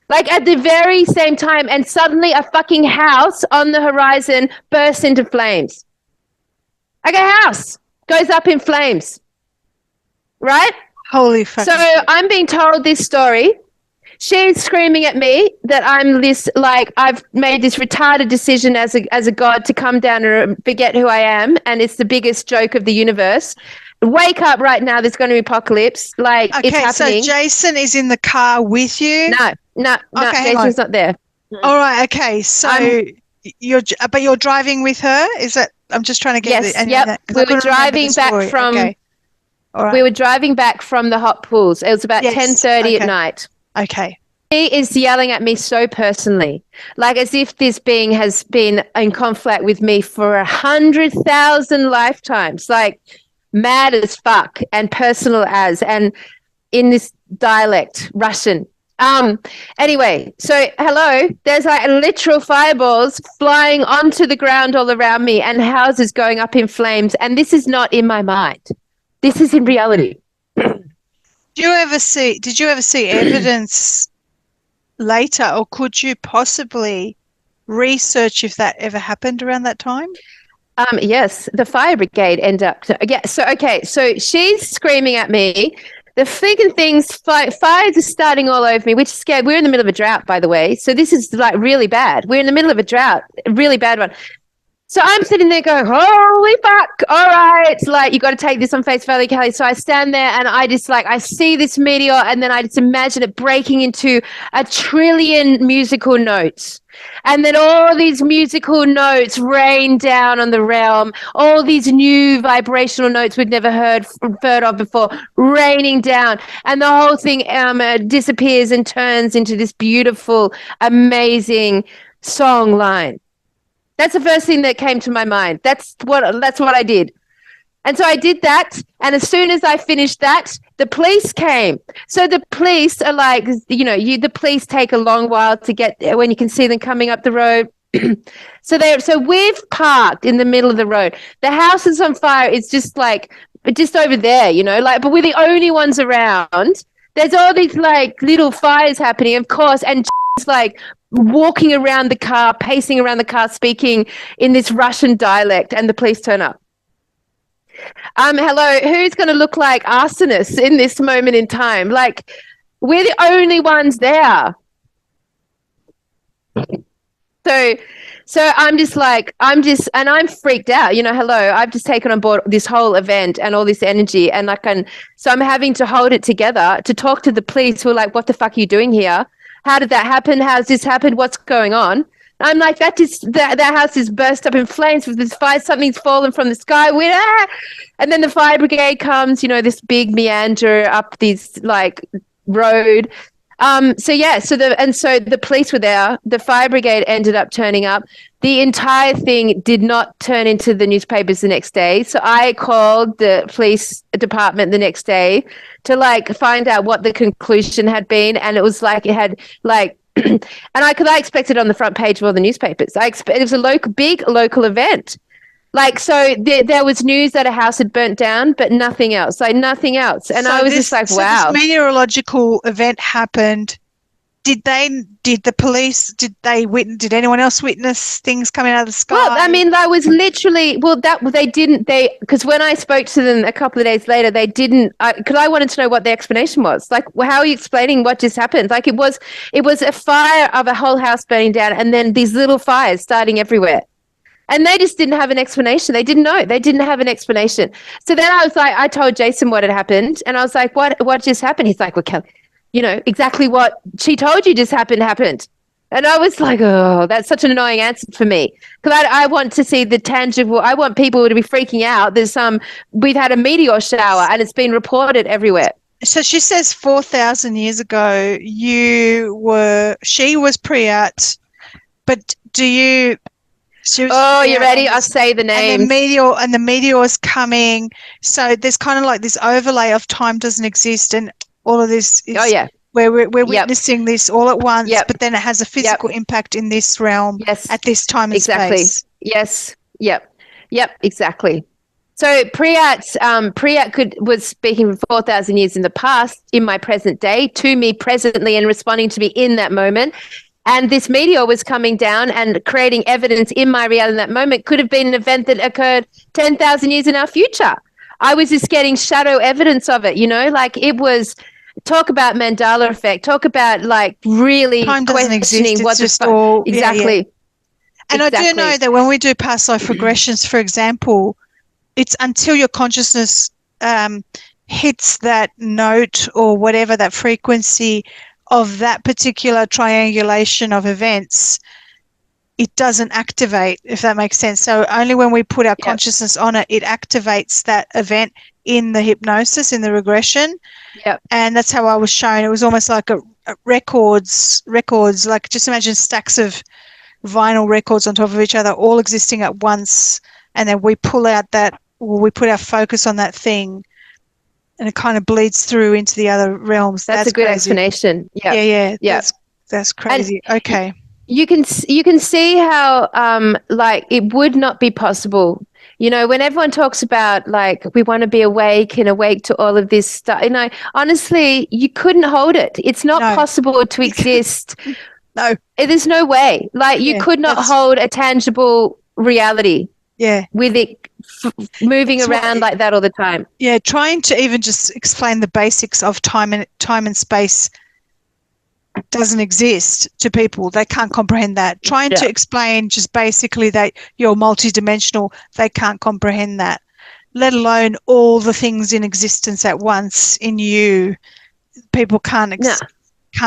S2: Like at the very same time. And suddenly a fucking house on the horizon bursts into flames. Like a house goes up in flames, right?
S1: Holy fuck.
S2: So I'm being told this story. She's screaming at me that I'm this, like, I've made this retarded decision as a god to come down and forget who I am, and it's the biggest joke of the universe. Wake up right now, there's going to be apocalypse. Like, it's happening.
S1: So Jason is in the car with you?
S2: No, Jason's not there.
S1: All right, okay. So you're driving with her? Is that... I'm just trying to get
S2: it. Yes, we were driving back from.
S1: Okay. All right.
S2: We were driving back from the hot pools. It was about 10:30 at night.
S1: Okay.
S2: He is yelling at me so personally, like as if this being has been in conflict with me for 100,000 lifetimes, like mad as fuck and personal as, and in this dialect, Russian. Anyway, so hello, there's like literal fireballs flying onto the ground all around me and houses going up in flames. And this is not in my mind. This is in reality.
S1: Did you ever see evidence later, or could you possibly research if that ever happened around that time?
S2: Yes, the fire brigade end up. So she's screaming at me. The freaking fires are starting all over me, which is scary. We're in the middle of a drought, by the way. So this is like really bad. We're in the middle of a drought, a really bad one. So I'm sitting there going, holy fuck. All right. Like, you got to take this on face value, Kelly. So I stand there and I just like, I see this meteor and then I just imagine it breaking into 1 trillion musical notes. And then all these musical notes rain down on the realm, all these new vibrational notes we'd never heard of before, raining down. And the whole thing disappears and turns into this beautiful, amazing song line. That's the first thing that came to my mind. That's what I did. And so I did that. And as soon as I finished that, the police came. So the police are like, the police take a long while to get there when you can see them coming up the road. So we've parked in the middle of the road. The house is on fire. It's just over there, but we're the only ones around. There's all these like little fires happening, of course. And like walking around the car, pacing around the car, speaking in this Russian dialect, and the police turn up. Hello, who's going to look like arsonists in this moment in time? Like, we're the only ones there. So I'm freaked out. Hello, I've just taken on board this whole event and all this energy, and so I'm having to hold it together to talk to the police who are like, "What the fuck are you doing here? How did that happen? How's this happened? What's going on?" I'm like, that house is burst up in flames with this fire. Something's fallen from the sky. And then the fire brigade comes. This big meander up this road. So the police were there. The fire brigade ended up turning up. The entire thing did not turn into the newspapers the next day. So I called the police department the next day to find out what the conclusion had been. And it was and I expected on the front page of all the newspapers. It was a big local event. So there was news that a house had burnt down, but nothing else. Nothing else. And I was wow.
S1: This meteorological event happened. Did the police, did anyone else witness things coming out of the sky?
S2: Well, that was literally, because when I spoke to them a couple of days later, they didn't, because I wanted to know what the explanation was. How are you explaining what just happened? It was a fire of a whole house burning down, and then these little fires starting everywhere. And they just didn't have an explanation. They didn't know. They didn't have an explanation. So then I told Jason what had happened. And I was like, what just happened? He's like, well, Kelly, exactly what she told you just happened. And I was like, oh, that's such an annoying answer for me. Because I want to see the tangible. I want people to be freaking out. We've had a meteor shower and it's been reported everywhere.
S1: So she says 4,000 years ago, she was Priyat, but do you...
S2: you ready? I'll say the names.
S1: And the meteor's coming. So there's kind of this overlay of time doesn't exist, and all of this is where we're witnessing this all at once, but then it has a physical impact in this realm at this time and space.
S2: Yes. Yep, exactly. So Priyat was speaking for 4,000 years in the past, in my present day, to me presently, and responding to me in that moment. And this meteor was coming down and creating evidence in my reality in that moment. Could have been an event that occurred 10,000 years in our future. I was just getting shadow evidence of it, it was, talk about Mandela effect, talk about really
S1: time doesn't
S2: questioning
S1: exist.
S2: what
S1: it's just all
S2: exactly.
S1: Yeah. And exactly. I do know that when we do past life regressions, for example, it's until your consciousness hits that note or whatever, that frequency of that particular triangulation of events, it doesn't activate, if that makes sense. So only when we put our consciousness on it, it activates that event in the hypnosis, in the regression.
S2: Yep.
S1: And that's how I was shown. It was almost like a records, like just imagine stacks of vinyl records on top of each other, all existing at once. And then we pull out we put our focus on that thing, and it kind of bleeds through into the other realms.
S2: That's a good
S1: crazy.
S2: Explanation.
S1: Yeah. That's crazy. And okay.
S2: You can see how it would not be possible. When everyone talks about we want to be awake and awake to all of this stuff, honestly, you couldn't hold it. It's not possible to exist.
S1: No.
S2: There's no way. You could not hold a tangible reality.
S1: Yeah.
S2: With it moving around like that all the time.
S1: Yeah, trying to even just explain the basics of time and space doesn't exist to people. They can't comprehend that. Trying to explain just basically that you're multidimensional, they can't comprehend that, let alone all the things in existence at once in you. People can't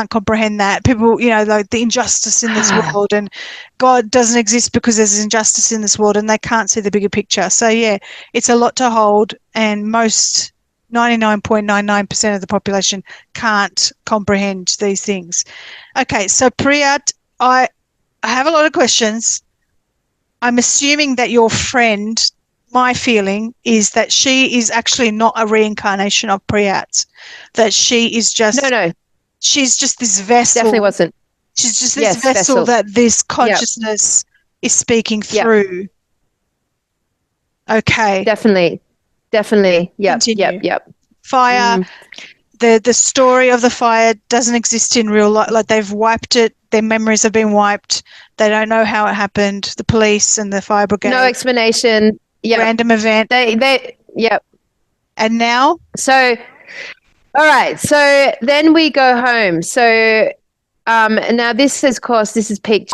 S1: comprehend that. People, the injustice in this world, and God doesn't exist because there's injustice in this world, and they can't see the bigger picture. So yeah, it's a lot to hold, and most 99.99% of the population can't comprehend these things. Okay, so Priyat, I have a lot of questions. I'm assuming that your friend, my feeling is that she is actually not a reincarnation of Priyat, that she is just
S2: no.
S1: She's just this vessel.
S2: Definitely wasn't.
S1: She's just this vessel that this consciousness is speaking through. Okay.
S2: Definitely. Yep.
S1: Fire. the story of the fire doesn't exist in real life. Like they've wiped it. Their memories have been wiped. They don't know how it happened. The police and the fire brigade.
S2: No explanation. Yeah.
S1: Random event.
S2: Yep.
S1: And now?
S2: So, all right. So then we go home. So now this is, of course, this is peak.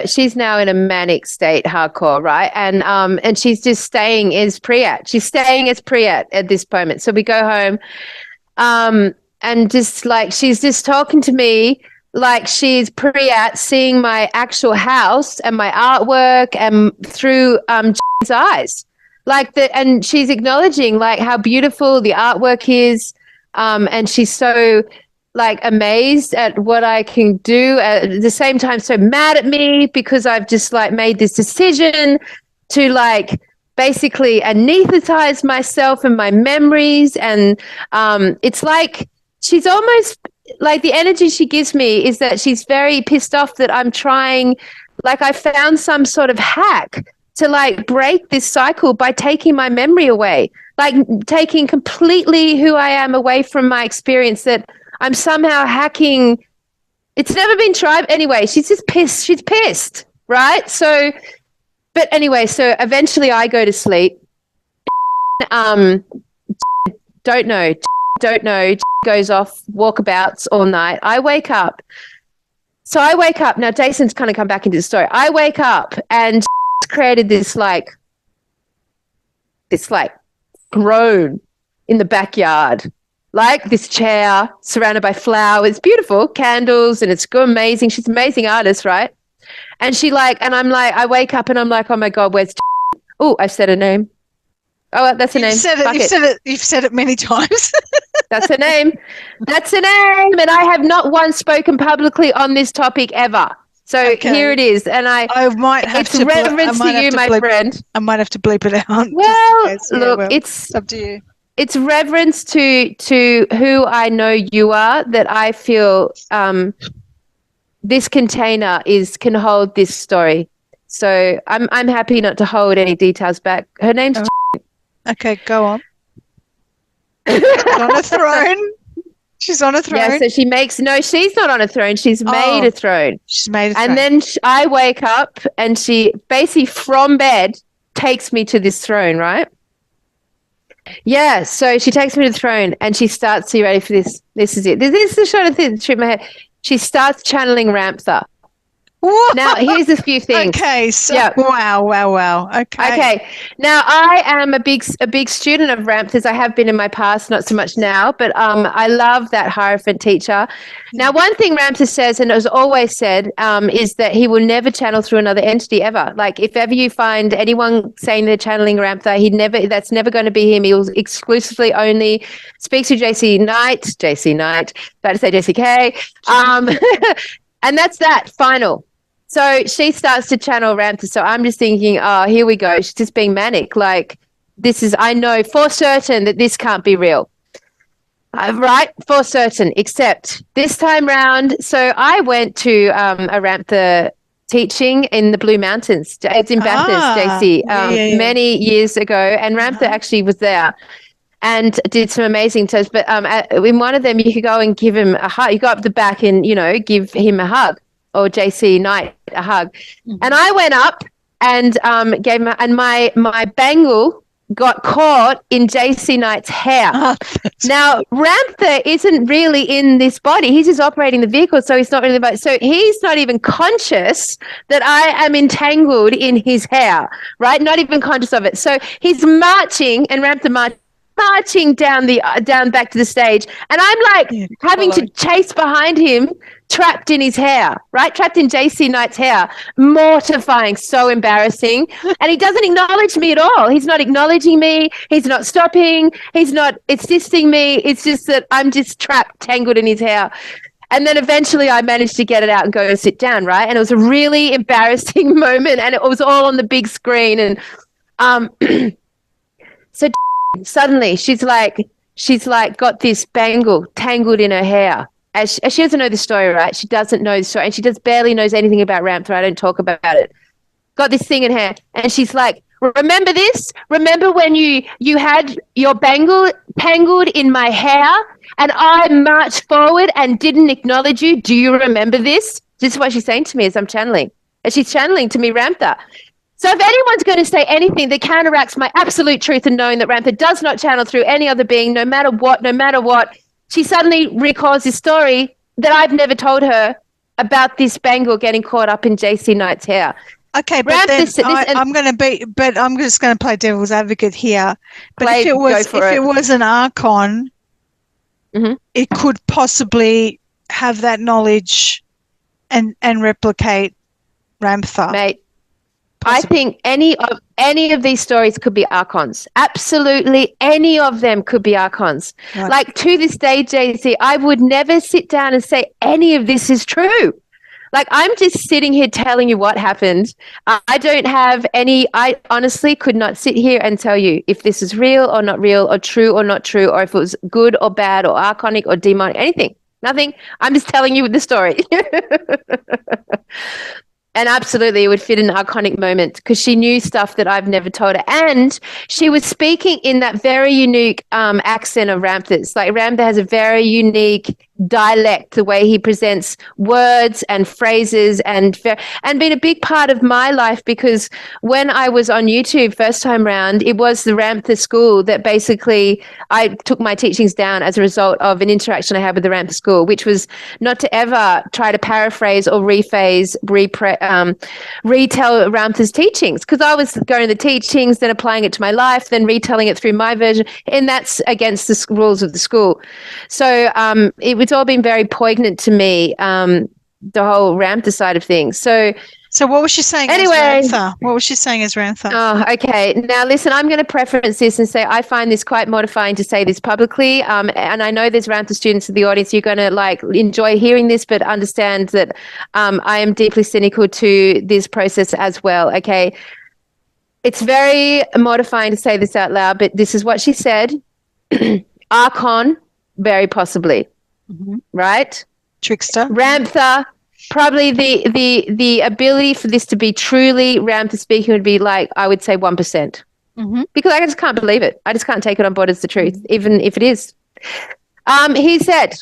S2: She's now in a manic state, hardcore, right? And she's just staying as Priyat. She's staying as Priyat at this moment. So we go home. And just like she's just talking to me like she's Priyat, seeing my actual house and my artwork and through Jane's eyes, and she's acknowledging like how beautiful the artwork is, and she's so like amazed at what I can do. At the same time, so mad at me because I've just like made this decision to like basically anesthetize myself and my memories. And it's like she's almost like the energy she gives me is that she's very pissed off that I'm trying, like I found some sort of hack to like break this cycle by taking my memory away, like taking completely who I am away from my experience, that I'm somehow hacking. It's never been tried. Anyway, she's just pissed. She's pissed, right? So, but anyway, so eventually I go to sleep. Don't know, goes off walkabouts all night. I wake up. So I wake up. Now, Jason's kind of come back into the story. I wake up and created this throne in the backyard, like this chair surrounded by flowers, beautiful candles, and it's amazing. She's an amazing artist, right? And I wake up and I'm like, oh my God, where's oh, I've said her name. Oh, that's her name.
S1: You've said it many times.
S2: That's her name. That's her name. And I have not once spoken publicly on this topic ever. So here it is. And I might have
S1: it's
S2: to reverence to you, my friend.
S1: I might have to bleep it out.
S2: Well, look, it's up to you. It's reverence to who I know you are, that I feel this container can hold this story. So I'm happy not to hold any details back. Her name's
S1: Okay, go on. She's on a throne. She's on a throne.
S2: Yeah, so she's not on a throne. She's made a throne.
S1: She's made a throne.
S2: And then I wake up and she basically from bed takes me to this throne, right? Yeah, so she takes me to the throne and she starts, are you ready for this? This is it. This is the sort of thing that tripped my head. She starts channeling Ramtha.
S1: What?
S2: Now, here's a few things.
S1: Okay, so wow.
S2: Okay. Now, I am a big student of Ramtha's. I have been in my past, not so much now, but I love that Hierophant teacher. Now, one thing Ramtha says, and has always said, is that he will never channel through another entity ever. Like, if ever you find anyone saying they're channeling Ramtha, that's never going to be him. He will exclusively only speak to JC Knight, about to say JCK, and that's that, final. So she starts to channel Ramtha. So I'm just thinking, oh, here we go. She's just being manic. Like, I know for certain that this can't be real. Right? For certain. Except this time round, so I went to a Ramtha teaching in the Blue Mountains. It's in Bathurst, JC, many years ago. And Ramtha actually was there and did some amazing tests. But in one of them, you could go and give him a hug. You go up the back and, give him a hug. Or JC Knight a hug. Mm-hmm. And I went up and gave him, and my bangle got caught in JC Knight's hair. Now, Ramtha isn't really in this body. He's just operating the vehicle, so he's not really so he's not even conscious that I am entangled in his hair, right? Not even conscious of it. So he's marching, and Ramtha marching down back to the stage, and I'm like having to chase behind him, trapped in his hair, right? Trapped in JC Knight's hair. Mortifying, so embarrassing. And he doesn't acknowledge me at all. He's not acknowledging me. He's not stopping. He's not assisting me. It's just that I'm just trapped, tangled in his hair. And then eventually I managed to get it out and go and sit down, right? And it was a really embarrassing moment, and it was all on the big screen. And so suddenly she's like got this bangle tangled in her hair. As she doesn't know the story, right? She doesn't know the story, and she just barely knows anything about Ramtha. I don't talk about it. Got this thing in her, and she's like, Remember this? Remember when you had your bangle tangled in my hair and I marched forward and didn't acknowledge you? Do you remember this? This is what she's saying to me as I'm channeling. As she's channeling to me, Ramtha. So if anyone's going to say anything that counteracts my absolute truth and knowing that Ramtha does not channel through any other being, no matter what, she suddenly recalls this story that I've never told her about this bangle getting caught up in JC Knight's hair.
S1: Okay, but I'm just going to play devil's advocate here. But if it was an archon, it could possibly have that knowledge and replicate Ramtha.
S2: Mate, possibly. I think any of these stories could be archons. Absolutely, any of them could be archons. Right. Like to this day, JC, I would never sit down and say any of this is true. Like, I'm just sitting here telling you what happened. I honestly could not sit here and tell you if this is real or not real or true or not true, or if it was good or bad or archonic or demonic, anything. Nothing. I'm just telling you the story. And absolutely, it would fit an iconic moment because she knew stuff that I've never told her. And she was speaking in that very unique accent of Ramtha's. Like, Ramtha has a very unique dialect, the way he presents words and phrases, and been a big part of my life, because when I was on YouTube first time round, it was the Ramtha school that basically I took my teachings down as a result of an interaction I had with the Ramtha school, which was not to ever try to paraphrase or retell Ramtha's teachings, because I was going to the teachings, then applying it to my life, then retelling it through my version, and that's against the rules of the school. So it's all been very poignant to me, the whole Ramtha side of things. So
S1: what was she saying as Ramtha? What was she saying as Ramtha?
S2: Oh, okay. Now, listen, I'm going to preference this and say I find this quite mortifying to say this publicly. And I know there's Ramtha students in the audience. You're going to enjoy hearing this, but understand that I am deeply cynical to this process as well. Okay. It's very mortifying to say this out loud, but this is what she said. Archon, very possibly. Mm-hmm. Right?
S1: Trickster.
S2: Ramtha. Probably the ability for this to be truly Ramtha speaking would be I would say 1%. Because I just can't believe it. I just can't take it on board as the truth, even if it is. He said,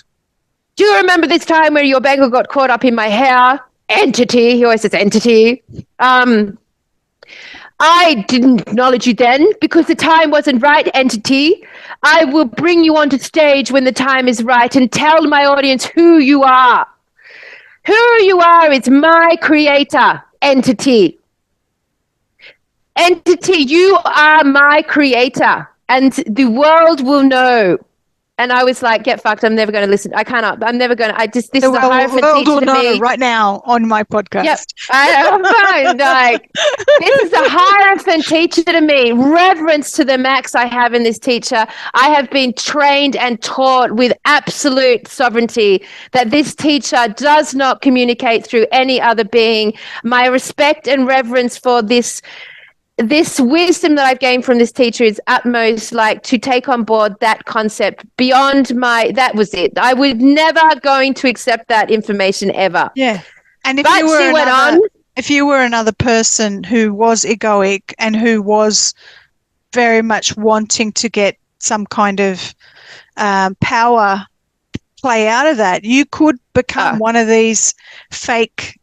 S2: do you remember this time where your bangle got caught up in my hair? Entity. He always says entity. I didn't acknowledge you then because the time wasn't right, entity. I will bring you onto stage when the time is right and tell my audience who you are. Who you are is my creator, entity. Entity, you are my creator, and the world will know. And I was like, get fucked. I'm never going to listen. I cannot. I'm never going to. This is a Hierophant teacher to me.
S1: Right now on my podcast.
S2: Yep. I'm fine. This is a Hierophant teacher to me. Reverence to the max I have in this teacher. I have been trained and taught with absolute sovereignty that this teacher does not communicate through any other being. My respect and reverence for this wisdom that I've gained from this teacher is utmost, to take on board that concept beyond that was it. I would never going to accept that information ever.
S1: Yeah. And if you were another person who was egoic and who was very much wanting to get some kind of power play out of that, you could become one of these fake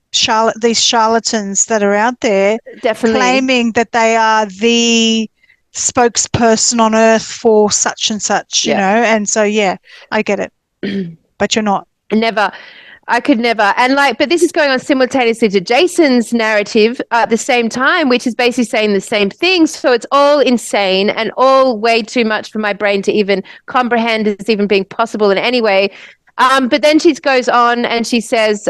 S1: these charlatans that are out there,
S2: definitely
S1: claiming that they are the spokesperson on earth for such and such, you know. And so, I get it, but you're not.
S2: Never. I could never. And but this is going on simultaneously to Jason's narrative at the same time, which is basically saying the same thing. So it's all insane and all way too much for my brain to even comprehend as even being possible in any way. But then she goes on and she says,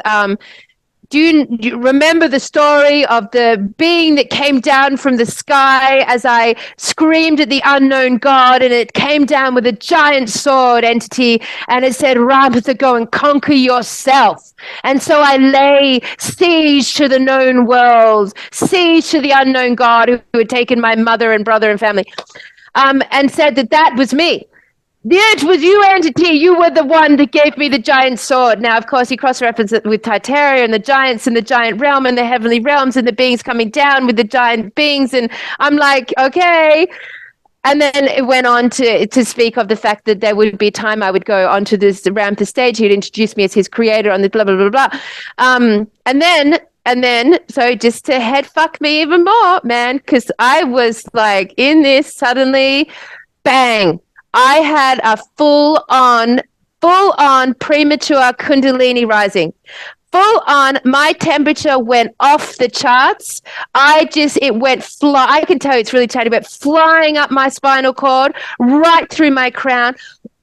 S2: do you remember the story of the being that came down from the sky as I screamed at the unknown God, and it came down with a giant sword, entity, and it said, Ramtha, go and conquer yourself. And so I lay siege to the known world, siege to the unknown God who had taken my mother and brother and family, and said that was me. It was you, entity. You were the one that gave me the giant sword. Now, of course, you cross-reference it with Titaria and the giants and the giant realm and the heavenly realms and the beings coming down with the giant beings. And I'm like, okay. And then it went on to speak of the fact that there would be time I would go onto this around the stage. He'd introduce me as his creator on the blah, blah, blah, blah. And then, so just to head fuck me even more, man, because I was like in this suddenly, bang, I had a full on premature Kundalini rising. Full on, my temperature went off the charts. I can tell you it's really tiny, but flying up my spinal cord, right through my crown,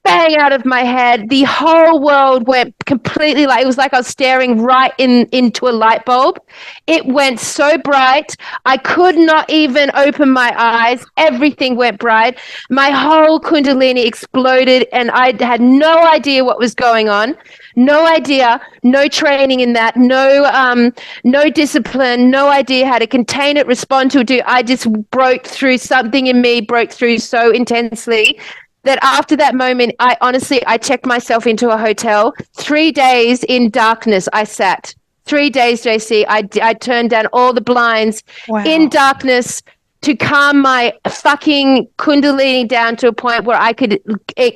S2: bang out of my head. The whole world went completely it was like I was staring right into a light bulb. It went so bright. I could not even open my eyes. Everything went bright. My whole Kundalini exploded and I had no idea what was going on. No idea, no training in that, no discipline, no idea how to contain it, respond to it. I just broke through something in me, broke through so intensely that after that moment, I checked myself into a hotel. 3 days in darkness, I sat. 3 days, JC. I turned down all the blinds in darkness to calm my fucking Kundalini down to a point where I could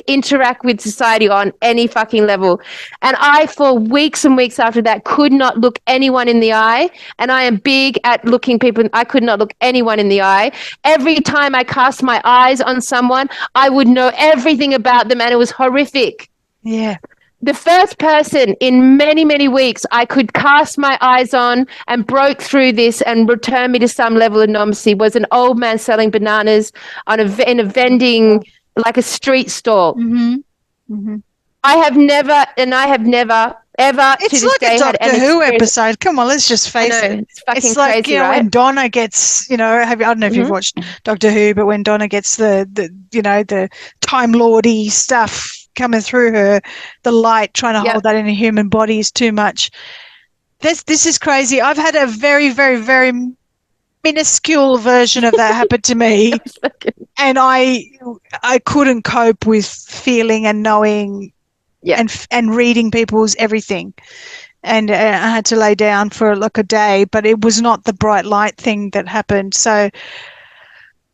S2: interact with society on any fucking level. And I, for weeks and weeks after that, could not look anyone in the eye. And I am big at looking people. I could not look anyone in the eye. Every time I cast my eyes on someone, I would know everything about them. And it was horrific.
S1: Yeah.
S2: The first person in many, many weeks I could cast my eyes on and broke through this and return me to some level of normalcy was an old man selling bananas in a vending, like a street stall.
S1: Mm-hmm. Mm-hmm.
S2: I have never, ever
S1: it's
S2: to this
S1: like
S2: day
S1: a Doctor Who episode. Come on, let's just face it.
S2: It's fucking
S1: it's like,
S2: crazy, right?
S1: when Donna gets, I don't know if you've watched Doctor Who, but when Donna gets the Time Lordy stuff coming through her, the light, trying to hold that in a human body is too much. This is crazy. I've had a very, very, very minuscule version of that happen to me, and I couldn't cope with feeling and knowing and reading people's everything. And I had to lay down for like a day, but it was not the bright light thing that happened. So,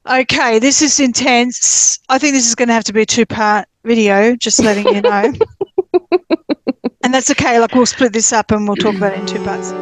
S1: okay, this is intense. I think this is going to have to be a 2-part video, just letting you know. And that's okay. Like, we'll split this up and we'll talk about it in 2 parts.